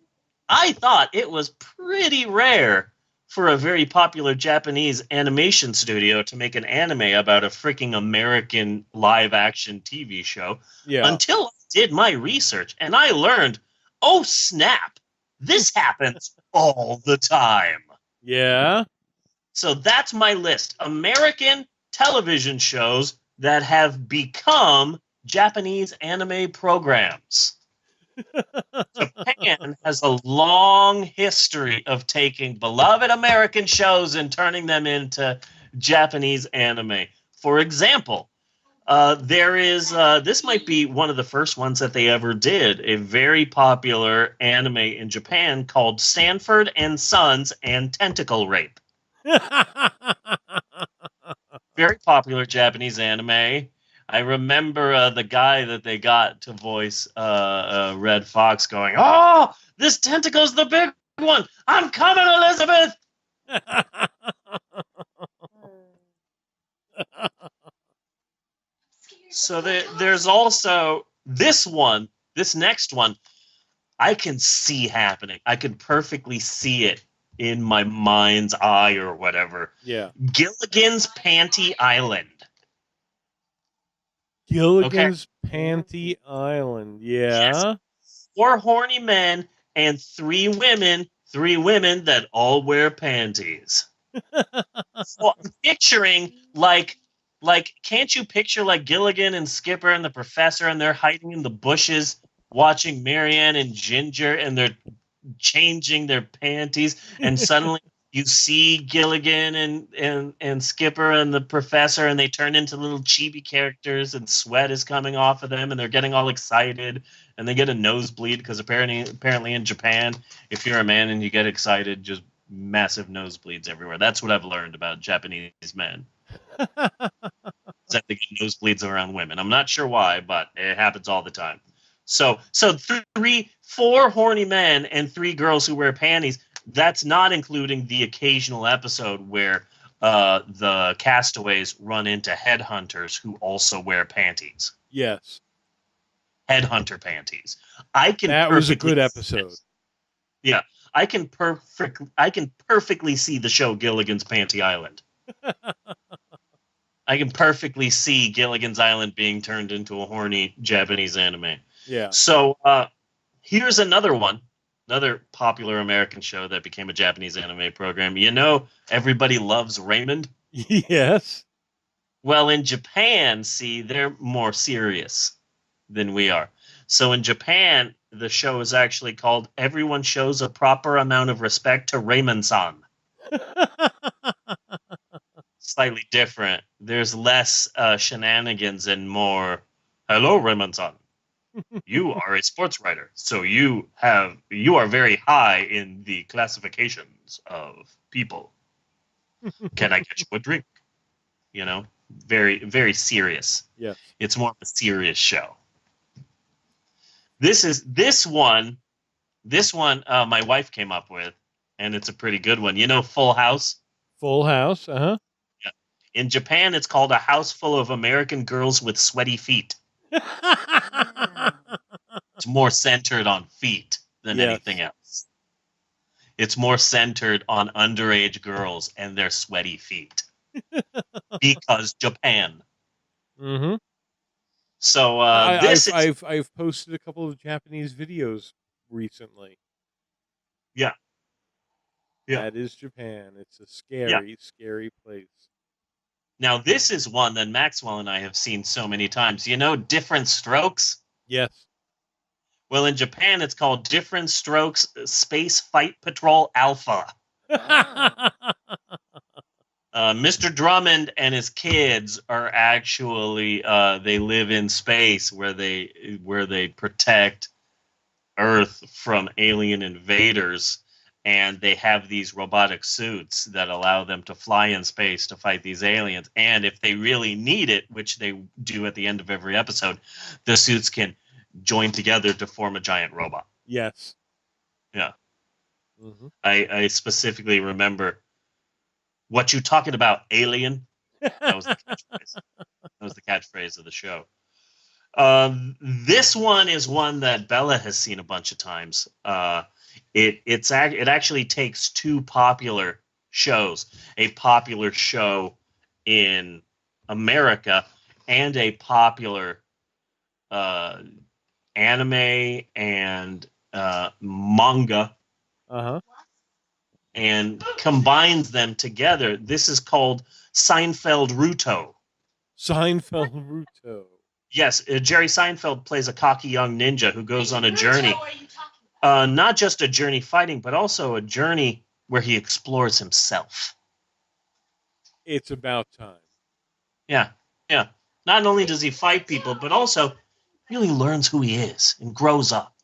I thought it was pretty rare for a very popular Japanese animation studio to make an anime about a freaking American live-action TV show. Yeah. Until I did my research, and I learned, oh snap, this happens all the time. Yeah. So that's my list. American television shows that have become Japanese anime programs. Japan has a long history of taking beloved American shows and turning them into Japanese anime. For example, there is this might be one of the first ones that they ever did. A very popular anime in Japan called Sanford and Sons and Tentacle Rape. Very popular Japanese anime. I remember the guy that they got to voice Red Fox going, "Oh, this tentacle's the big one. I'm coming, Elizabeth." So there's also this one, this next one, I can see happening. I can perfectly see it in my mind's eye or whatever. Yeah. Gilligan's Panty Island. Gilligan's Panty Island. Yeah. Yes. 4 horny men and 3 women that all wear panties. So I'm picturing like can't you picture like Gilligan and Skipper and the professor and they're hiding in the bushes watching Marianne and Ginger and they're changing their panties and suddenly you see Gilligan and Skipper and the professor and they turn into little chibi characters and sweat is coming off of them and they're getting all excited and they get a nosebleed because apparently in Japan if you're a man and you get excited just massive nosebleeds everywhere. That's what I've learned about Japanese men. That they get nosebleeds around women. I'm not sure why, but it happens all the time. So 4 horny men and 3 girls who wear panties. That's not including the occasional episode where the castaways run into headhunters who also wear panties. Yes. Headhunter panties. That was a good episode. Yeah, I can perfectly see the show Gilligan's Panty Island. I can perfectly see Gilligan's Island being turned into a horny Japanese anime. Yeah. So here's another one, another popular American show that became a Japanese anime program. You know, Everybody Loves Raymond? Yes. Well, in Japan, see, they're more serious than we are. So in Japan, the show is actually called Everyone Shows a Proper Amount of Respect to Raymond-san. Slightly different. There's less shenanigans and more, "Hello, Raymond-san. You are a sports writer, so you are very high in the classifications of people. Can I get you a drink?" You know, very, very serious. Yeah. It's more of a serious show. This one my wife came up with, and it's a pretty good one. You know Full House? Full House, uh-huh. Yeah. In Japan, it's called A House Full of American Girls with Sweaty Feet. It's more centered on feet than anything else. It's more centered on underage girls and their sweaty feet. Because Japan. Mm-hmm. So I've posted a couple of Japanese videos recently. Yeah. Yeah. That is Japan. It's a scary, scary place. Now this is one that Maxwell and I have seen so many times. You know Different Strokes? Yes. Well, in Japan, it's called Different Strokes Space Fight Patrol Alpha. Mr. Drummond and his kids are actually they live in space where they protect Earth from alien invaders, and they have these robotic suits that allow them to fly in space to fight these aliens. And if they really need it, which they do at the end of every episode, the suits can join together to form a giant robot. Yes. Yeah. Mm-hmm. I specifically remember, "What you talking about, alien?" That was the catchphrase. That was the catchphrase of the show. This one is one that Bella has seen a bunch of times. It actually takes 2 popular shows, a popular show in America and a popular anime and manga, and combines them together. This is called Seinfeld Ruto. Seinfeld Ruto. Yes, Jerry Seinfeld plays a cocky young ninja who goes on a journey. Not just a journey fighting, but also a journey where he explores himself. It's about time. Yeah, yeah. Not only does he fight people, but also really learns who he is and grows up.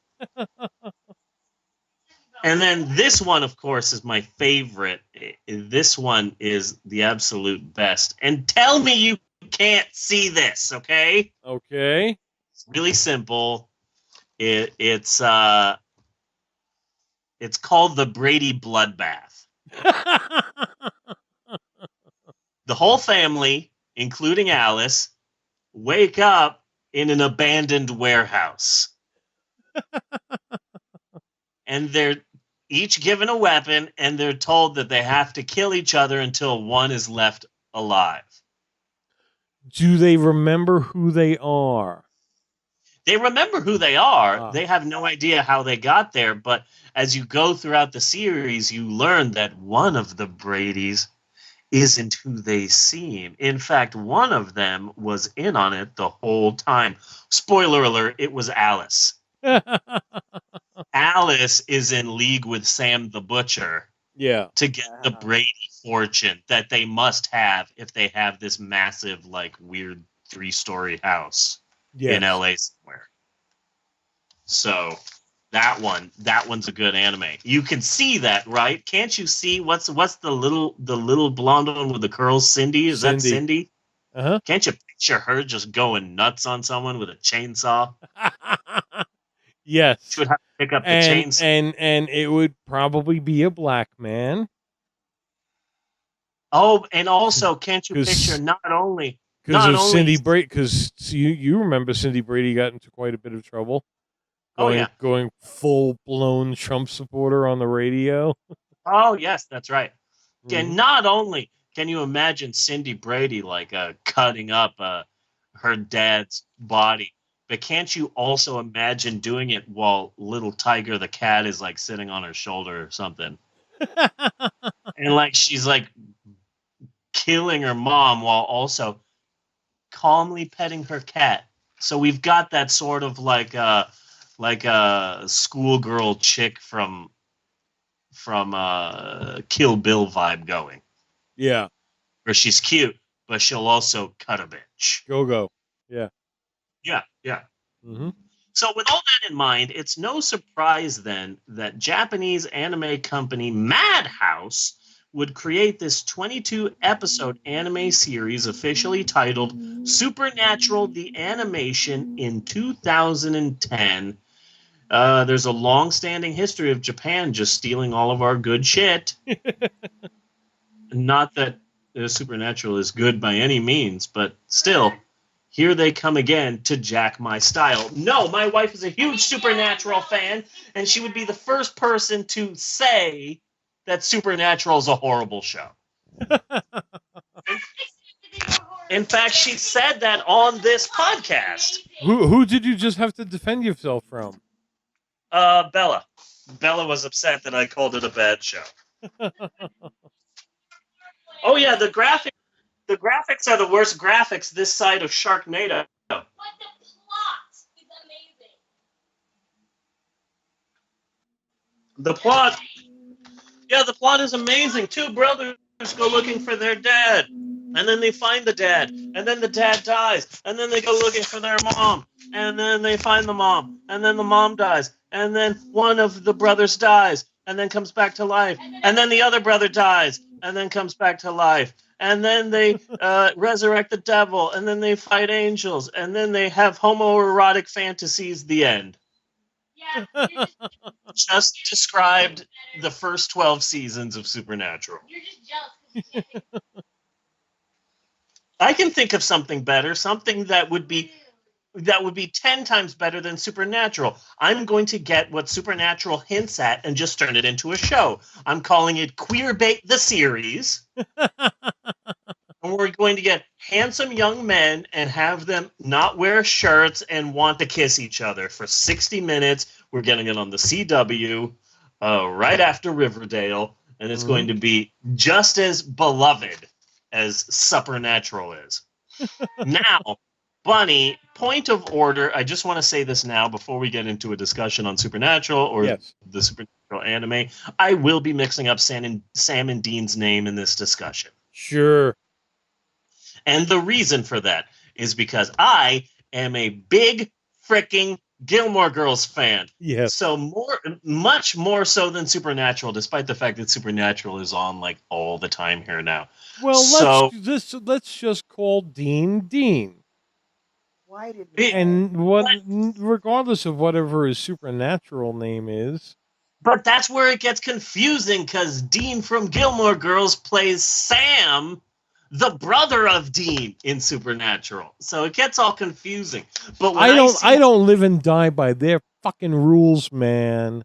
And then this one, of course, is my favorite. This one is the absolute best. And tell me you can't see this, okay? Okay. It's really simple. It's called the Brady Bloodbath. The whole family, including Alice, wake up in an abandoned warehouse. And they're each given a weapon, and they're told that they have to kill each other until one is left alive. Do they remember who they are? They remember who they are. They have no idea how they got there, but as you go throughout the series, you learn that one of the Bradys isn't who they seem. In fact, one of them was in on it the whole time. Spoiler alert, it was Alice. Alice is in league with Sam the Butcher. Yeah. To get the Brady fortune that they must have if they have this massive, like, weird 3-story house in LA somewhere. So that one's a good anime. You can see that, right? Can't you see what's the little blonde one with the curls? Cindy? Is that Cindy? Uh-huh. Can't you picture her just going nuts on someone with a chainsaw? Yes. She would have to pick up the chainsaw. And it would probably be a black man. Oh, and also, can't you picture not only Cindy Brady? Because you remember Cindy Brady got into quite a bit of trouble. Going full blown Trump supporter on the radio. Oh yes, that's right. And not only can you imagine Cindy Brady like cutting up her dad's body, but can't you also imagine doing it while little Tiger the cat is like sitting on her shoulder or something? And like she's like killing her mom while also calmly petting her cat. So we've got that sort of like a schoolgirl chick from Kill Bill vibe going. Yeah. Where she's cute, but she'll also cut a bitch. Go. Yeah. Yeah. Mm-hmm. So with all that in mind, it's no surprise then that Japanese anime company Madhouse would create this 22-episode anime series officially titled Supernatural the Animation in 2010. There's a long-standing history of Japan just stealing all of our good shit. Not that Supernatural is good by any means, but still, here they come again to jack my style. No, my wife is a huge Supernatural fan, and she would be the first person to say that Supernatural is a horrible show. In fact, she said that on this podcast. Who did you just have to defend yourself from? Bella. Bella was upset that I called it a bad show. Oh yeah, the graphics are the worst graphics this side of Sharknado. But the plot is amazing. The plot is amazing. Two brothers go looking for their dad, and then they find the dad, and then the dad dies, and then they go looking for their mom, and then they find the mom, and then the mom dies, and then one of the brothers dies, and then comes back to life, and then the other brother dies, and then comes back to life, and then they resurrect the devil, and then they fight angels, and then they have homoerotic fantasies. The end. Yeah, Just described the first 12 seasons of Supernatural. you're just jealous because you can't think. I can think of something better, something that would be 10 times better than Supernatural. I'm going to get what Supernatural hints at and just turn it into a show. I'm calling it Queerbait the Series. And we're going to get handsome young men and have them not wear shirts and want to kiss each other for 60 minutes. We're getting it on the CW right after Riverdale, and it's going to be just as beloved as Supernatural is. Now, Bunny, point of order. I just want to say this now before we get into a discussion on Supernatural or the Supernatural anime. I will be mixing up Sam and Dean's name in this discussion. Sure. And the reason for that is because I am a big freaking Gilmore Girls fan. Yes. So much more so than Supernatural, despite the fact that Supernatural is on like all the time here now. Well, so let's just call Dean Dean. Why did And regardless of whatever his supernatural name is. But that's where it gets confusing because Dean from Gilmore Girls plays Sam, the brother of Dean in Supernatural. So it gets all confusing. But when I don't live and die by their fucking rules, man.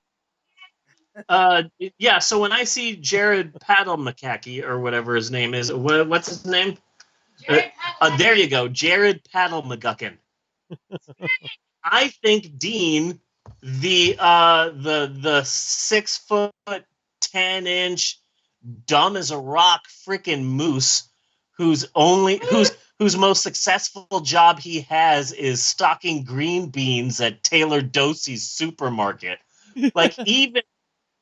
Yeah, so when I see Jared Paddle-McCackey or whatever his name is, what's his name? There you go, Jared Paddle-McGuckin. I think Dean, the 6'10" dumb as a rock freaking moose, whose most successful job he has is stocking green beans at Taylor Dosey's supermarket. Like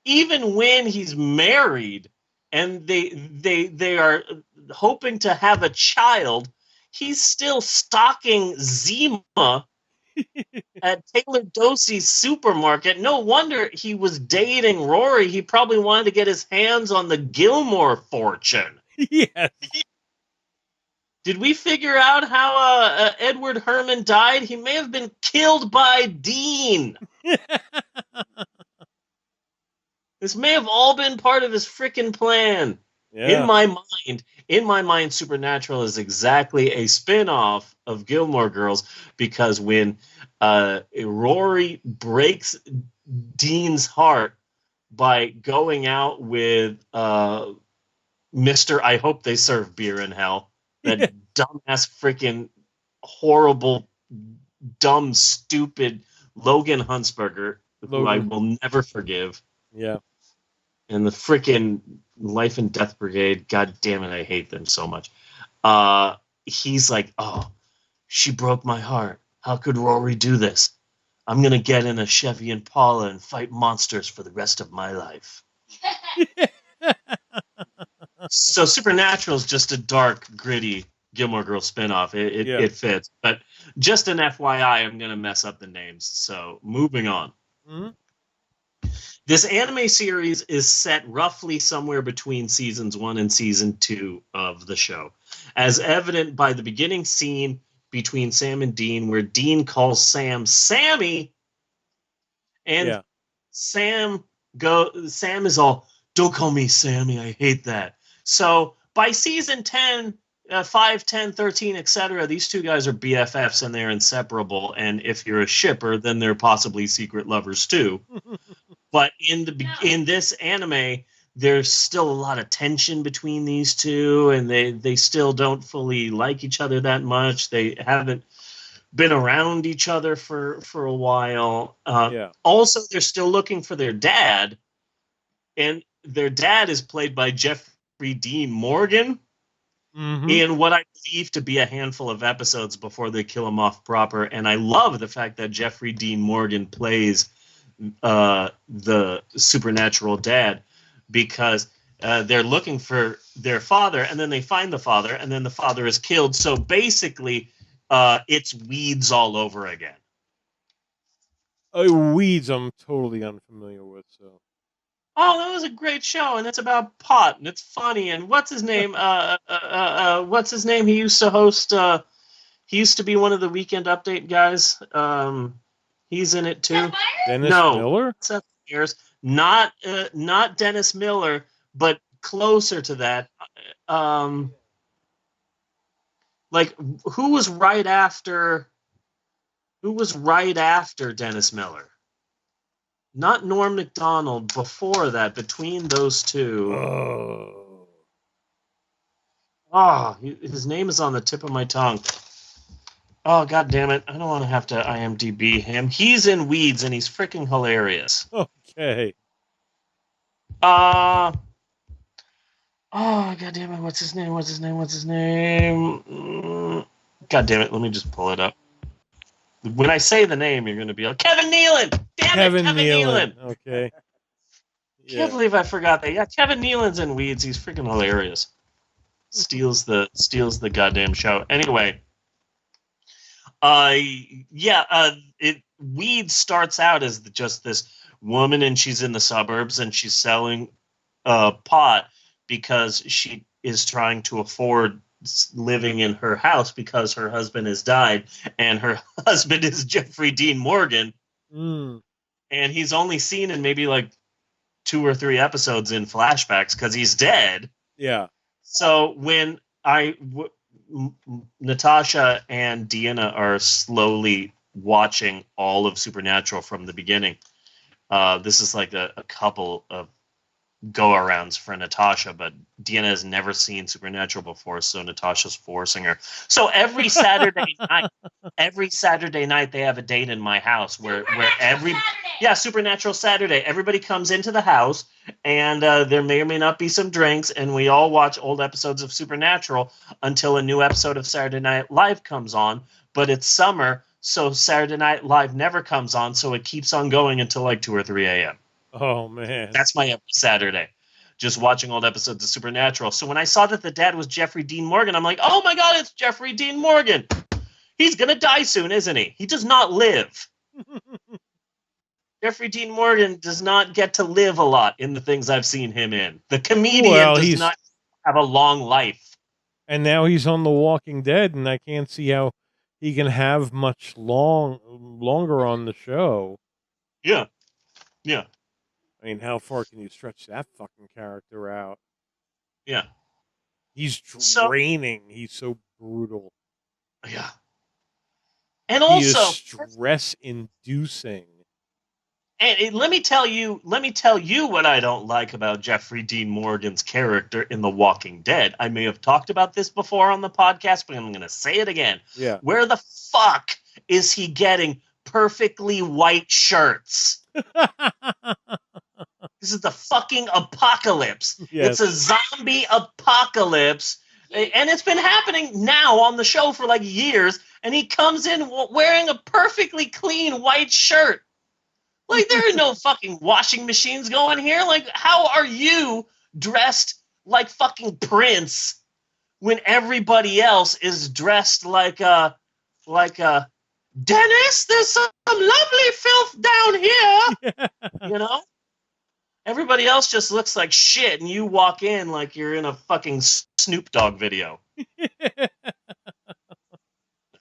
even when he's married and they are hoping to have a child, he's still stocking Zima at Taylor Dosey's supermarket. No wonder he was dating Rory. He probably wanted to get his hands on the Gilmore fortune. Yes. Did we figure out how Edward Herman died? He may have been killed by Dean. This may have all been part of his freaking plan. Yeah. In my mind, Supernatural is exactly a spin-off of Gilmore Girls, because when Rory breaks Dean's heart by going out with Mr. I hope they serve beer in hell, that dumbass freaking horrible, dumb, stupid Logan Huntsberger, who I will never forgive. Yeah. And the freaking Life and Death Brigade, god damn it, I hate them so much. He's like, oh, she broke my heart. How could Rory do this? I'm going to get in a Chevy Impala and fight monsters for the rest of my life. So Supernatural is just a dark, gritty Gilmore Girls spinoff. It fits. But just an FYI, I'm going to mess up the names. So moving on. Mm-hmm. This anime series is set roughly somewhere between seasons 1 and season 2 of the show, as evident by the beginning scene between Sam and Dean, where Dean calls Sam Sammy, and Sam is all, don't call me Sammy, I hate that. So by season 10, 5, 10, 13, etc., these two guys are BFFs and they're inseparable, and if you're a shipper, then they're possibly secret lovers too. But in this anime, there's still a lot of tension between these two, and they still don't fully like each other that much. They haven't been around each other for a while. Also, they're still looking for their dad, and their dad is played by Jeffrey Dean Morgan in what I believe to be a handful of episodes before they kill him off proper. And I love the fact that Jeffrey Dean Morgan plays the supernatural dad, because they're looking for their father, and then they find the father, and then the father is killed. So basically, it's Weeds all over again. Weeds I'm totally unfamiliar with. So. Oh, that was a great show, and it's about pot, and it's funny. And what's his name? What's his name? He used to host. He used to be one of the Weekend Update guys. He's in it too. Dennis Miller? Seth Meyers. Not Dennis Miller, but closer to that. Like who was right after Dennis Miller? Not Norm Macdonald. Before that, between those two. His name is on the tip of my tongue. Oh, god damn it. I don't want to have to IMDb him. He's in Weeds, and he's freaking hilarious. Okay. Oh, god damn it. What's his name? God damn it. Let me just pull it up. When I say the name, you're going to be like, Kevin Nealon! Damn Kevin it, Kevin Nealon! Okay. Can't believe I forgot that. Yeah, Kevin Nealon's in Weeds. He's freaking hilarious. steals the goddamn show. Anyway, Weed starts out as just this woman, and she's in the suburbs, and she's selling pot because she is trying to afford living in her house because her husband has died, and her husband is Jeffrey Dean Morgan, and he's only seen in maybe like 2 or 3 episodes in flashbacks because he's dead. Yeah. So when Natasha and Deanna are slowly watching all of Supernatural from the beginning, this is like a couple of go-arounds for Natasha, but Deanna has never seen Supernatural before, so Natasha's forcing her. So every Saturday night they have a date in my house where Supernatural Saturday. Everybody comes into the house, and there may or may not be some drinks, and we all watch old episodes of Supernatural until a new episode of Saturday Night Live comes on. But it's summer, so Saturday Night Live never comes on, so it keeps on going until like 2 or 3 a.m. Oh, man. That's my every Saturday, just watching old episodes of Supernatural. So when I saw that the dad was Jeffrey Dean Morgan, I'm like, oh my God, it's Jeffrey Dean Morgan. He's going to die soon, isn't he? He does not live. Jeffrey Dean Morgan does not get to live a lot in the things I've seen him in. The comedian does not have a long life. And now he's on The Walking Dead, and I can't see how he can have much longer on the show. Yeah. Yeah. I mean, how far can you stretch that fucking character out? Yeah. He's draining. He's so brutal. Yeah. And he also is stress-inducing. And let me tell you what I don't like about Jeffrey Dean Morgan's character in The Walking Dead. I may have talked about this before on the podcast, but I'm going to say it again. Yeah. Where the fuck is he getting perfectly white shirts? This is the fucking apocalypse. Yes. It's a zombie apocalypse. And it's been happening now on the show for like years. And he comes in wearing a perfectly clean white shirt. Like, there are no fucking washing machines going here. Like, how are you dressed like fucking Prince when everybody else is dressed like Dennis, there's some lovely filth down here. You know? Everybody else just looks like shit, and you walk in like you're in a fucking Snoop Dogg video.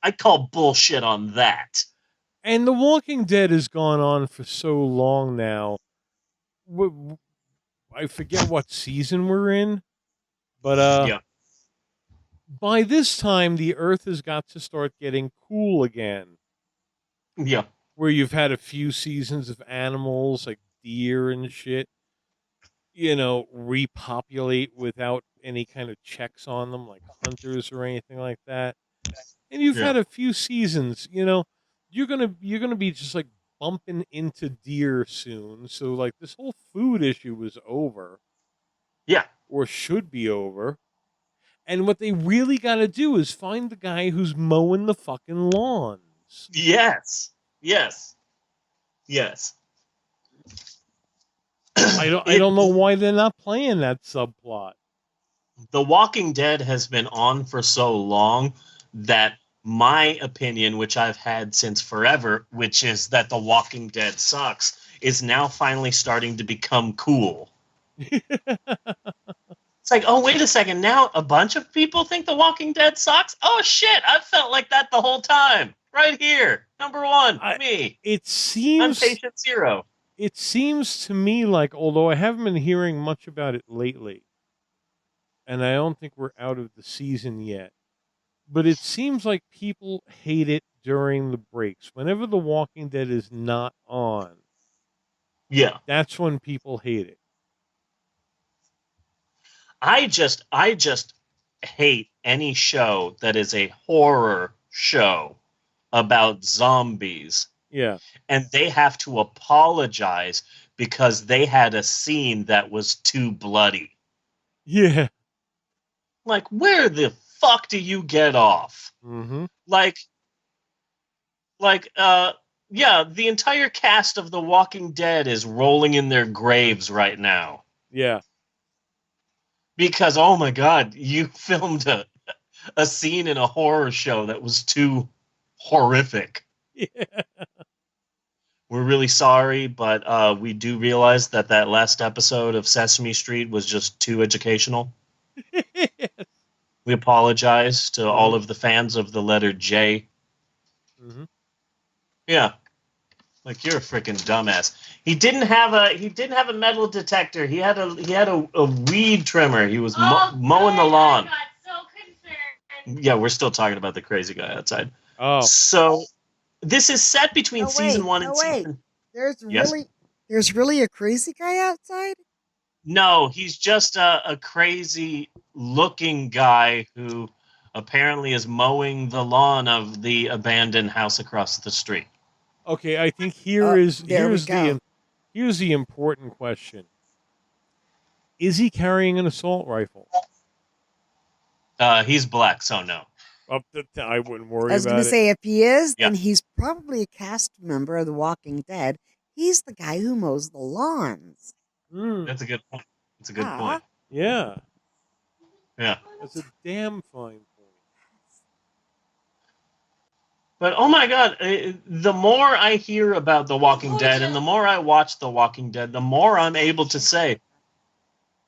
I call bullshit on that. And The Walking Dead has gone on for so long now. I forget what season we're in, but yeah. By this time, the Earth has got to start getting cool again. Yeah. Where you've had a few seasons of animals like deer and shit, repopulate without any kind of checks on them, like hunters or anything like that. And you've had a few seasons, you're gonna be just like bumping into deer soon. So like this whole food issue is over. Yeah. Or should be over. And what they really got to do is find the guy who's mowing the fucking lawns. Yes. Yes. Yes. I don't know why they're not playing that subplot. The Walking Dead has been on for so long that my opinion, which I've had since forever, which is that The Walking Dead sucks, is now finally starting to become cool. It's like, oh, wait a second. Now a bunch of people think The Walking Dead sucks? Oh, shit. I've felt like that the whole time. Right here. Number one, me. It seems... I'm patient zero. It seems to me like, although I haven't been hearing much about it lately, and I don't think we're out of the season yet, but it seems like people hate it during the breaks. Whenever The Walking Dead is not on, yeah, that's when people hate it. I just hate any show that is a horror show about zombies. Yeah. And they have to apologize because they had a scene that was too bloody. Yeah. Like, where the fuck do you get off? Mm-hmm. Yeah, the entire cast of The Walking Dead is rolling in their graves right now. Yeah. Because, oh my God, you filmed a scene in a horror show that was too horrific. Yeah. We're really sorry, but we do realize that last episode of Sesame Street was just too educational. We apologize to all of the fans of the letter J. Mm-hmm. Yeah. Like, you're a freaking dumbass. He didn't have a metal detector. He had a weed trimmer. He was mowing the lawn. Yeah, we're still talking about the crazy guy outside. Oh. So this is set between No, season wait, 1 no, and wait. season. There's Yes? really a crazy guy outside? No, he's just a crazy looking guy who apparently is mowing the lawn of the abandoned house across the street. Okay, I think there here's we the important question. Is he carrying an assault rifle? He's black, so no. I wouldn't worry I was about going it. to say, if he is, Yeah. then he's probably a cast member of The Walking Dead. He's the guy who mows the lawns. That's a good point. That's a good Ah. point. Yeah. Yeah. That's a damn fine point. But oh my God, the more I hear about The Walking Dead and the more I watch The Walking Dead, the more I'm able to say,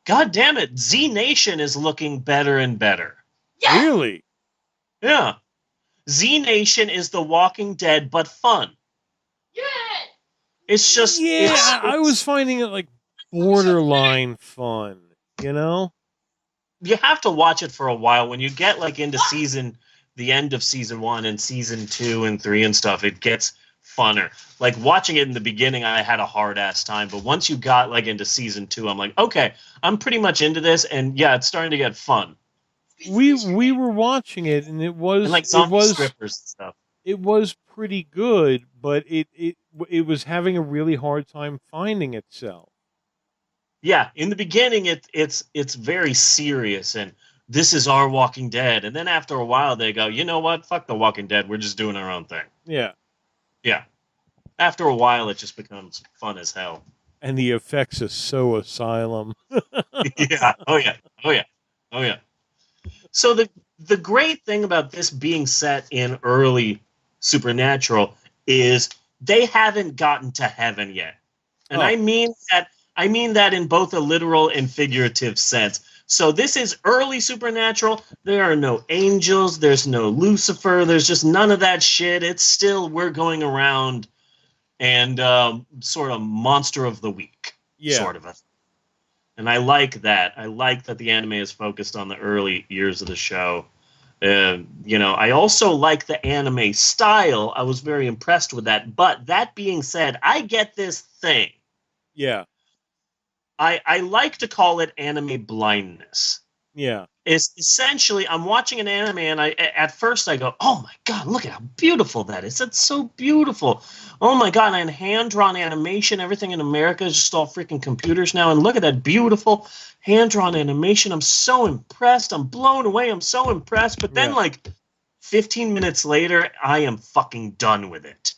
God damn it, Z Nation is looking better and better. Really? Yeah. Z Nation is The Walking Dead, but fun. It's just I was finding it like borderline fun, you know? You have to watch it for a while. When you get like into the end of season 1 and season 2 and 3 and stuff, it gets funner. Like watching it in the beginning, I had a hard ass time, but once you got like into season 2, I'm like, okay, I'm pretty much into this, and yeah, it's starting to get fun. We were watching it, and it was And like zombie strippers and stuff. It was pretty good, but it was having a really hard time finding itself. Yeah, in the beginning, it's very serious, and this is our Walking Dead. And then after a while, they go, you know what? Fuck The Walking Dead. We're just doing our own thing. Yeah. Yeah. After a while, it just becomes fun as hell. And the effects are so Asylum. Yeah. Oh, yeah. Oh, yeah. Oh, yeah. So the great thing about this being set in early Supernatural is they haven't gotten to heaven yet. And I mean that in both a literal and figurative sense. So this is early Supernatural. There are no angels. There's no Lucifer. There's just none of that shit. It's still we're going around and sort of monster of the week, sort of a. And I like that. I like that the anime is focused on the early years of the show. I also like the anime style. I was very impressed with that. But that being said, I get this thing. Yeah. I like to call it anime blindness. Yeah. It's essentially I'm watching an anime and at first I go, oh my God, look at how beautiful that is. That's so beautiful. Oh my God, and hand-drawn animation, everything in America is just all freaking computers now. And look at that beautiful hand-drawn animation. I'm so impressed. I'm blown away. I'm so impressed. But then like 15 minutes later, I am fucking done with it.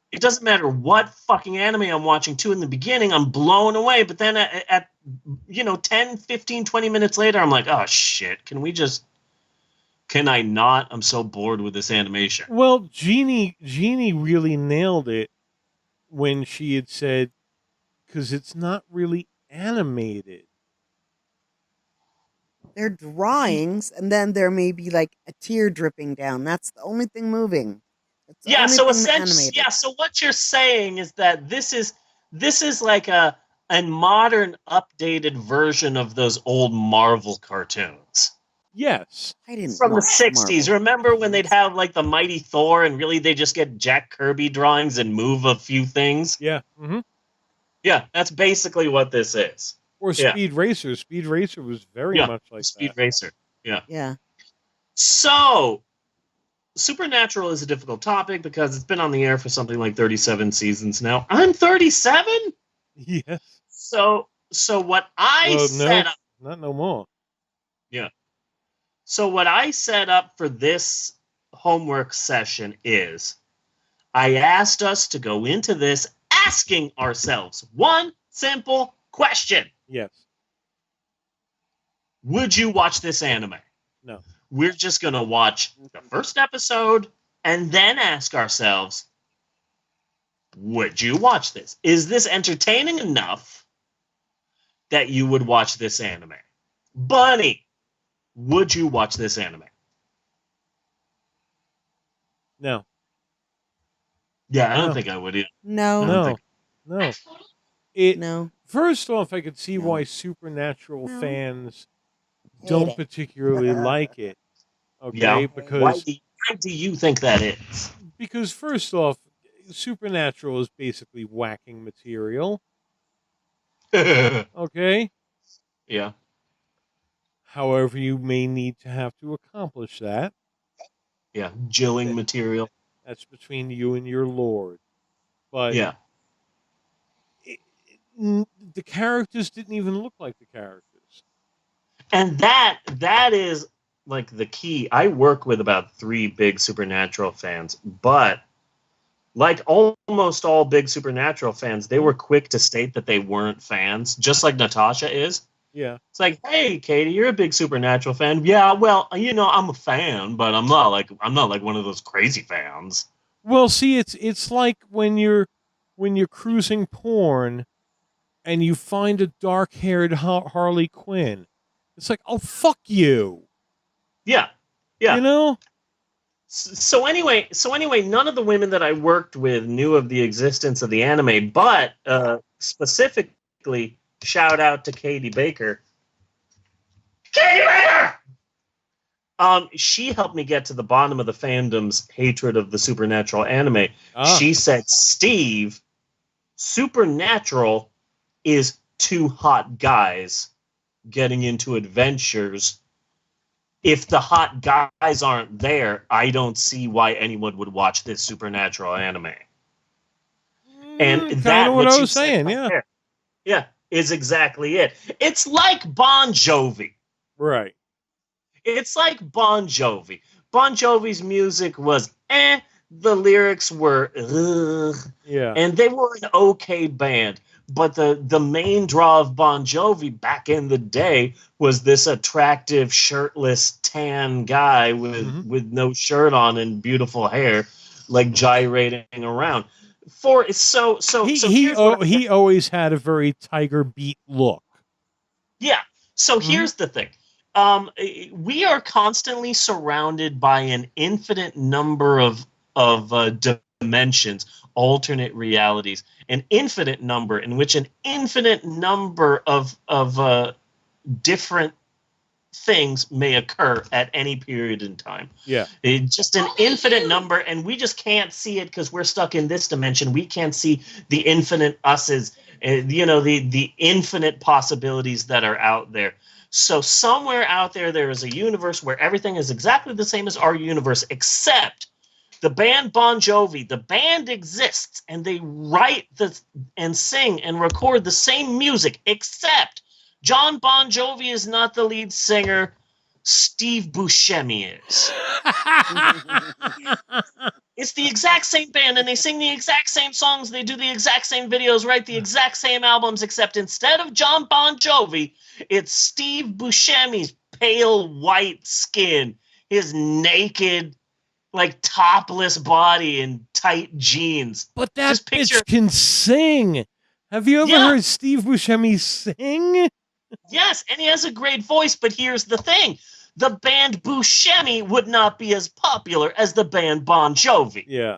It doesn't matter what fucking anime I'm watching too in the beginning, I'm blown away. But then at 10, 15, 20 minutes later, I'm like, oh shit, can I not? I'm so bored with this animation. Well, Jeannie really nailed it when she had said, because it's not really animated. They're drawings, and then there may be like a tear dripping down. That's the only thing moving. That's the only So thing essentially, animated. so what you're saying is that this is like a modern, updated version of those old Marvel cartoons. Yes. I didn't From the watch 60s. Marvel. Remember when they'd have like the Mighty Thor and really they just get Jack Kirby drawings and move a few things? Yeah. Mm-hmm. Yeah, that's basically what this is. Or Speed Racer. Speed Racer was very much like Speed that. Racer. Yeah. Yeah. So, Supernatural is a difficult topic because it's been on the air for something like 37 seasons now. I'm 37? Yes. So what I set up... Not no more. Yeah. So what I set up for this homework session is I asked us to go into this asking ourselves one simple question. Yes. would you watch this anime? No. We're just going to watch the first episode and then ask ourselves, would you watch this? Is this entertaining enough that you would watch this anime? Bunny, would you watch this anime? No. Yeah, I don't think I would either. No. No. No. First off, I could see why Supernatural No. fans Hate don't it. particularly like it. Okay, Yeah. because Why do you think that is? Because first off, Supernatural is basically whacking material. Okay? Yeah. However, you may need to have to accomplish that. Yeah, jilling material. That's between you and your lord. But yeah, the characters didn't even look like the characters. And that is like the key. I work with about 3 big Supernatural fans, but like almost all big Supernatural fans, they were quick to state that they weren't fans, just like Natasha is. Yeah. It's like, hey, Katie, you're a big Supernatural fan. Yeah, well, I'm a fan, but I'm not like one of those crazy fans. Well, see, it's like when you're cruising porn and you find a dark-haired Harley Quinn. It's like, oh, fuck you. Yeah. Yeah. You know? So anyway, none of the women that I worked with knew of the existence of the anime, but specifically, shout out to Katie Baker. Katie Baker! She helped me get to the bottom of the fandom's hatred of the Supernatural anime. She said, Steve, Supernatural is 2 hot guys getting into adventures. If the hot guys aren't there, I don't see why anyone would watch this Supernatural anime. And that's what I was saying, yeah. Yeah, is exactly it. It's like Bon Jovi. Right. It's like Bon Jovi. Bon Jovi's music was the lyrics were yeah. And they were an okay band. But the main draw of Bon Jovi back in the day was this attractive, shirtless, tan guy with no shirt on and beautiful hair, like gyrating around. He always had a very Tiger Beat look. Yeah. So here's the thing. We are constantly surrounded by an infinite number of dimensions, alternate realities, an infinite number in which an infinite number of different things may occur at any period in time. Yeah. It's just an infinite number, and we just can't see it because we're stuck in this dimension. We can't see the infinite us's, the infinite possibilities that are out there. So somewhere out there is a universe where everything is exactly the same as our universe, except the band Bon Jovi. The band exists, and they write and sing and record the same music, except John Bon Jovi is not the lead singer. Steve Buscemi is. It's the exact same band, and they sing the exact same songs. They do the exact same videos, write the exact same albums, except instead of John Bon Jovi, it's Steve Buscemi's pale white skin, his naked, like topless body and tight jeans. But that bitch can sing. Have you ever heard Steve Buscemi sing? Yes, and he has a great voice, but here's the thing. The band Buscemi would not be as popular as the band Bon Jovi. Yeah.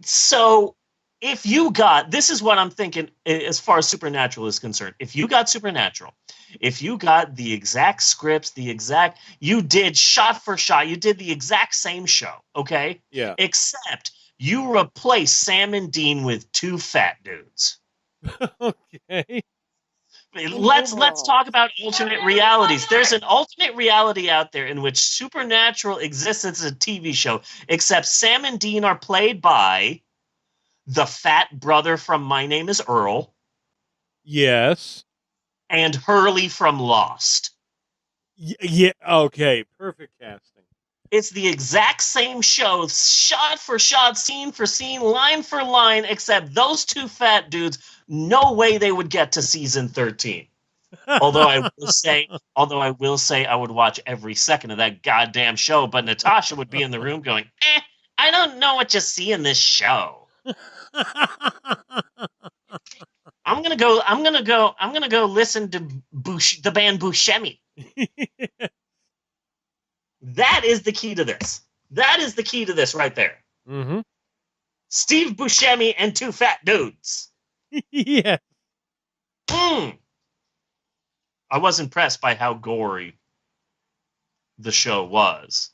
So if you got, this is what I'm thinking as far as Supernatural is concerned. If you got Supernatural, if you got the exact scripts, you did shot for shot, you did the exact same show, okay? Yeah. Except you replace Sam and Dean with 2 fat dudes. Okay. Let's talk about alternate realities. There's an alternate reality out there in which Supernatural exists as a TV show, except Sam and Dean are played by the fat brother from My Name is Earl. Yes. And Hurley from Lost. Yeah, okay. Perfect casting. It's the exact same show, shot for shot, scene for scene, line for line, except those 2 fat dudes, no way they would get to season 13. Although I will say I would watch every second of that goddamn show, but Natasha would be in the room going, I don't know what you see in this show. I'm gonna go listen to the band Buscemi. That is the key to this. That is the key to this right there. Mm-hmm. Steve Buscemi and two fat dudes. Yeah. I was impressed by how gory the show was.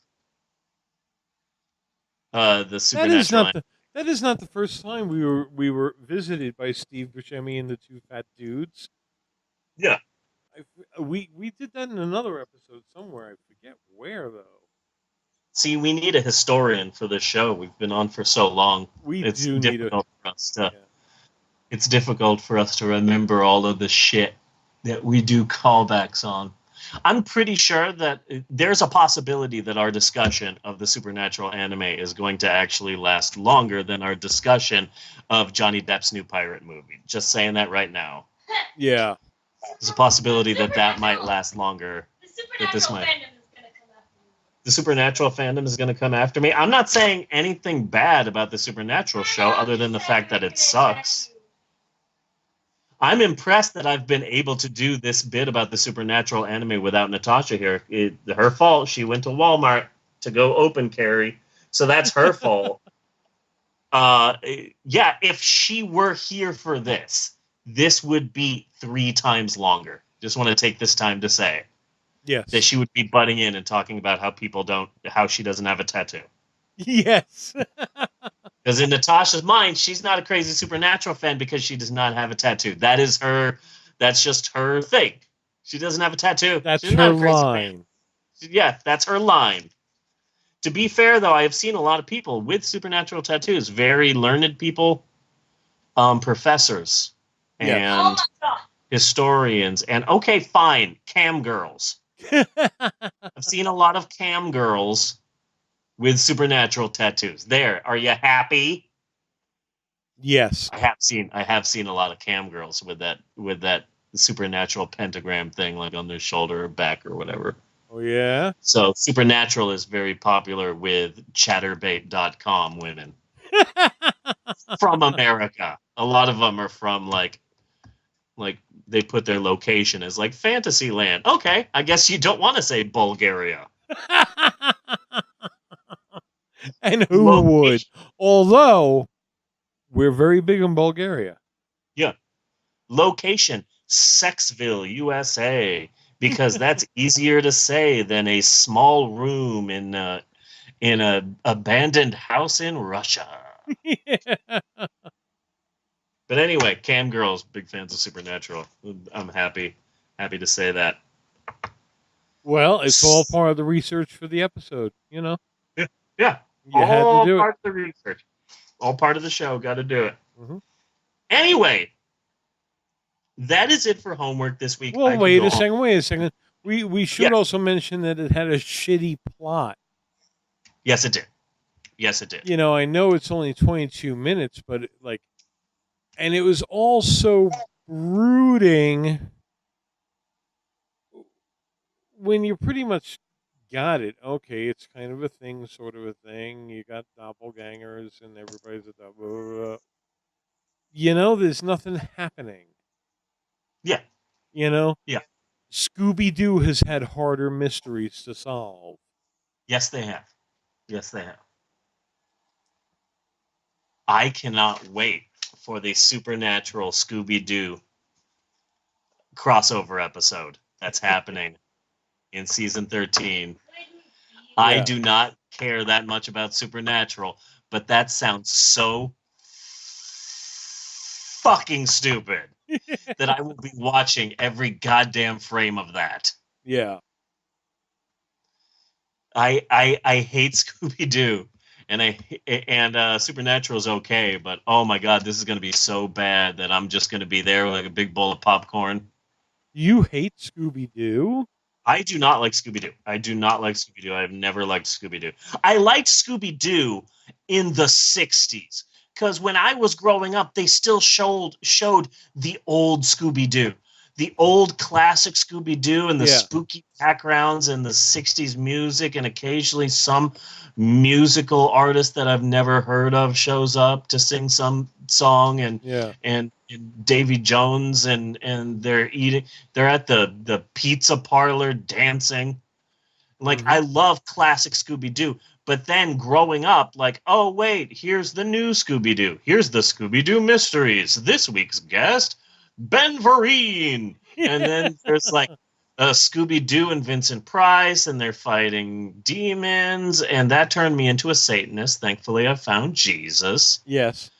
The supernatural. That is not the first time we were visited by Steve Buscemi and the two fat dudes. Yeah. We did that in another episode somewhere. I forget where though. See, we need a historian for this show. We've been on for so long. It's difficult for us to remember all of the shit that we do callbacks on. I'm pretty sure that there's a possibility that our discussion of the supernatural anime is going to actually last longer than our discussion of Johnny Depp's new pirate movie. Just saying that right now. Yeah. There's a possibility that might last longer. The supernatural fandom is going to come after me. I'm not saying anything bad about the supernatural show other than the fact that it sucks. I'm impressed that I've been able to do this bit about the supernatural anime without Natasha here. Her fault. She went to Walmart to go open carry. So that's her fault. Yeah, if she were here for this would be 3 times longer. Just want to take this time to say. Yes. That she would be butting in and talking about how she doesn't have a tattoo. Yes. Because in Natasha's mind, she's not a crazy supernatural fan because she does not have a tattoo. That's just her thing. She doesn't have a tattoo. That's she's her not a crazy line. fan. Yeah, that's her line. To be fair, though, I have seen a lot of people with supernatural tattoos, very learned people, professors, and historians, and okay, fine, cam girls. I've seen a lot of cam girls with supernatural tattoos. There, are you happy? Yes, I have seen a lot of cam girls with that supernatural pentagram thing, like on their shoulder or back or whatever. Oh yeah. So supernatural is very popular with chatterbait.com women from America. A lot of them are from like they put their location as like Fantasyland. Okay, I guess you don't want to say Bulgaria. And who would? Although we're very big in Bulgaria. Yeah. Location, Sexville, USA, because that's easier to say than a small room in a abandoned house in Russia. Yeah. But anyway, cam girls, big fans of Supernatural. I'm happy to say that. Well, it's all part of the research for the episode, you know. Yeah. You had to do it. All part of the research. All part of the show. Got to do it. Mm-hmm. Anyway, that is it for homework this week. Well, wait a second. We should also mention that it had a shitty plot. Yes, it did. You know, I know it's only 22 minutes, but and it was all so brooding when you pretty much got it. Okay, it's kind of a thing, sort of a thing. You got doppelgangers and everybody's a double. You know, there's nothing happening. Yeah. You know? Yeah. Scooby-Doo has had harder mysteries to solve. Yes, they have. I cannot wait for the Supernatural Scooby-Doo crossover episode that's happening in season 13. I do not care that much about Supernatural, but that sounds so fucking stupid that I will be watching every goddamn frame of that. Yeah. I hate Scooby-Doo. And Supernatural is okay, but oh my god, this is going to be so bad that I'm just going to be there like a big bowl of popcorn. You hate Scooby-Doo? I do not like Scooby-Doo. I've never liked Scooby-Doo. I liked Scooby-Doo in the 60s because when I was growing up, they still showed the old Scooby-Doo. the old classic Scooby-Doo and the Yeah. spooky backgrounds and the 60s music, and occasionally some musical artist that I've never heard of shows up to sing some song, and Davy Jones, and they're at the pizza parlor dancing. Like, I love classic Scooby-Doo. But then growing up, like, oh, wait, here's the new Scooby-Doo. Here's the Scooby-Doo Mysteries. This week's guest, Ben Vereen. And then there's like Scooby-Doo and Vincent Price, and they're fighting demons. And that turned me into a Satanist. Thankfully, I found Jesus. Yes.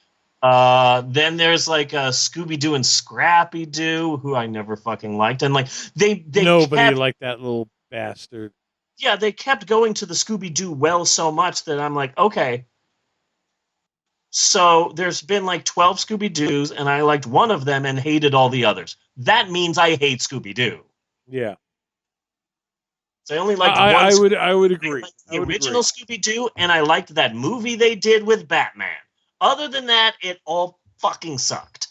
Then there's like Scooby-Doo and Scrappy-Doo, who I never fucking liked. And like they Nobody liked that little bastard. Yeah, they kept going to the Scooby-Doo well so much that I'm like, okay. So there's been like 12 Scooby-Doos, and I liked one of them and hated all the others. That means I hate Scooby-Doo. Yeah. So I only liked one. I would agree. I liked the original Scooby-Doo, and I liked that movie they did with Batman. Other than that, it all fucking sucked.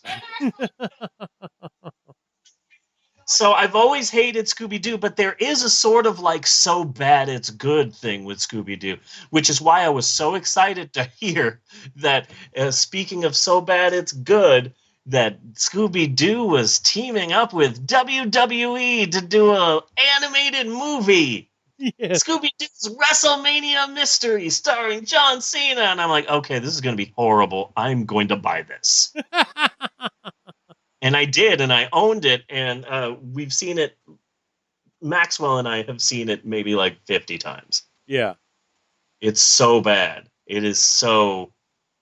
So I've always hated Scooby-Doo, but there is a sort of like so bad it's good thing with Scooby-Doo, which is why I was so excited to hear that, speaking of so bad it's good, that Scooby-Doo was teaming up with WWE to do an animated movie. Yes. Scooby-Doo's WrestleMania Mystery starring John Cena. And I'm like, okay, this is going to be horrible. I'm going to buy this. And I did, and I owned it, and we've seen it. Maxwell and I have seen it maybe like 50 times. Yeah. It's so bad. It is so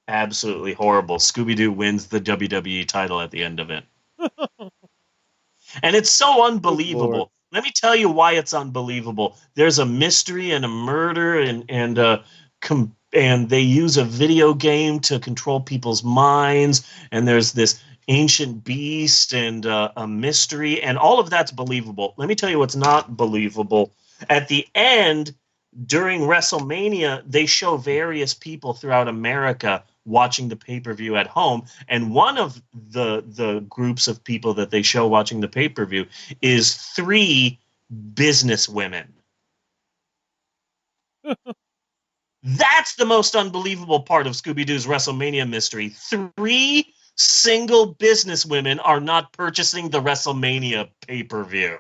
absolutely horrible. Scooby-Doo wins the WWE title at the end of it. And it's so unbelievable. Let me tell you why it's unbelievable. There's a mystery and a murder, and they use a video game to control people's minds, and there's this ancient beast and a mystery, and all of that's believable. Let me tell you what's not believable. At the end, during WrestleMania, they show various people throughout America watching the pay-per-view at home, and one of the groups of people that they show watching the pay-per-view is 3 business women. That's the most unbelievable part of Scooby-Doo's WrestleMania mystery. 3 single business women are not purchasing the WrestleMania pay-per-view.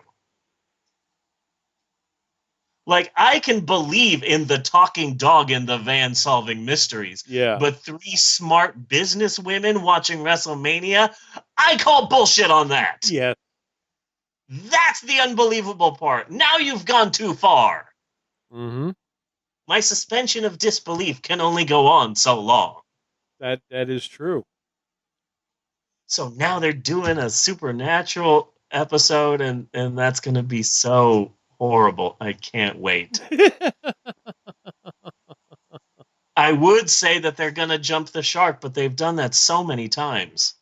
Like, I can believe in the talking dog in the van solving mysteries. Yeah. But 3 smart business women watching WrestleMania, I call bullshit on that. Yeah. That's the unbelievable part. Now you've gone too far. Mm-hmm. My suspension of disbelief can only go on so long. That is true. So now they're doing a Supernatural episode, and that's going to be so horrible. I can't wait. I would say that they're going to jump the shark, but they've done that so many times.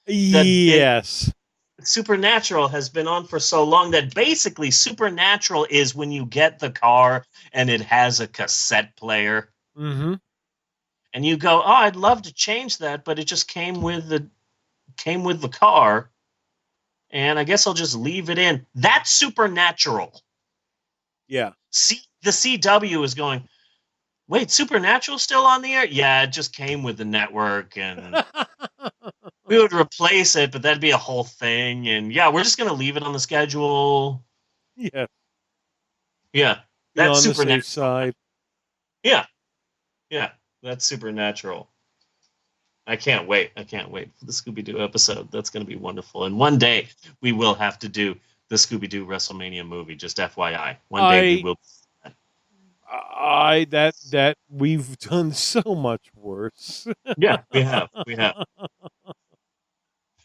Yes. Supernatural has been on for so long that basically Supernatural is when you get the car and it has a cassette player. Mm-hmm. And you go, oh, I'd love to change that, but it just came with the car, and I guess I'll just leave it in. That's Supernatural. Yeah. The CW is going, wait, Supernatural's still on the air? Yeah, it just came with the network, and we would replace it, but that'd be a whole thing. And yeah, we're just going to leave it on the schedule. Yeah. Yeah. That's on the Supernatural. safe side. Yeah. Yeah. That's Supernatural. I can't wait. I can't wait for the Scooby-Doo episode. That's going to be wonderful. And one day we will have to do the Scooby-Doo WrestleMania movie. Just FYI. One day we will. That we've done so much worse. Yeah, we have.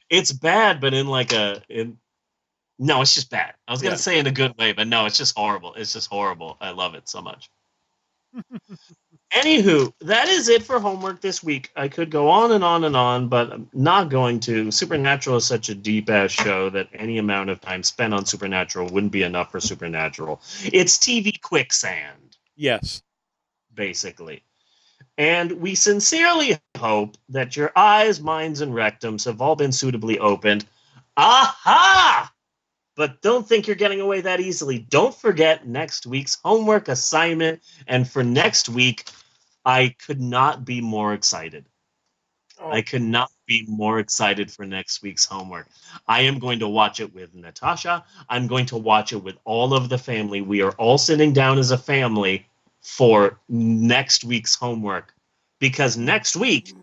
It's bad, but no, it's just bad. I was going to say in a good way, but no, it's just horrible. It's just horrible. I love it so much. Anywho, that is it for homework this week. I could go on and on and on, but I'm not going to. Supernatural is such a deep-ass show that any amount of time spent on Supernatural wouldn't be enough for Supernatural. It's TV quicksand. Yes. Basically. And we sincerely hope that your eyes, minds, and rectums have all been suitably opened. Aha! But don't think you're getting away that easily. Don't forget next week's homework assignment. And for next week, I could not be more excited. I could not be more excited for next week's homework. I am going to watch it with Natasha. I'm going to watch it with all of the family. We are all sitting down as a family for next week's homework because next week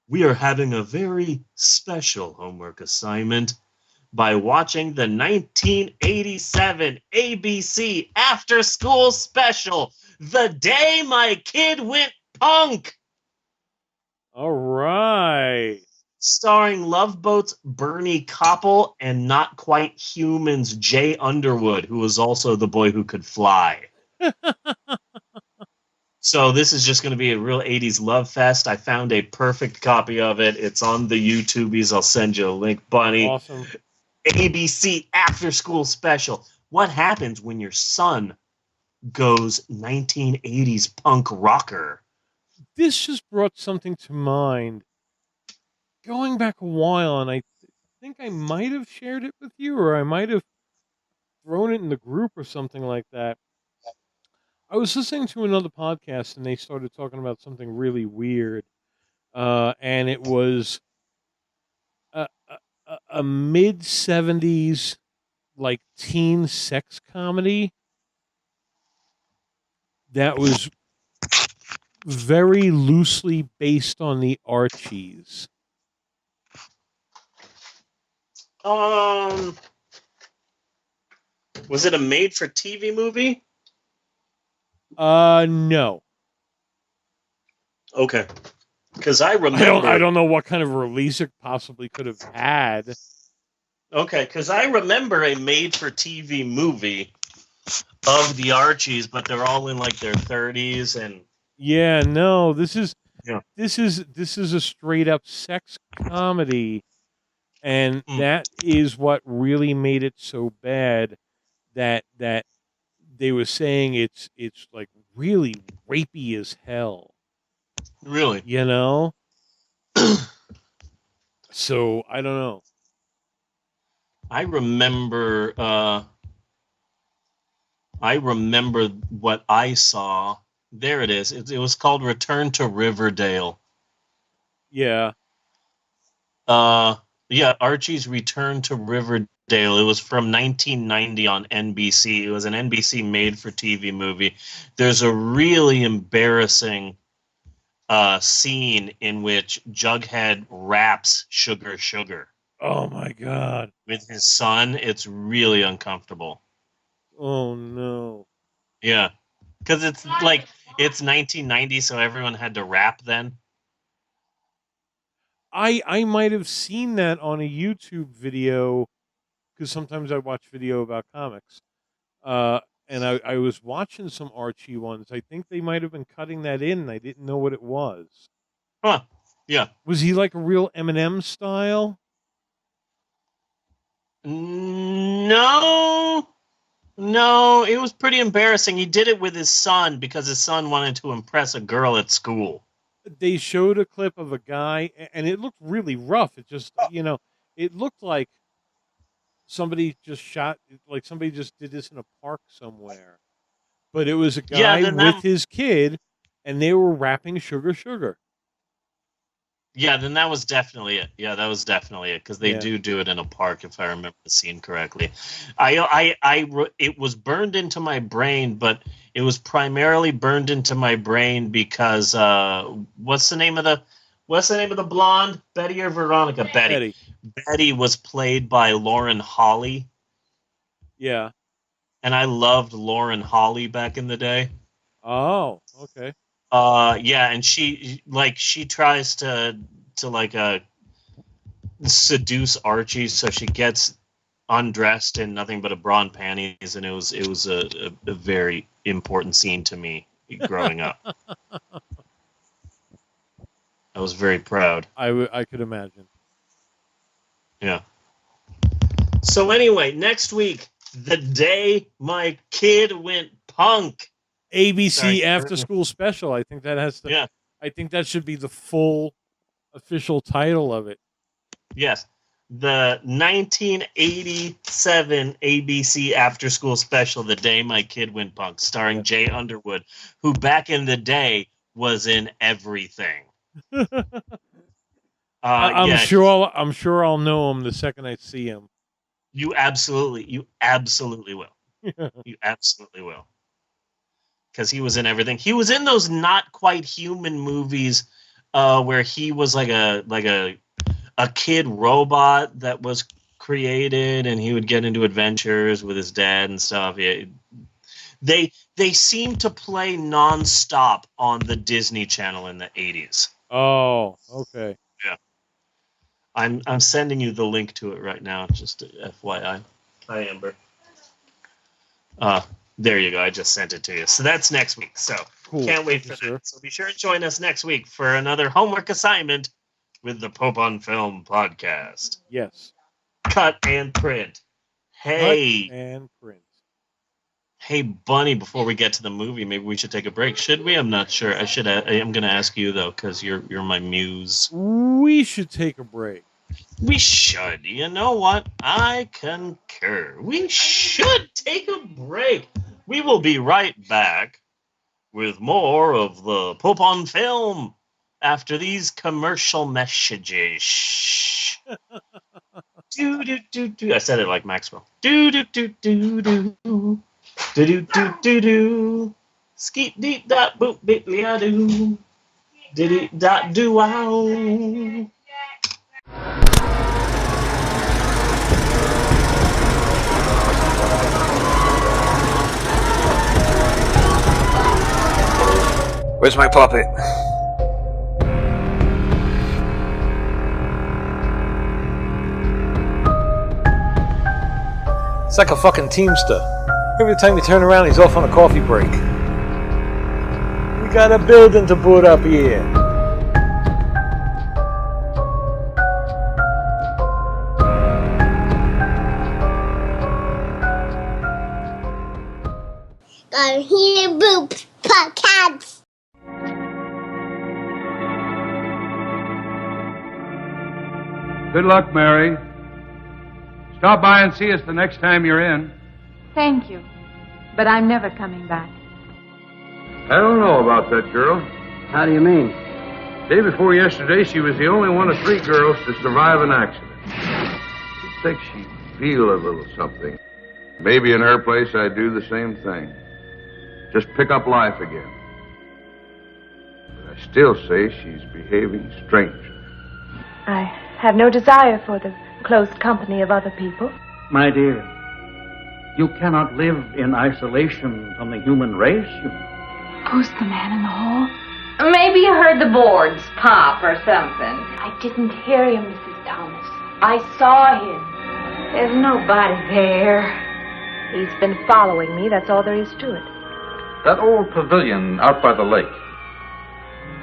we are having a very special homework assignment by watching the 1987 ABC After School Special, The Day My Kid Went Punk. All right. Starring Love Boat's Bernie Koppel and Not Quite Human's Jay Underwood, who was also the boy who could fly. So this is just going to be a real 80s love fest. I found a perfect copy of it. It's on the YouTubies. I'll send you a link, Bunny. Awesome. ABC After School Special. What happens when your son goes 1980s punk rocker? This just brought something to mind. Going back a while, and I think I might have shared it with you, or I might have thrown it in the group or something like that. I was listening to another podcast, and they started talking about something really weird, and it was a mid '70s like teen sex comedy that was very loosely based on the Archies. Was it a made-for-TV movie? No. Okay. Because I remember... I don't know what kind of release it possibly could have had. Okay, because I remember a made-for-TV movie of the Archies, but they're all in like their 30s and... Yeah, no, this is a straight up sex comedy, and that is what really made it so bad that they were saying it's like really rapey as hell. Really? You know? So I don't know. I remember what I saw. There it is. It was called Return to Riverdale. Yeah. Yeah, Archie's Return to Riverdale. It was from 1990 on NBC. It was an NBC made-for-TV movie. There's a really embarrassing scene in which Jughead raps Sugar Sugar. Oh my God. With his son. It's really uncomfortable. Oh no. Yeah. Because it's like, it's 1990, so everyone had to rap then. I might have seen that on a YouTube video, because sometimes I watch video about comics. And I was watching some Archie ones. I think they might have been cutting that in, and I didn't know what it was. Huh. Yeah. Was he like a real Eminem style? No. No, it was pretty embarrassing. He did it with his son because his son wanted to impress a girl at school. They showed a clip of a guy, and it looked really rough. It just, it looked like somebody just somebody just did this in a park somewhere. But it was a guy with his kid, and they were rapping Sugar Sugar. Yeah, then that was definitely it. Yeah, that was definitely it, because they do it in a park, if I remember the scene correctly. It was burned into my brain, but it was primarily burned into my brain because what's the name of the blonde? Betty or Veronica? Betty. Betty was played by Lauren Holly. Yeah. And I loved Lauren Holly back in the day. Oh, okay. Yeah, and she tries to seduce Archie, so she gets undressed in nothing but a bra and panties, and it was a very important scene to me growing up. I was very proud. I could imagine. Yeah. So anyway, next week, The Day My Kid Went Punk. ABC After School Special. I think that has to. Yeah. I think that should be the full official title of it. Yes. the 1987 ABC After School Special, The Day My Kid Went Punk, starring Jay Underwood, who back in the day was in everything. I'm sure I'll know him the second I see him. You absolutely will. You absolutely will. Because he was in everything. He was in those Not Quite Human movies where he was like a kid robot that was created, and he would get into adventures with his dad and stuff. Yeah. They seem to play nonstop on the Disney Channel in the 80s. Oh, okay. Yeah. I'm sending you the link to it right now, just FYI. Hi, Amber. There you go. I just sent it to you. So that's next week. So can't wait for that. So be sure to join us next week for another homework assignment with the Pope on Film podcast. Yes. Cut and print. Hey. Cut and print. Hey, Bunny, before we get to the movie, maybe we should take a break. Should we? I'm not sure. I'm going to ask you, though, because you're my muse. We should take a break. We should. You know what? I concur. We should take a break. We will be right back with more of the Pope on Film after these commercial messages. Do do do do. I said it like Maxwell. Do do do do do. Do do do do do. Skeet deep dot boop bit lia do. Diddy dot do wow. Where's my puppet? It's like a fucking Teamster. Every time you turn around, he's off on a coffee break. We got a building to put up here. Go here, boop, podcast. Good luck, Mary. Stop by and see us the next time you're in. Thank you, but I'm never coming back. I don't know about that girl. How do you mean? Day before yesterday, she was the only one of 3 girls to survive an accident. You'd think she'd feel a little something. Maybe in her place, I'd do the same thing. Just pick up life again. But I still say she's behaving strange. I have no desire for the close company of other people. My dear, you cannot live in isolation from the human race. Who's the man in the hall? Maybe you heard the boards pop or something. I didn't hear you, Mrs. Thomas. I saw him. There's nobody there. He's been following me, that's all there is to it. That old pavilion out by the lake.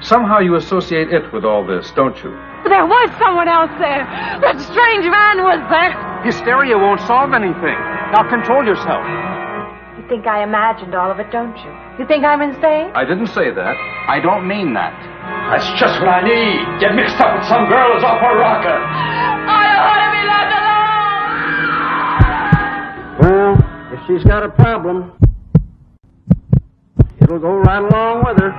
Somehow you associate it with all this, don't you? There was someone else there. That strange man was there. Hysteria won't solve anything. Now control yourself. You think I imagined all of it, don't you? You think I'm insane? I didn't say that. I don't mean that. That's just what I need. Get mixed up with some girl who's off her rocker. I don't want to be left alone. Well, if she's got a problem, it'll go right along with her.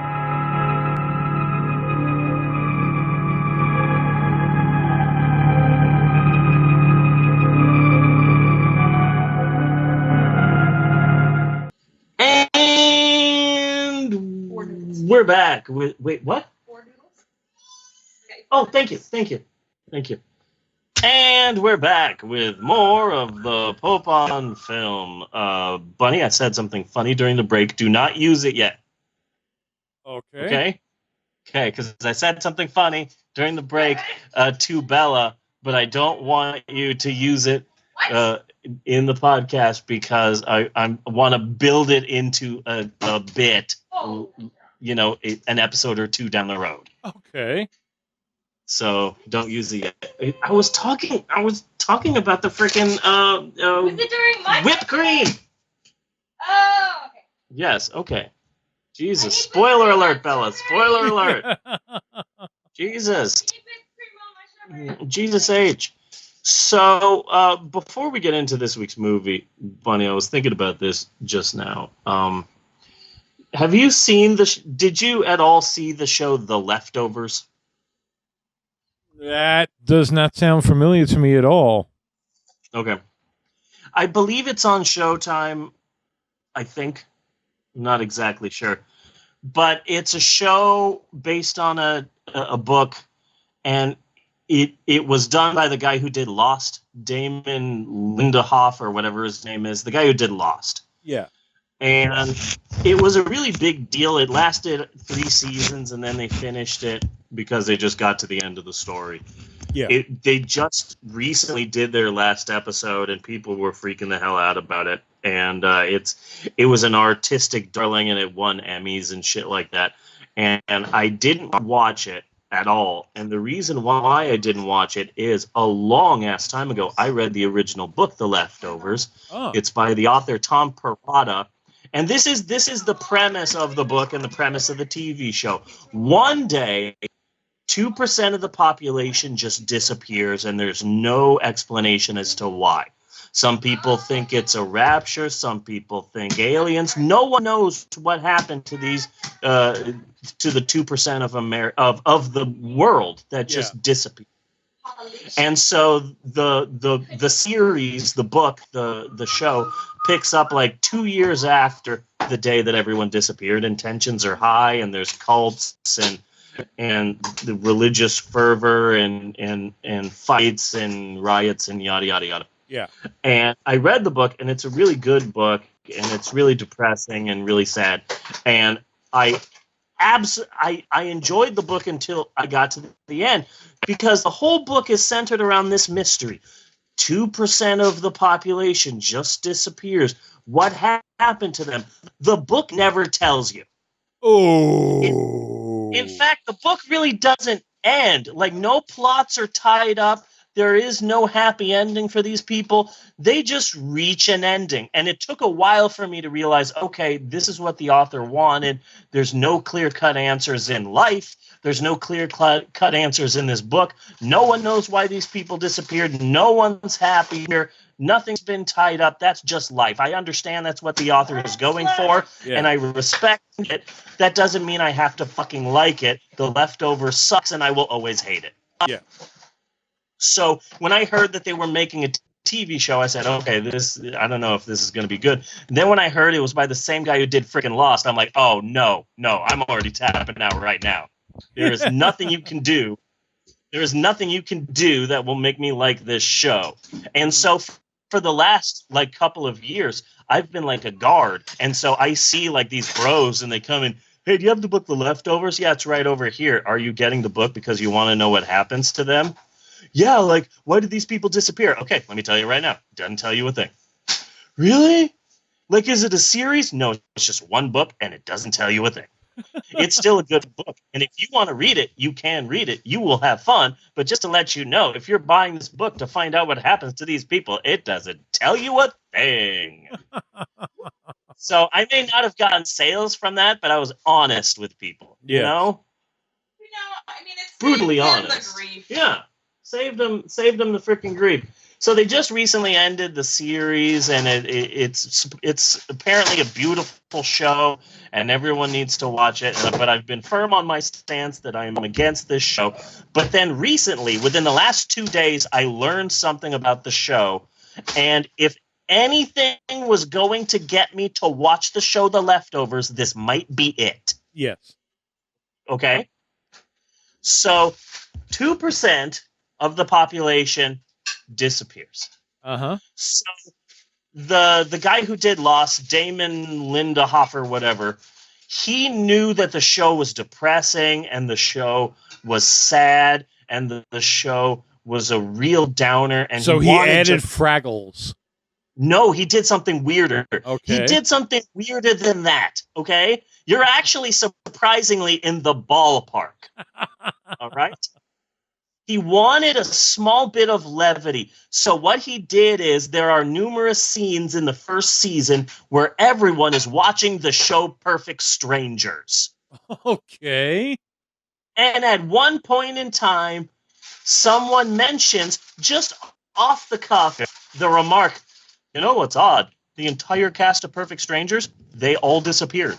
And we're back with what? Oh, thank you. And we're back with more of the Pope on Film. Bunny, I said something funny during the break. Do not use it yet. Okay. Okay, because I said something funny during the break to Bella, but I don't want you to use it in the podcast because I want to build it into a bit, an episode or 2 down the road. Okay. So don't use it yet. I was talking about the freaking whipped cream. Oh, okay. Yes. Okay. Jesus. Spoiler alert, Bella. Spoiler alert. Jesus. Jesus H. So, before we get into this week's movie, Bunny, I was thinking about this just now. Have you seen did you at all see the show The Leftovers? That does not sound familiar to me at all. Okay. I believe it's on Showtime, I think. I'm not exactly sure. But it's a show based on a book, and it was done by the guy who did Lost, Damon Lindelof, or whatever his name is, the guy who did Lost. Yeah. And it was a really big deal. It lasted 3 seasons, and then they finished it because they just got to the end of the story. Yeah. They just recently did their last episode, and people were freaking the hell out about it. And it was an artistic darling, and it won Emmys and shit like that. And I didn't watch it at all. And the reason why I didn't watch it is a long ass time ago, I read the original book, The Leftovers. Oh. It's by the author Tom Perrotta. And this is the premise of the book and the premise of the TV show. One day, 2% of the population just disappears, and there's no explanation as to why. Some people think it's a rapture. Some people think aliens. No one knows what happened to these to the 2% of the world that just disappeared. And so the series, the book, the show picks up like 2 years after the day that everyone disappeared, and tensions are high, and there's cults and the religious fervor and fights and riots and yada yada yada. Yeah. And I read the book, and it's a really good book, and it's really depressing and really sad. And I enjoyed the book until I got to the end, because the whole book is centered around this mystery. 2% of the population just disappears. What happened to them? The book never tells you. Oh. In fact, the book really doesn't end. Like, no plots are tied up. There is no happy ending for these people. They just reach an ending. And it took a while for me to realize, okay, this is what the author wanted. There's no clear-cut answers in life. There's no clear-cut answers in this book. No one knows why these people disappeared. No one's happy here. Nothing's been tied up. That's just life. I understand that's what the author is going for, and I respect it. That doesn't mean I have to fucking like it. The Leftovers sucks, and I will always hate it. Yeah. So when I heard that they were making a TV show, I said, okay, I don't know if this is going to be good. And then when I heard it was by the same guy who did freaking Lost, I'm like, oh, no, I'm already tapping out right now. There is nothing you can do. There is nothing you can do that will make me like this show. And so for the last couple of years, I've been like a guard. And so I see like these bros, and they come in, hey, do you have the book The Leftovers? Yeah, it's right over here. Are you getting the book because you want to know what happens to them? Yeah, like, why did these people disappear? Okay, let me tell you right now. Doesn't tell you a thing. Really? Like, is it a series? No, it's just one book, and it doesn't tell you a thing. It's still a good book. And if you want to read it, you can read it. You will have fun. But just to let you know, if you're buying this book to find out what happens to these people, it doesn't tell you a thing. So I may not have gotten sales from that, but I was honest with people. You know? I mean, it's brutally honest. Yeah. Saved them the freaking grief. So they just recently ended the series, and it's apparently a beautiful show, and everyone needs to watch it. But I've been firm on my stance that I am against this show. But then recently, within the last 2 days, I learned something about the show, and if anything was going to get me to watch the show The Leftovers, this might be it. Yes. Okay? So 2% of the population disappears. Uh-huh. So the guy who did Lost, Damon Lindelof or whatever, he knew that the show was depressing, and the show was sad, and the show was a real downer. And so he added Fraggles. No, he did something weirder. Okay. He did something weirder than that, okay? You're actually surprisingly in the ballpark. All right? He wanted a small bit of levity. So what he did is there are numerous scenes in the first season where everyone is watching the show Perfect Strangers. Okay. And at one point in time, someone mentions just off the cuff, the remark, you know what's odd? The entire cast of Perfect Strangers, they all disappeared.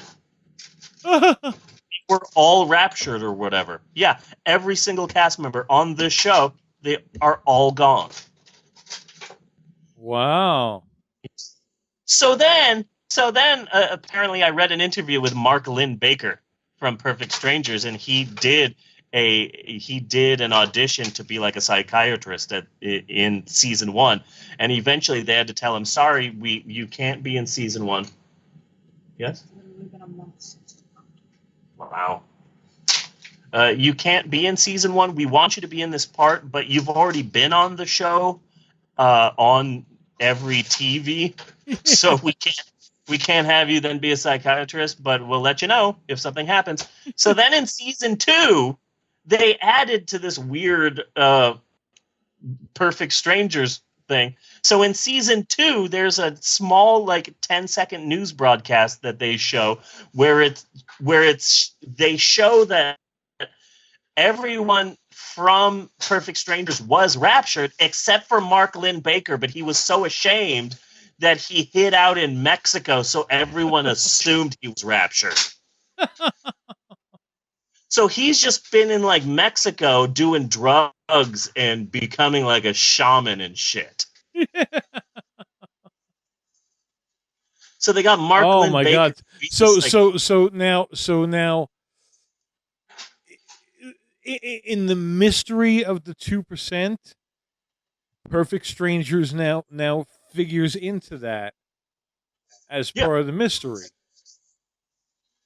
We're all raptured or whatever. Yeah, every single cast member on this show, they are all gone. Wow. So then, apparently, I read an interview with Mark Lynn Baker from Perfect Strangers, and he did an audition to be like a psychiatrist in season 1, and eventually they had to tell him, "Sorry, you can't be in season 1." Yes. Wow. You can't be in season 1. We want you to be in this part, but you've already been on the show on every TV, so we can't have you then be a psychiatrist, but we'll let you know if something happens. So then in season 2, they added to this weird Perfect Strangers thing. So in season 2, there's a small 10-second news broadcast that they show where they show that everyone from Perfect Strangers was raptured except for Mark Lynn Baker, but he was so ashamed that he hid out in Mexico, so everyone assumed he was raptured. So he's just been in Mexico doing drugs and becoming like a shaman and shit. So they got Mark Lynn Baker. God. So now in the mystery of the 2%, Perfect Strangers now figures into that as part of the mystery.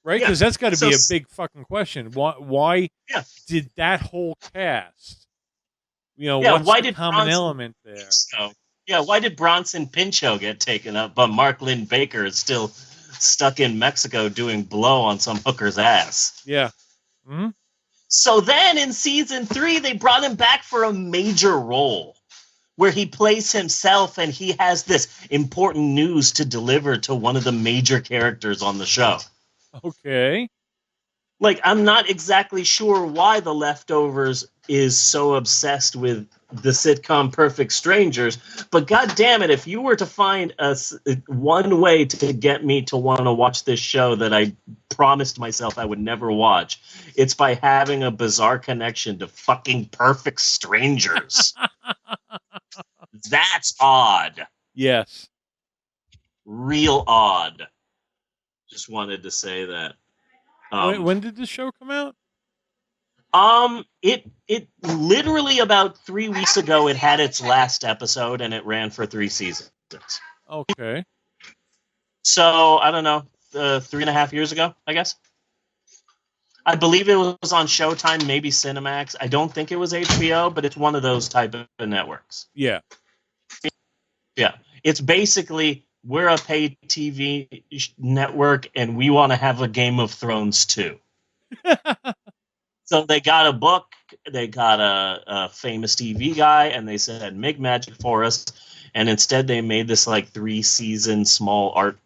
Right? Because that's got to be a big fucking question. Why did that whole cast, what's why the did common element there? Why did Bronson Pinchot get taken up, but Mark Lynn Baker is still stuck in Mexico doing blow on some hooker's ass? Yeah. Mm-hmm. So then in season 3, they brought him back for a major role where he plays himself and he has this important news to deliver to one of the major characters on the show. Okay. I'm not exactly sure why The Leftovers is so obsessed with the sitcom Perfect Strangers, but god damn it, if you were to find one way to get me to want to watch this show that I promised myself I would never watch, it's by having a bizarre connection to fucking Perfect Strangers. That's odd. Yes. Real odd. Just wanted to say that. When did the show come out? It literally about 3 weeks ago, it had its last episode and it ran for 3 seasons. Okay. So, I don't know, 3.5 years ago, I guess. I believe it was on Showtime, maybe Cinemax. I don't think it was HBO, but it's one of those type of networks. Yeah. Yeah. It's basically, we're a pay TV network and we want to have a Game of Thrones too. So they got a book, they got a famous TV guy, and they said, make magic for us. And instead they made this 3-season small art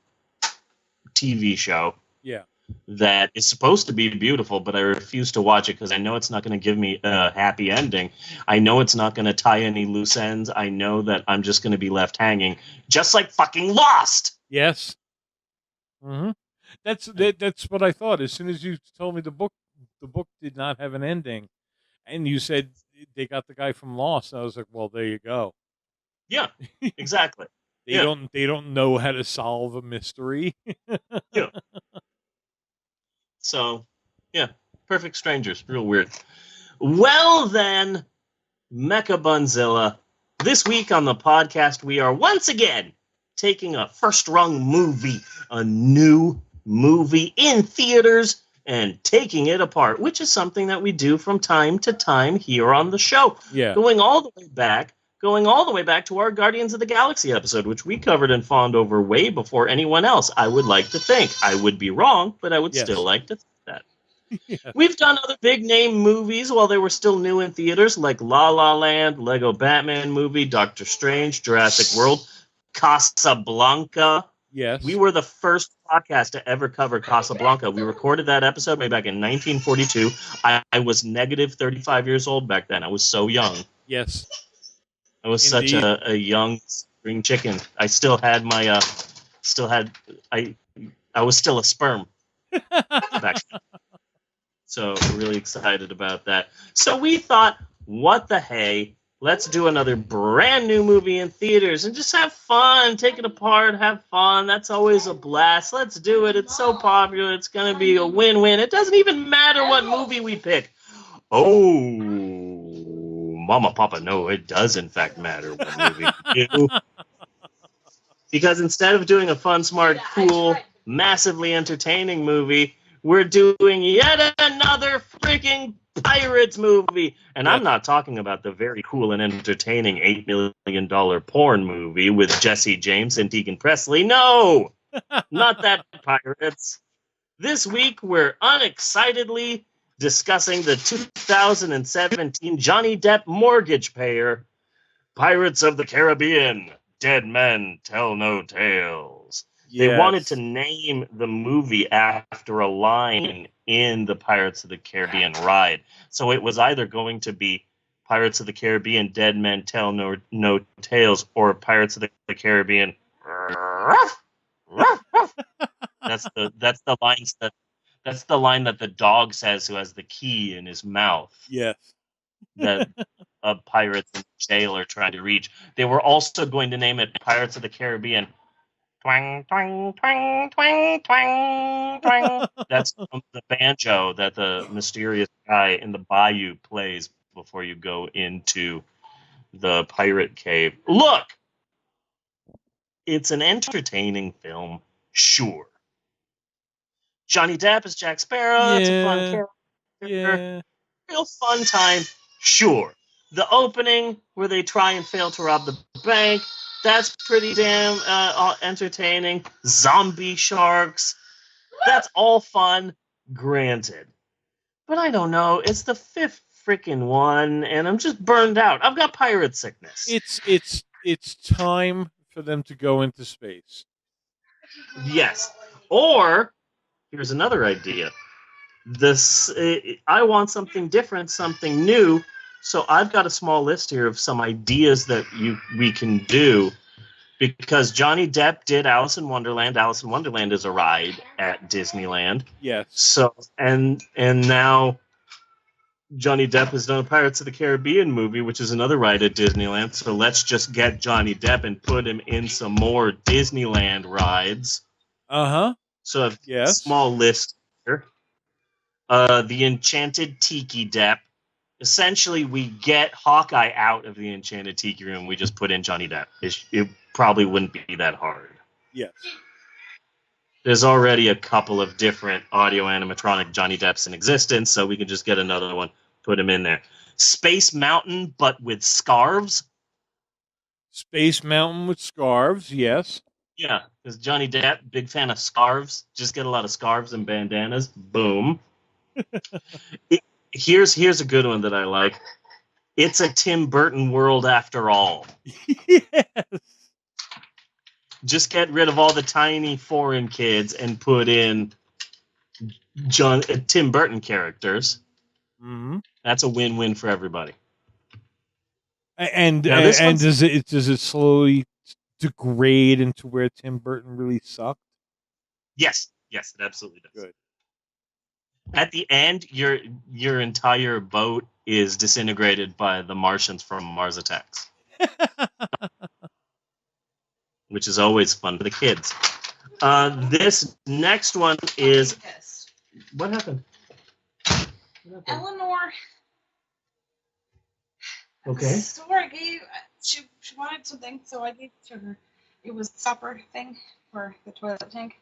TV show. Yeah. That is supposed to be beautiful, but I refuse to watch it because I know it's not going to give me a happy ending. I know it's not going to tie any loose ends. I know that I'm just going to be left hanging, just like fucking Lost. Yes. Mm-hmm. That's what I thought. As soon as you told me the book did not have an ending, and you said they got the guy from Lost, I was like, well, there you go. Yeah, exactly. They don't know how to solve a mystery. Yeah. So, yeah, Perfect Strangers, real weird. Well then, Mecha Bunzilla, this week on the podcast, we are once again taking a first-run movie, a new movie in theaters, and taking it apart, which is something that we do from time to time here on the show. Yeah. Going all the way back to our Guardians of the Galaxy episode, which we covered and fawned over way before anyone else, I would like to think. I would be wrong, but I would still like to think that. Yeah. We've done other big-name movies while they were still new in theaters, like La La Land, Lego Batman movie, Doctor Strange, Jurassic World, Casablanca. Yes. We were the first podcast to ever cover Casablanca. We recorded that episode way back in 1942. I was negative 35 years old back then. I was so young. Yes. I was Indeed. such a young spring chicken. I still had my I was still a sperm back then. So really excited about that. So we thought, what the hey? Let's do another brand new movie in theaters and just have fun, take it apart, have fun. That's always a blast. Let's do it. It's so popular. It's going to be a win-win. It doesn't even matter what movie we pick. Oh, Mama Papa, no, it does in fact matter what movie we do. Because instead of doing a fun, smart, cool, massively entertaining movie, we're doing yet another freaking Pirates movie. And I'm not talking about the very cool and entertaining $8 million porn movie with Jesse James and Tegan Presley. No! Not that Pirates. This week, we're unexcitedly discussing the 2017 Johnny Depp mortgage payer, Pirates of the Caribbean. Dead Men Tell No Tales. They wanted to name the movie after a line in the Pirates of the Caribbean ride. So it was either going to be Pirates of the Caribbean Dead Men Tell No Tales or Pirates of the Caribbean. That's the line that the dog says who has the key in his mouth. Yes. That pirates in jail are trying to reach. They were also going to name it Pirates of the Caribbean. Twang, twang, twang, twang, twang, twang. That's the banjo that the mysterious guy in the bayou plays before you go into the pirate cave. Look! It's an entertaining film, sure. Johnny Depp is Jack Sparrow. It's a fun character. Yeah. Real fun time, sure. The opening where they try and fail to rob the bank, that's pretty damn entertaining. Zombie sharks, that's all fun, granted. But I don't know, it's the fifth freaking one, and I'm just burned out. I've got pirate sickness. It's time for them to go into space. Yes. Or, here's another idea. I want something different, something new. So I've got a small list here of some ideas that we can do, because Johnny Depp did Alice in Wonderland. Alice in Wonderland is a ride at Disneyland. Yes. So and now Johnny Depp has done a Pirates of the Caribbean movie, which is another ride at Disneyland. So let's just get Johnny Depp and put him in some more Disneyland rides. Uh-huh. So a small list here. The Enchanted Tiki Depp. Essentially, we get Hawkeye out of the Enchanted Tiki Room. We just put in Johnny Depp. It probably wouldn't be that hard. Yes. There's already a couple of different audio animatronic Johnny Depps in existence, so we can just get another one, put him in there. Space Mountain, but with scarves. Space Mountain with scarves, yes. Yeah, because Johnny Depp, big fan of scarves. Just get a lot of scarves and bandanas. Boom. Here's a good one that I like. It's a Tim Burton world after all. Yes. Just get rid of all the tiny foreign kids and put in Tim Burton characters. Mm-hmm. That's a win-win for everybody. And does it slowly degrade into where Tim Burton really sucked? Yes, it absolutely does. Good. At the end, your entire boat is disintegrated by the Martians from Mars Attacks. Which is always fun for the kids. This next one is... What happened? Eleanor. Okay. So I gave... She wanted something, so I gave it to her. It was the supper thing for the toilet tank.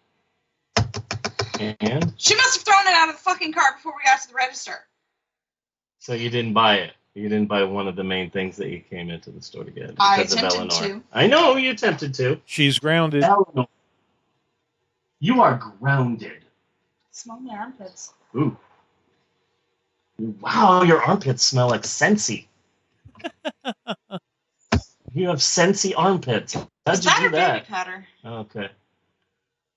And? She must have thrown it out of the fucking cart before we got to the register. So you didn't buy it. You didn't buy one of the main things that you came into the store to get. I because of attempted Eleanor. to. I know you attempted to. She's grounded. Eleanor. You are grounded. Smell my armpits. Ooh. Wow, your armpits smell like Scentsy. You have Scentsy armpits. How'd you do that? Baby powder. Okay.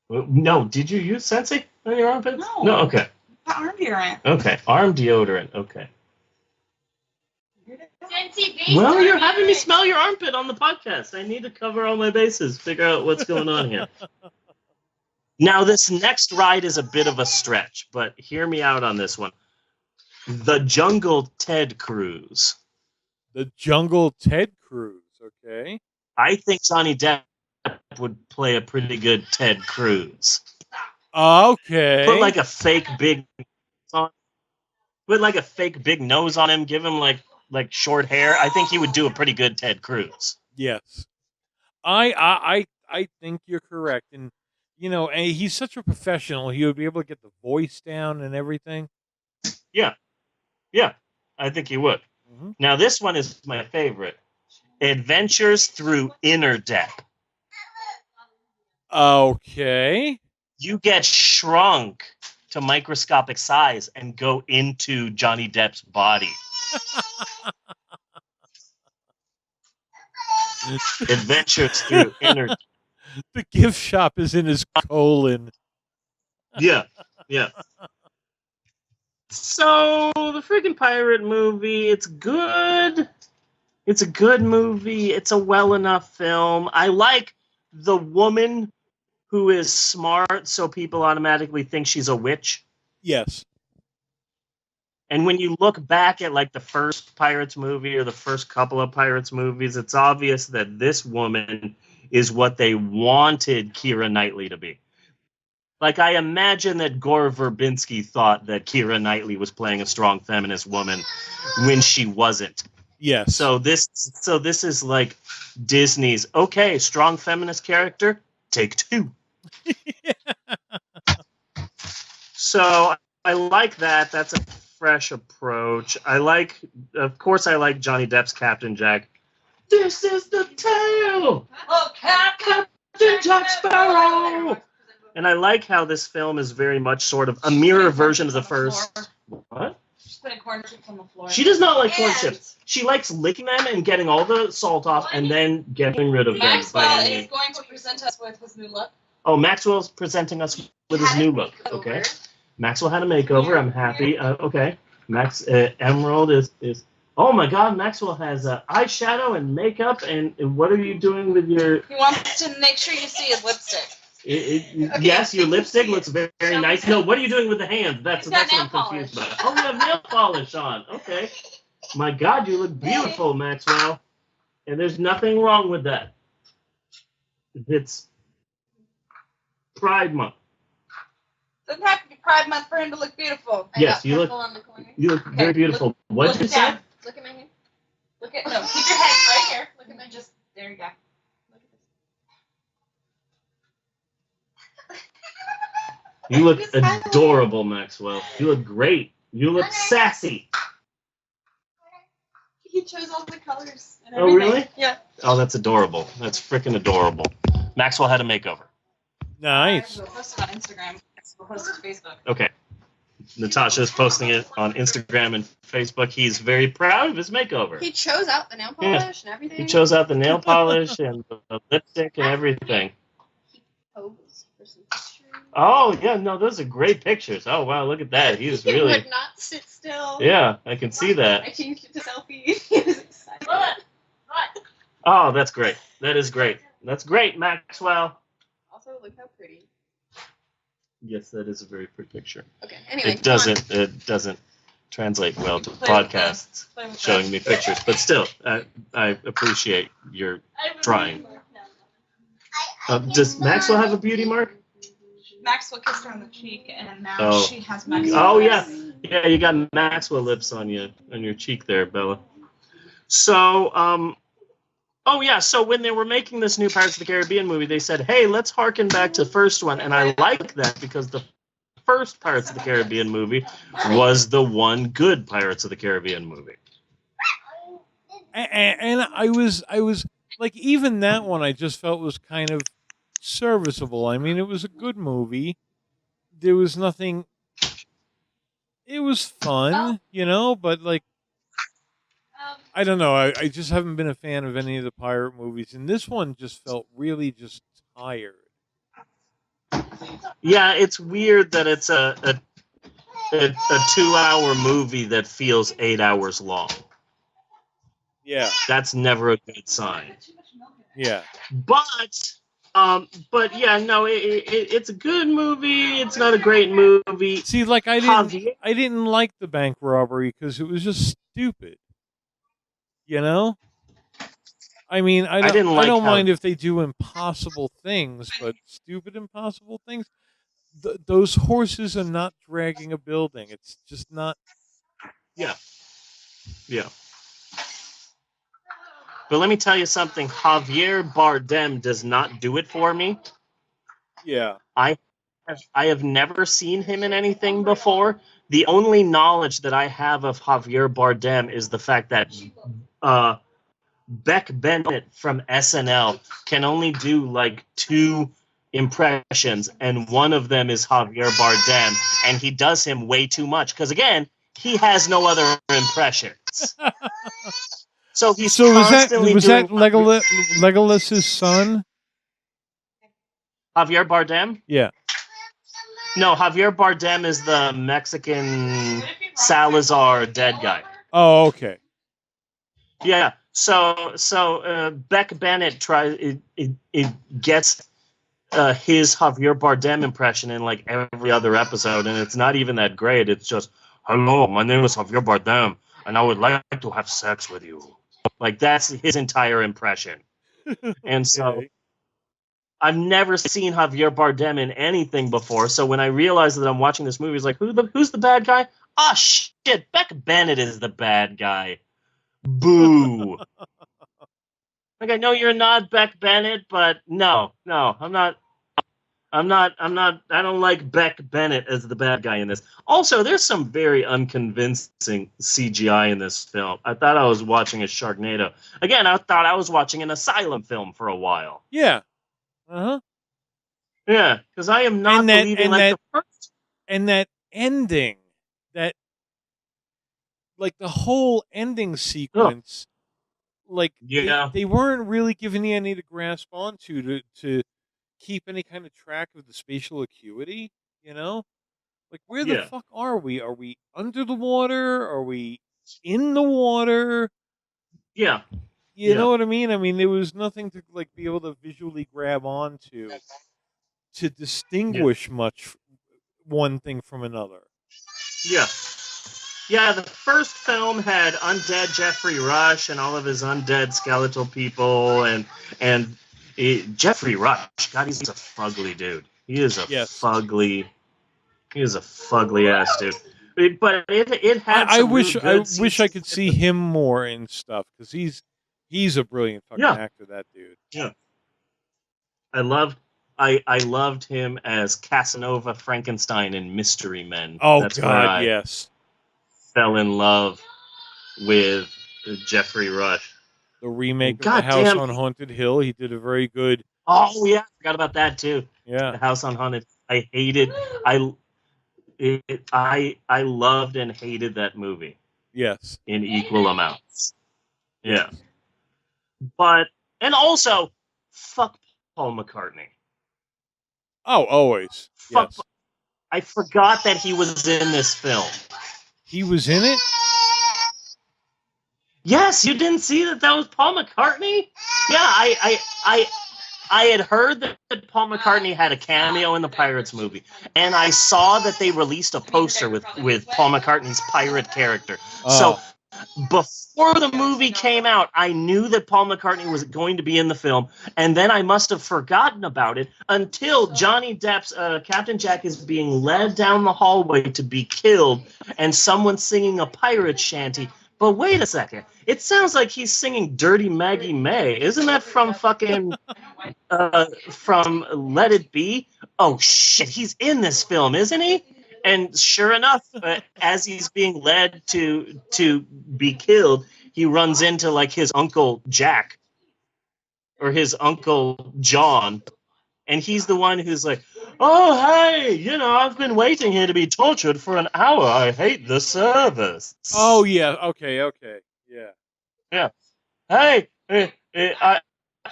No, did you use Scentsy on your armpits? No. Okay. The arm deodorant. Okay, arm deodorant. Okay. Well, you're having me smell your armpit on the podcast. I need to cover all my bases, figure out what's going on here. Now, this next ride is a bit of a stretch, but hear me out on this one. The Jungle Ted Cruise. The Jungle Ted Cruise, okay. I think Johnny Depp would play a pretty good Ted Cruz. Okay. Put like a fake big nose on him, give him like short hair. I think he would do a pretty good Ted Cruz. Yes. I think you're correct. And and he's such a professional, he would be able to get the voice down and everything. Yeah. Yeah. I think he would. Mm-hmm. Now this one is my favorite. Adventures Through Inner Deck. Okay. You get shrunk to microscopic size and go into Johnny Depp's body. Adventures Through Inner Deck. The gift shop is in his colon. Yeah. Yeah. So the freaking pirate movie, it's good. It's a good movie. It's a well enough film. I like the woman who is smart, so people automatically think she's a witch. Yes. And when you look back at like the first Pirates movie or the first couple of Pirates movies, it's obvious that this woman is what they wanted Keira Knightley to be. Like, I imagine that Gore Verbinski thought that Keira Knightley was playing a strong feminist woman when she wasn't. Yes. So this is like Disney's, okay, strong feminist character, take two. So I like that. That's a fresh approach. Of course I like Johnny Depp's Captain Jack. This is the tale of Captain Jack Sparrow. And I like how this film is very much sort of a mirror version of the first. What? She's putting corn chips on the floor. She does not like corn chips. She likes licking them and getting all the salt off and then getting rid of them. Maxwell is going to present us with his new look. Oh, Maxwell's presenting us with his new look. Okay. Maxwell had a makeover. I'm happy. Okay. Emerald is. Oh my God! Maxwell has eyeshadow and makeup. And what are you doing with your? He wants to make sure you see his lipstick. Yes, your lipstick looks very, very nice. No, what are you doing with the hands? That's what I'm confused about. Oh, you have nail polish on. Okay. My God, you look beautiful, Maxwell. And there's nothing wrong with that. It's Pride Month. Doesn't have to be Pride Month for him to look beautiful. Yes, you look very beautiful. What did you say? Look at my hand. Keep your head right here. Look at my there you go. You look adorable, Maxwell. You look great. You look sassy. He chose all the colors. And oh, really? Yeah. Oh, that's adorable. That's freaking adorable. Maxwell had a makeover. Nice. We'll post it on Instagram. We'll post it to Facebook. Okay. Natasha's posting it on Instagram and Facebook. He's very proud of his makeover. He chose out the nail polish and everything. He chose out the nail polish and the lipstick and everything. He posed for some pictures. Oh, yeah, no, those are great pictures. Oh, wow, look at that. He was really... He would not sit still. Yeah, I can see that. I changed it to selfie. He was excited. Oh, that's great. That is great. That's great, Maxwell. Also, look how pretty. Yes, that is a very pretty picture. Okay, anyway. It doesn't translate well to podcasts showing me pictures, but still, I appreciate your trying. Does Maxwell have a beauty mark? Maxwell kissed her on the cheek, and now she has Maxwell. Oh, yeah. Yeah, you got Maxwell lips on your cheek there, Bella. So, so when they were making this new Pirates of the Caribbean movie, they said, hey, let's harken back to the first one. And I like that because the first Pirates of the Caribbean movie was the one good Pirates of the Caribbean movie. And I was like, even that one I just felt was kind of serviceable. I mean, it was a good movie. There was nothing. It was fun, but like, I don't know. I just haven't been a fan of any of the pirate movies, and this one just felt really just tired. Yeah, it's weird that it's a 2-hour movie that feels 8 hours long. Yeah. That's never a good sign. Yeah. But yeah, no, it's a good movie. It's not a great movie. See, like I didn't like the bank robbery because it was just stupid. You know? I mean, I didn't like don't how mind if they do impossible things, but stupid impossible things. Those horses are not dragging a building. It's just not. Yeah. Yeah. But let me tell you something. Javier Bardem does not do it for me. Yeah. I have never seen him in anything before. The only knowledge that I have of Javier Bardem is the fact that Beck Bennett from SNL can only do like 2 impressions, and one of them is Javier Bardem, and he does him way too much because, again, he has no other impressions. So he's constantly was doing that Legolas's son? Javier Bardem? Yeah. No, Javier Bardem is the Mexican Salazar dead guy. Oh, okay. Yeah. So Beck Bennett tries it gets his Javier Bardem impression in like every other episode, and it's not even that great. It's just, "Hello, my name is Javier Bardem, and I would like to have sex with you." Like that's his entire impression. And so I've never seen Javier Bardem in anything before. So when I realized that I'm watching this movie, it's like, who's the bad guy? Ah, shit, Beck Bennett is the bad guy. Boo. Like, I know you're not Beck Bennett, but no, I'm not. I don't like Beck Bennett as the bad guy in this. Also, there's some very unconvincing CGI in this film. I thought I was watching a Sharknado. Again, I thought I was watching an Asylum film for a while. Yeah. Uh-huh. Yeah, because I am not believing the first. And that ending, that like the whole ending sequence, like they weren't really giving you any to grasp onto to keep any kind of track of the spatial acuity, you know? Like, where the fuck are we? Are we under the water? Are we in the water? Yeah. You know what I mean? I mean, there was nothing to like be able to visually grab onto to distinguish much one thing from another. Yeah. Yeah, the first film had undead Jeffrey Rush and all of his undead skeletal people, and Jeffrey Rush, God, he's a fugly dude. He is a fugly ass dude. But it had. I wish I could see him more in stuff because he's a brilliant fucking actor. That dude. Yeah. I loved him as Casanova Frankenstein in Mystery Men. Oh, that's God, where I yes. fell in love with Jeffrey Rush. The remake of The House on Haunted Hill, he did a very good. Oh yeah, I forgot about that too. Yeah, The House on Haunted. I hated. I loved and hated that movie. Yes, in equal amounts. Yeah, and also, fuck Paul McCartney. Oh, always. Fuck. Yes. I forgot that he was in this film. He was in it? Yes, you didn't see that was Paul McCartney? Yeah, I had heard that Paul McCartney had a cameo in the Pirates movie, and I saw that they released a poster with Paul McCartney's pirate character. So before the movie came out, I knew that Paul McCartney was going to be in the film, and then I must have forgotten about it until Johnny Depp's Captain Jack is being led down the hallway to be killed, and someone's singing a pirate shanty. But wait a second. It sounds like he's singing Dirty Maggie May. Isn't that from fucking from Let It Be? Oh shit, he's in this film, isn't he? And sure enough, as he's being led to be killed, he runs into like his uncle Jack or his uncle John, and he's the one who's like, "Oh hey, I've been waiting here to be tortured for an hour. I hate the service." Oh yeah, okay, yeah. Yeah. Hey,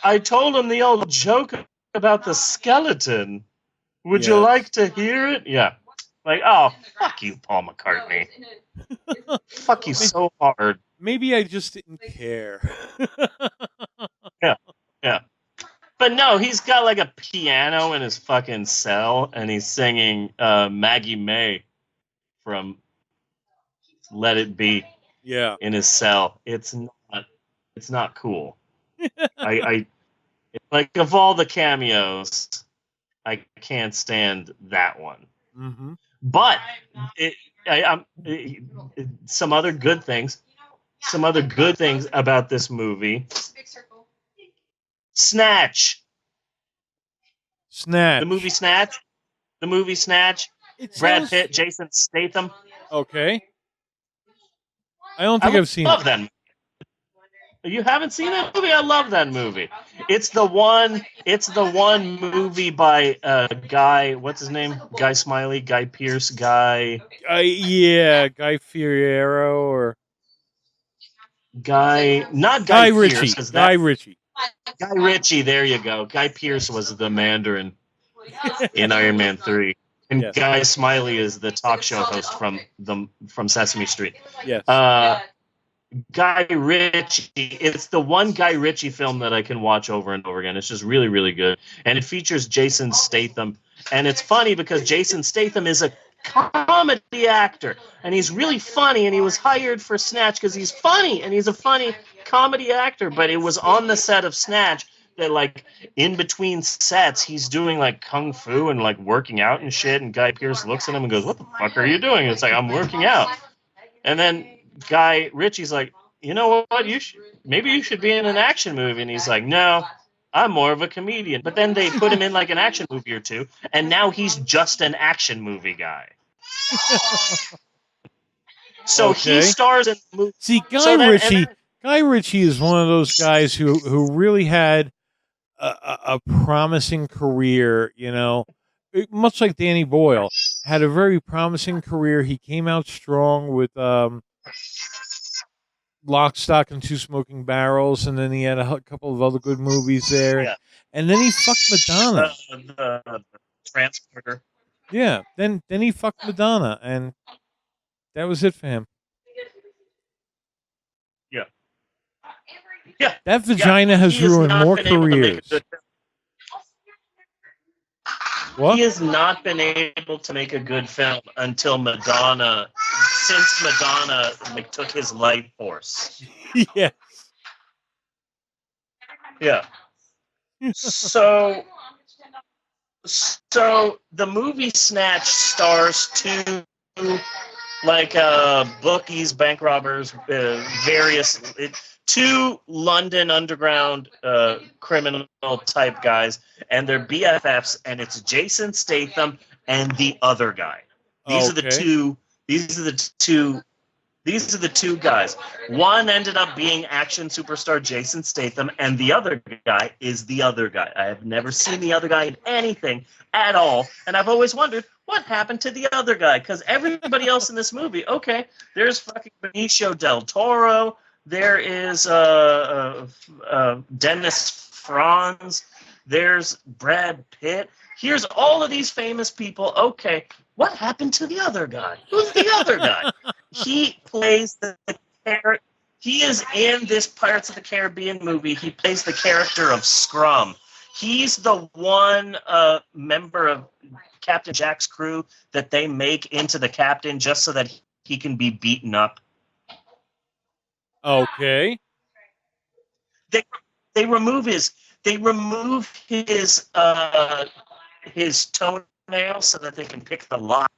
I told him the old joke about the skeleton. Would you like to hear it? Yeah. Like, oh, fuck you, Paul McCartney. Fuck you so hard. Maybe I just didn't care. Yeah, yeah. But no, he's got like a piano in his fucking cell, and he's singing Maggie May from Let It Be Yeah. in his cell. It's not cool. I like, of all the cameos, I can't stand that one. Mm-hmm. But some other good things. Some other good things about this movie. Snatch. Snatch. The movie Snatch. The movie Snatch. It Brad sounds Pitt, Jason Statham. okay. I don't think I've seen love it. that. You haven't seen that movie? I love that movie. It's the one. It's the one movie by Guy. What's his name? Guy Smiley. Guy Pearce. Guy. Yeah, Guy Fieri or Guy. Not Guy Guy Ritchie. Pearce. 'Cause Guy Ritchie. Guy Ritchie. There you go. Guy Pearce was the Mandarin in Iron Man 3, and Yes. Guy Smiley is the talk show host from Sesame Street. Yes. Guy Ritchie. It's the one Guy Ritchie film that I can watch over and over again. It's just really, really good. And it features Jason Statham. And it's funny because Jason Statham is a comedy actor. And he's really funny. And he was hired for Snatch because he's funny. And he's a funny comedy actor. But it was on the set of Snatch that, like, in between sets, he's doing, like, kung fu and, like, working out and shit. And Guy Pearce looks at him and goes, "What the fuck are you doing?" It's like, "I'm working out." And then Guy Ritchie's like, "You know what? Maybe you should be in an action movie." And he's like, "No, I'm more of a comedian." But then they put him in like an action movie or two, and now he's just an action movie guy. So Okay. he stars in the movie. See, Guy Ritchie is one of those guys who really had a promising career. You know, much like Danny Boyle had a very promising career. He came out strong with Lock, Stock, and Two Smoking Barrels, and then he had a couple of other good movies there. Yeah. And then he fucked Madonna. The Transporter. Yeah, then he fucked Madonna, and that was it for him. Yeah. Yeah. That vagina has He has ruined not more been able to make a careers. good- What? He has not been able to make a good film until Madonna, since Madonna like took his life force. Yeah. Yeah. So the movie Snatch stars two like bookies, bank robbers, two London underground criminal type guys, and they're BFFs, and it's Jason Statham and the other guy. These are the two. These are the two guys. One ended up being action superstar Jason Statham, and the other guy is the other guy. I have never seen the other guy in anything at all, and I've always wondered what happened to the other guy, because everybody else in this movie, okay, there's fucking Benicio del Toro, there is Dennis Franz, there's Brad Pitt. Here's all of these famous people. Okay, what happened to the other guy? Who's the other guy? He plays the character. He is in this Pirates of the Caribbean movie. He plays the character of Scrum. He's the one member of Captain Jack's crew that they make into the captain just so that he can be beaten up. Okay. They remove his toenail so that they can pick the lock.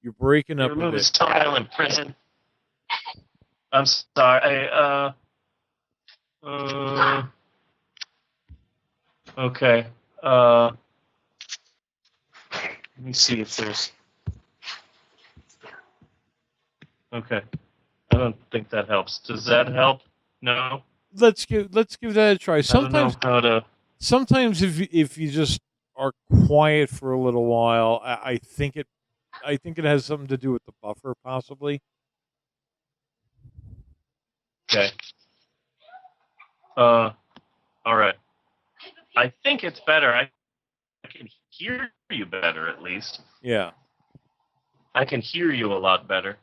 You're breaking up a Remove his bit. toenail in prison. I'm sorry. Okay. Let me see if there's. Okay. I don't think that helps. Does that help? No. Let's give that a try. I don't know how to. Sometimes if you just are quiet for a little while, I think it has something to do with the buffer, possibly. Okay. All right. I think it's better. I can hear you better, at least. Yeah. I can hear you a lot better.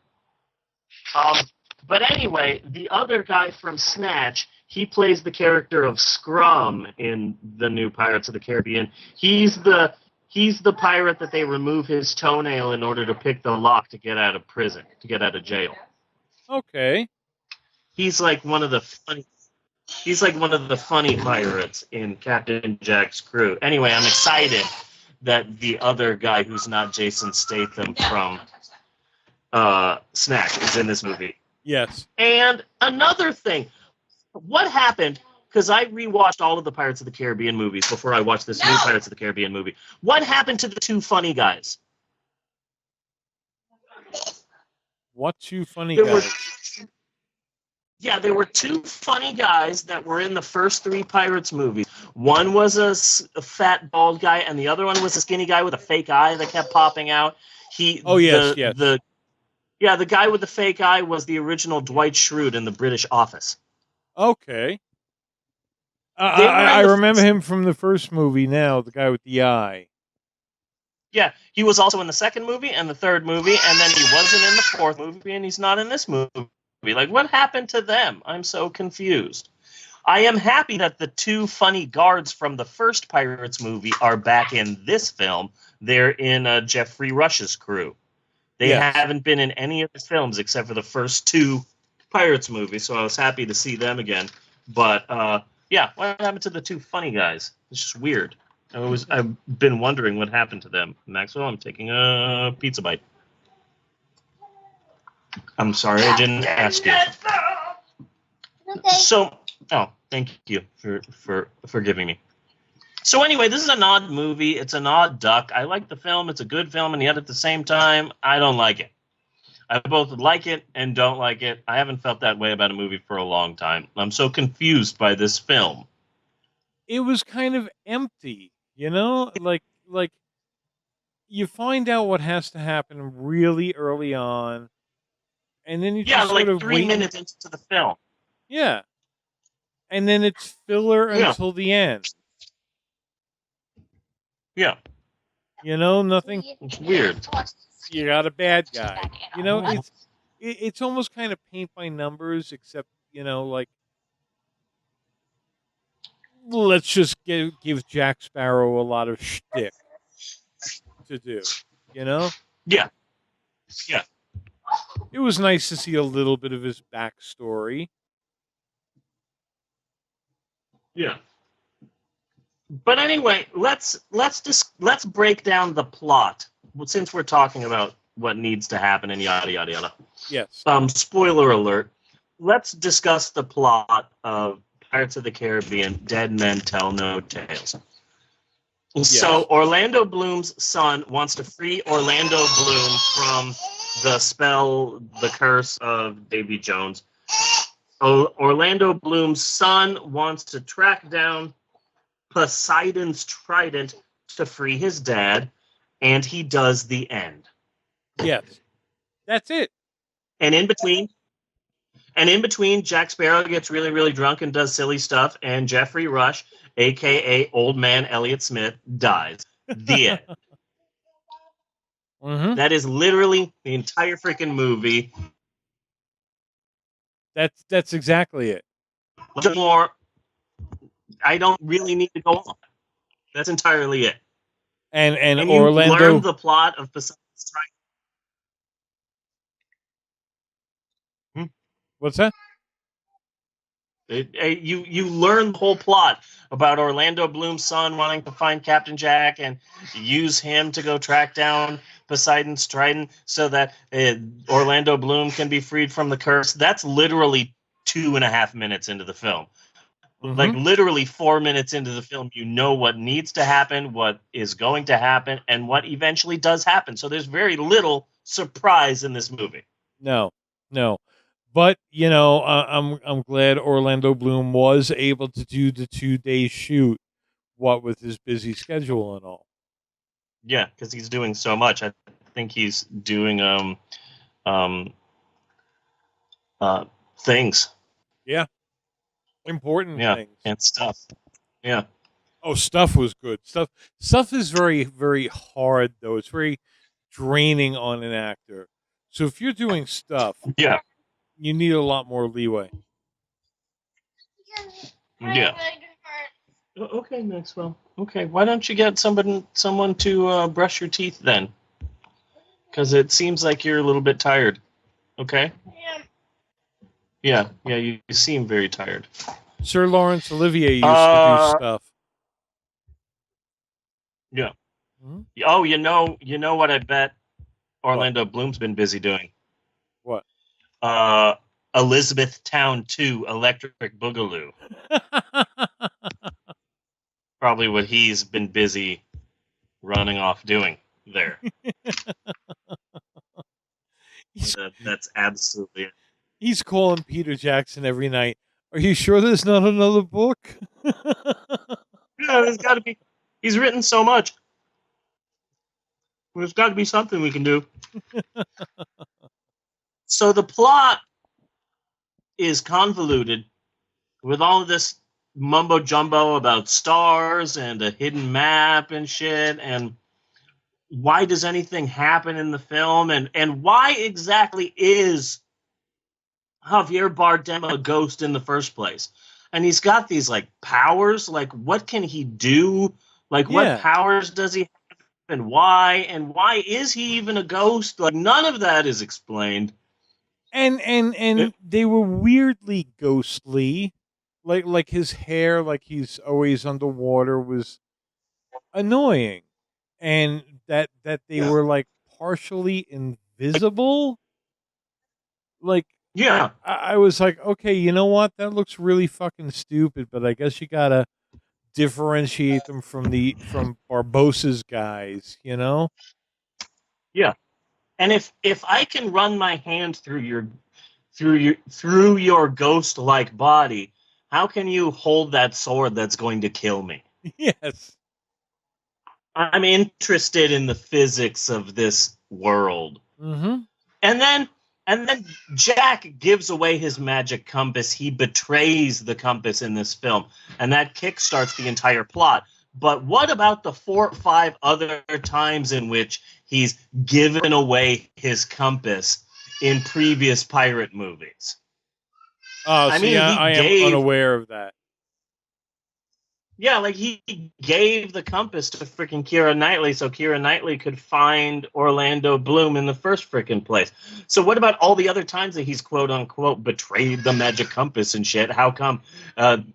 But anyway, the other guy from Snatch, he plays the character of Scrum in the new Pirates of the Caribbean. He's the pirate that they remove his toenail in order to pick the lock to get out of prison, to get out of jail. Okay. He's like one of the funny pirates in Captain Jack's crew. Anyway, I'm excited that the other guy who's not Jason Statham from Snatch is in this movie. Yes. And another thing, what happened, because I rewatched all of the Pirates of the Caribbean movies before I watched this new Pirates of the Caribbean movie. What happened to the two funny guys? What two funny guys? There were two funny guys that were in the first three Pirates movies. One was a fat, bald guy, and the other one was a skinny guy with a fake eye that kept popping out. Yes. The guy with the fake eye was the original Dwight Schrute in the British Office. Okay. I remember him from the first movie now, the guy with the eye. Yeah, he was also in the second movie and the third movie, and then he wasn't in the fourth movie, and he's not in this movie. Like, what happened to them? I'm so confused. I am happy that the two funny guards from the first Pirates movie are back in this film. They're in Jeffrey Rush's crew. They haven't been in any of the films except for the first two Pirates movies, so I was happy to see them again. But, what happened to the two funny guys? It's just weird. I've been wondering what happened to them. Maxwell, I'm taking a pizza bite. I'm sorry, I didn't ask you. Okay. So, thank you for forgiving me. So anyway, this is an odd movie. It's an odd duck. I like the film. It's a good film, and yet at the same time, I don't like it. I both like it and don't like it. I haven't felt that way about a movie for a long time. I'm so confused by this film. It was kind of empty, like you find out what has to happen really early on, and then you just like sort of 3 minutes into the film. Yeah, and then it's filler until the end. Yeah. Nothing. It's weird. You got a bad guy. It's almost kind of paint by numbers, except like let's just give Jack Sparrow a lot of shtick to do. Yeah. Yeah. It was nice to see a little bit of his backstory. Yeah. But anyway, let's break down the plot, since we're talking about what needs to happen and yada yada yada. Yes. Spoiler alert. Let's discuss the plot of Pirates of the Caribbean: Dead Men Tell No Tales. Yes. So Orlando Bloom's son wants to free Orlando Bloom from the spell, the curse of Davy Jones. Orlando Bloom's son wants to track down Poseidon's trident to free his dad, and he does the end. Yes. That's it. And in between, Jack Sparrow gets really, really drunk and does silly stuff, and Jeffrey Rush, a.k.a. Old Man Elliott Smith, dies. The end. Mm-hmm. That is literally the entire freaking movie. That's exactly it. More, I don't really need to go on. That's entirely it. And you Orlando learn the plot of Poseidon's Trident. What's that? You learn the whole plot about Orlando Bloom's son wanting to find Captain Jack and use him to go track down Poseidon's trident so that Orlando Bloom can be freed from the curse. That's literally 2.5 minutes into the film. Mm-hmm. Like literally 4 minutes into the film, you know what needs to happen, what is going to happen, and what eventually does happen. So there's very little surprise in this movie. No. But I'm glad Orlando Bloom was able to do the 2-day shoot, what with his busy schedule and all. Yeah, because he's doing so much. I think he's doing things. Yeah, important things and stuff. Yeah. Oh, stuff was good. Stuff is very, very hard though. It's very draining on an actor. So if you're doing stuff, Yeah. you need a lot more leeway. Yeah. Okay, Maxwell. Okay, why don't you get someone to brush your teeth then? Because it seems like you're a little bit tired. Okay. Yeah. You seem very tired. Sir Laurence Olivier used to do stuff. Yeah. Mhm. Oh, you know what? I bet Orlando Bloom's been busy doing. What? Elizabethtown 2 Electric Boogaloo. Probably what he's been busy running off doing there. That's absolutely it. He's calling Peter Jackson every night. Are you sure there's not another book? Yeah, there's got to be. He's written so much. There's got to be something we can do. So the plot is convoluted with all of this mumbo jumbo about stars and a hidden map and shit, and why does anything happen in the film, and why exactly is Javier Bardem a ghost in the first place? And he's got these like powers. Like, what can he do? Like, what powers does he have, and why is he even a ghost? Like, none of that is explained. And they were weirdly ghostly. Like his hair, like he's always underwater, was annoying. And that they were like partially invisible. Like, yeah, I was like, okay, you know what? That looks really fucking stupid, but I guess you gotta differentiate them from Barbossa's guys, you know? Yeah. And if I can run my hand through your ghost-like body, how can you hold that sword that's going to kill me? Yes. I'm interested in the physics of this world. Mm-hmm. And then Jack gives away his magic compass. He betrays the compass in this film, and that kickstarts the entire plot. But what about the 4 or 5 other times in which he's given away his compass in previous pirate movies? Oh, I am unaware of that. Yeah, like he gave the compass to freaking Keira Knightley so Keira Knightley could find Orlando Bloom in the first freaking place. So what about all the other times that he's quote-unquote betrayed the magic compass and shit? How come Javier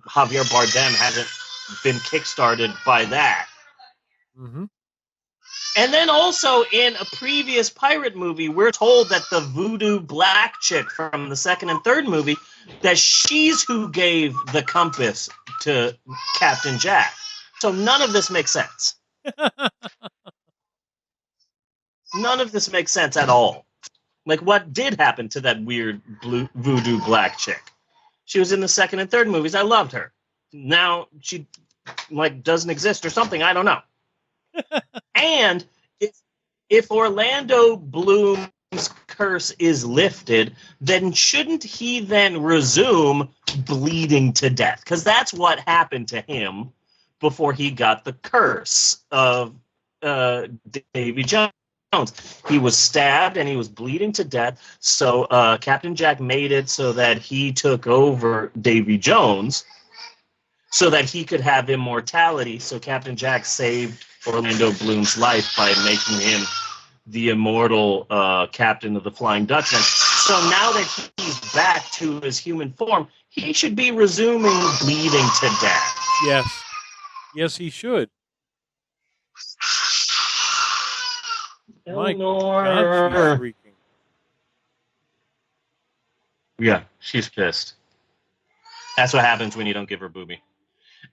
Bardem hasn't been kickstarted by that? Mm-hmm. And then also in a previous pirate movie, we're told that the voodoo black chick from the second and third movie, that she's who gave the compass to Captain Jack. So none of this makes sense. None of this makes sense at all. Like, what did happen to that weird voodoo black chick? She was in the second and third movies. I loved her. Now she doesn't exist or something. I don't know. And if Orlando Bloom's curse is lifted, then shouldn't he then resume bleeding to death? Because that's what happened to him before he got the curse of Davy Jones. He was stabbed and he was bleeding to death. So Captain Jack made it so that he took over Davy Jones so that he could have immortality. So Captain Jack saved Orlando Bloom's life by making him the immortal captain of the Flying Dutchman. So now that he's back to his human form, he should be resuming bleeding to death. Yes. Yes, he should. My God, she's shrieking. Yeah, she's pissed. That's what happens when you don't give her booby.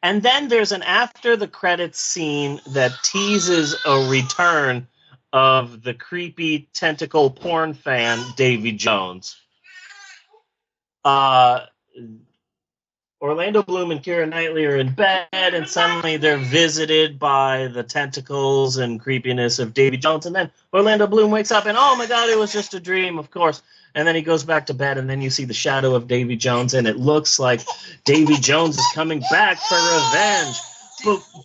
And then there's an after the credits scene that teases a return of the creepy tentacle porn fan, Davy Jones. Orlando Bloom and Keira Knightley are in bed, and suddenly they're visited by the tentacles and creepiness of Davy Jones. And then Orlando Bloom wakes up, and oh my God, it was just a dream, of course. And then he goes back to bed, and then you see the shadow of Davy Jones, and it looks like Davy Jones is coming back for revenge.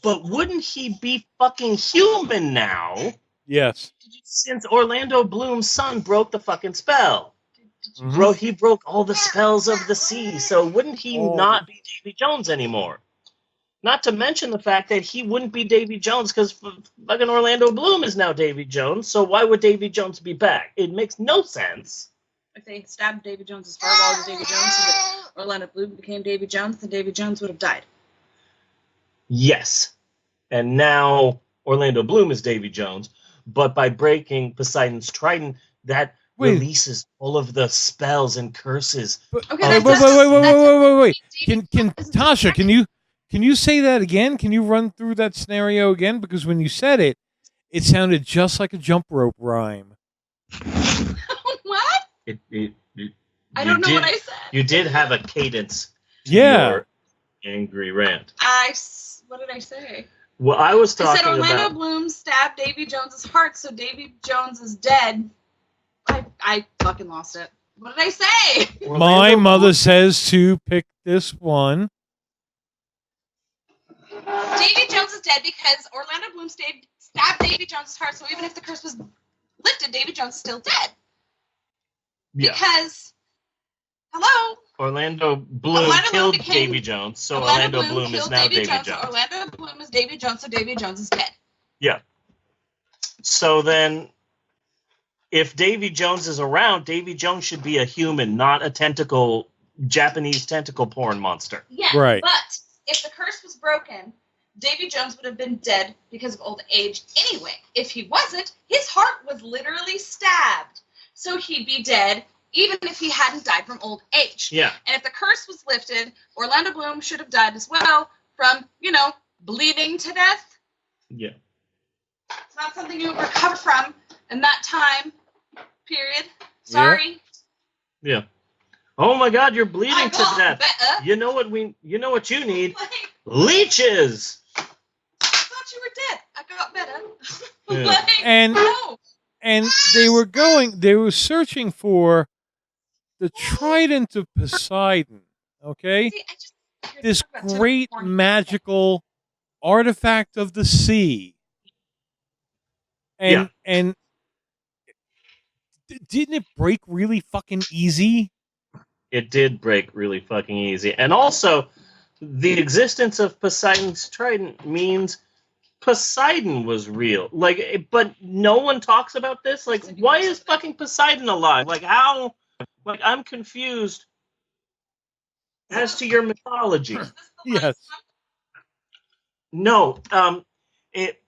But wouldn't he be fucking human now? Yes. Since Orlando Bloom's son broke the fucking spell. Mhm. He broke all the spells of the sea, so wouldn't he not be Davy Jones anymore? Not to mention the fact that he wouldn't be Davy Jones because fucking Orlando Bloom is now Davy Jones, so why would Davy Jones be back? It makes no sense. If they stabbed Davy Jones's heart while it was Davy Jones so that Orlando Bloom became Davy Jones, then Davy Jones would have died. Yes. And now Orlando Bloom is Davy Jones, but by breaking Poseidon's trident, that releases all of the spells and curses. Wait. Can Tasha, can you say that again? Can you run through that scenario again? Because when you said it, it sounded just like a jump rope rhyme. What? I don't know what I said. You did have a cadence to Yeah. your angry rant. What did I say? Well, I was I talking said Orlando about... Bloom stabbed Davy Jones's heart, so Davy Jones is dead. I fucking lost it. What did I say? My mother says to pick this one. Davy Jones is dead because Orlando Bloom stabbed Davy Jones's heart, so even if the curse was lifted, Davy Jones is still dead. Yeah. Because, hello? Orlando Bloom killed Davy Jones, so Orlando Bloom is now Davy Jones. So Orlando Bloom is Davy Jones, so Davy Jones is dead. Yeah. So then, if Davy Jones is around, Davy Jones should be a human, not a Japanese tentacle porn monster. Yeah, Right. But if the curse was broken, Davy Jones would have been dead because of old age anyway. If he wasn't, his heart was literally stabbed. So he'd be dead even if he hadn't died from old age. Yeah. And if the curse was lifted, Orlando Bloom should have died as well from, bleeding to death. Yeah. It's not something you would recover from in that time period. Sorry. Yeah. Oh my God, you're bleeding to death. better. You know what you need? Leeches. I thought you were dead. I got better. Yeah. And they were searching for the trident of Poseidon, okay? This great magical artifact of the sea. And didn't it break really fucking easy? It did break really fucking easy. And also, the existence of Poseidon's trident means Poseidon was real. But no one talks about this. Why is fucking Poseidon alive? How? I'm confused as to your mythology. Yes. No,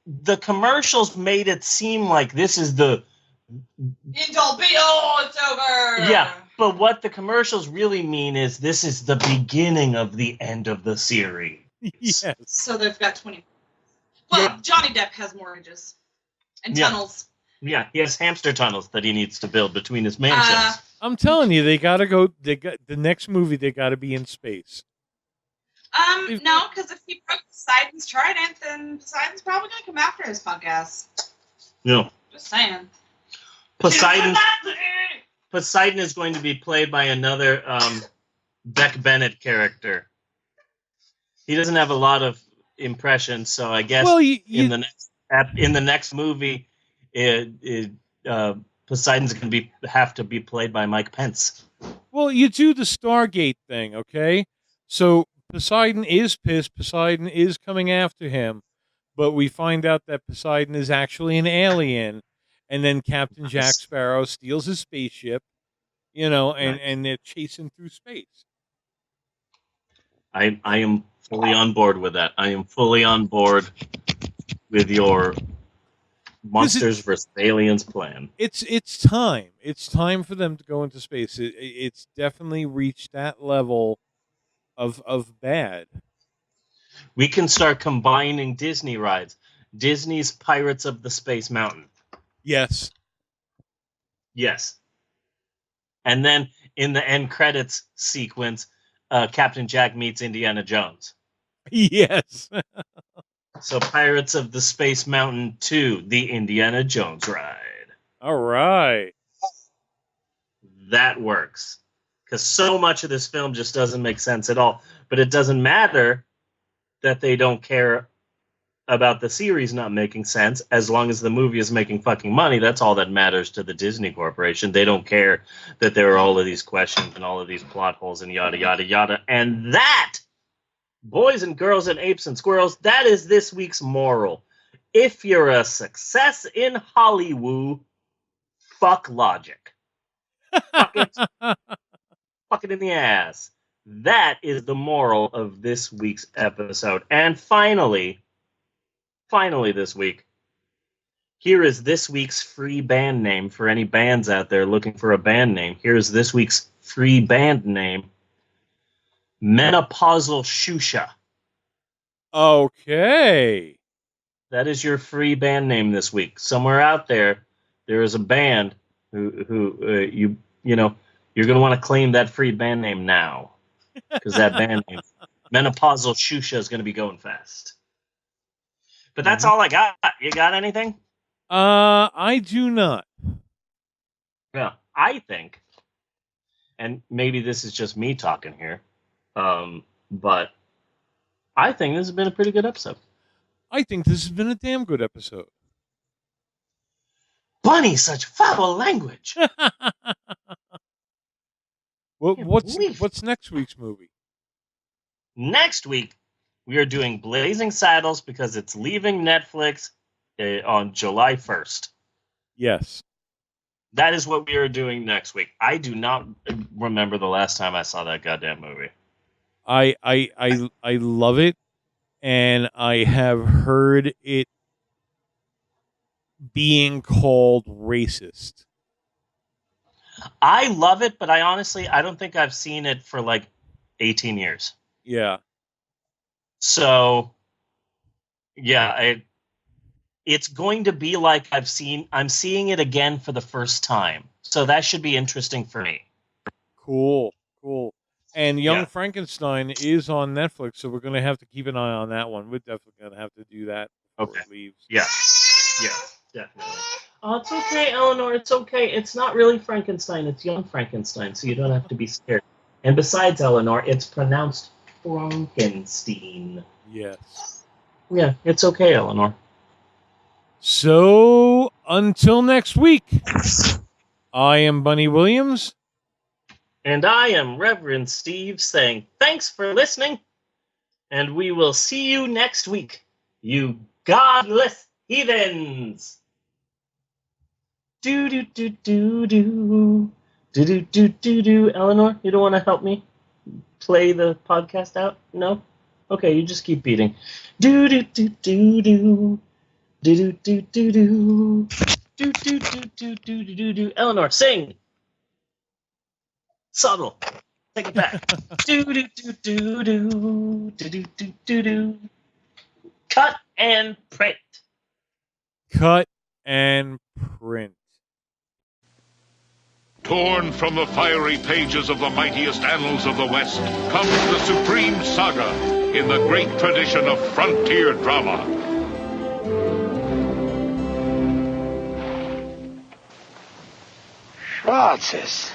the commercials made it seem like this is the... End all be all, it's over. Yeah, but what the commercials really mean is this is the beginning of the end of the series. Yes. So they've got 20. Well, Johnny Depp has mortgages and tunnels. Yeah, he has hamster tunnels that he needs to build between his mansions. I'm telling you, they gotta go. The next movie, they gotta be in space. No, because if he broke Poseidon's trident, then Poseidon's probably going to come after his punk ass. No. Just saying. Poseidon is going to be played by another Beck Bennett character. He doesn't have a lot of impressions, so I guess in the next movie, Poseidon's going to have to be played by Mike Pence. Well, you do the Stargate thing, okay? So Poseidon is pissed. Poseidon is coming after him, but we find out that Poseidon is actually an alien, and then Captain Jack Sparrow steals his spaceship, and they're chasing through space. I am fully on board with that. I am fully on board with your monsters versus aliens plan. It's time. It's time for them to go into space. It's definitely reached that level of bad. We can start combining Disney rides. Disney's Pirates of the Space Mountain. Yes. Yes. And then in the end credits sequence, Captain Jack meets Indiana Jones. Yes. So Pirates of the Space Mountain 2, the Indiana Jones ride. All right. That works. Because so much of this film just doesn't make sense at all. But it doesn't matter that they don't care about the series not making sense. As long as the movie is making fucking money, that's all that matters to the Disney Corporation. They don't care that there are all of these questions and all of these plot holes and yada, yada, yada. And that, boys and girls and apes and squirrels, that is this week's moral. If you're a success in Hollywood, fuck logic. Fuck it. Fuck it in the ass. That is the moral of this week's episode. And finally this week, here is this week's free band name for any bands out there looking for a band name. Here's this week's free band name, Menopausal Shusha. Okay. That is your free band name this week. Somewhere out there is a band who you know, you're going to want to claim that free band name now. Because that band name, Menopausal Shusha, is going to be going fast. But that's all I got. You got anything? I do not. Yeah, I think, and maybe this is just me talking here, but I think this has been a pretty good episode. I think this has been a damn good episode. Bunny, such foul language. What's next week's movie? Next week, we are doing Blazing Saddles because it's leaving Netflix on July 1st. Yes. That is what we are doing next week. I do not remember the last time I saw that goddamn movie. I love it, and I have heard it being called racist. I love it, but I don't think I've seen it for like 18 years. Yeah. So, yeah, it's going to be like I'm seeing it again for the first time. So that should be interesting for me. Cool. And Young Frankenstein is on Netflix, so we're going to have to keep an eye on that one. We're definitely going to have to do that before it leaves. Yeah, definitely. Oh, it's okay, Eleanor. It's okay. It's not really Frankenstein. It's Young Frankenstein, so you don't have to be scared. And besides, Eleanor, it's pronounced Frankenstein. Yes. Yeah, it's okay, Eleanor. So, until next week, I am Bunny Williams. And I am Reverend Steve saying thanks for listening, and we will see you next week, you godless heathens! Do-do-do-do-do. Do-do-do-do-do. Eleanor, you don't want to help me play the podcast out? No? Okay, you just keep beating. Do-do-do-do-do. Do-do-do-do-do. Do-do-do-do-do-do-do. Eleanor, sing! Subtle. Take it back. Do-do-do-do-do. Do-do-do-do-do. Cut and print. Cut and print. Torn from the fiery pages of the mightiest annals of the West comes the supreme saga in the great tradition of frontier drama. Schwarzes.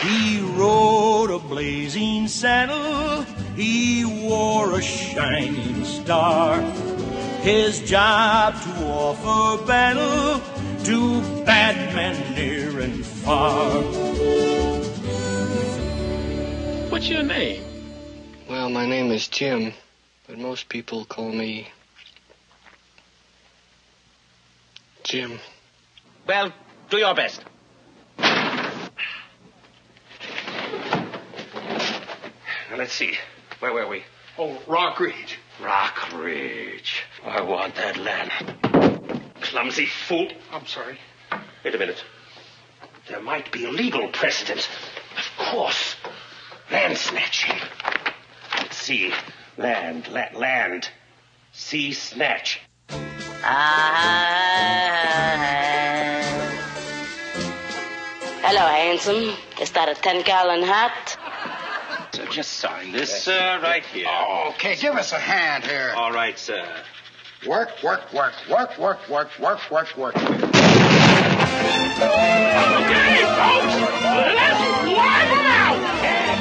He rode a blazing saddle, he wore a shining star. His job to offer battle to bad men near and far. What's your name? Well, my name is Jim, but most people call me Jim. Well, do your best. Now, let's see. Where were we? Oh, Rock Ridge. Rock Ridge. I want that land. Clumsy fool. I'm sorry. Wait a minute. There might be a legal precedent. Of course. Land snatching. Let's see. Land. Sea snatch. Hello, handsome. Is that a 10-gallon hat? just sign this right here. Oh, okay, give us a hand here. All right, sir. Work. Okay, folks, let's wipe them out!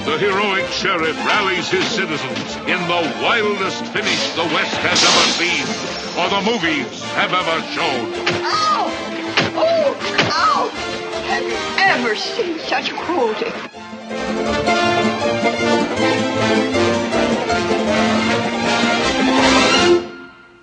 The heroic sheriff rallies his citizens in the wildest finish the West has ever seen, or the movies have ever shown. Ow! Oh, ow! Have you ever seen such cruelty?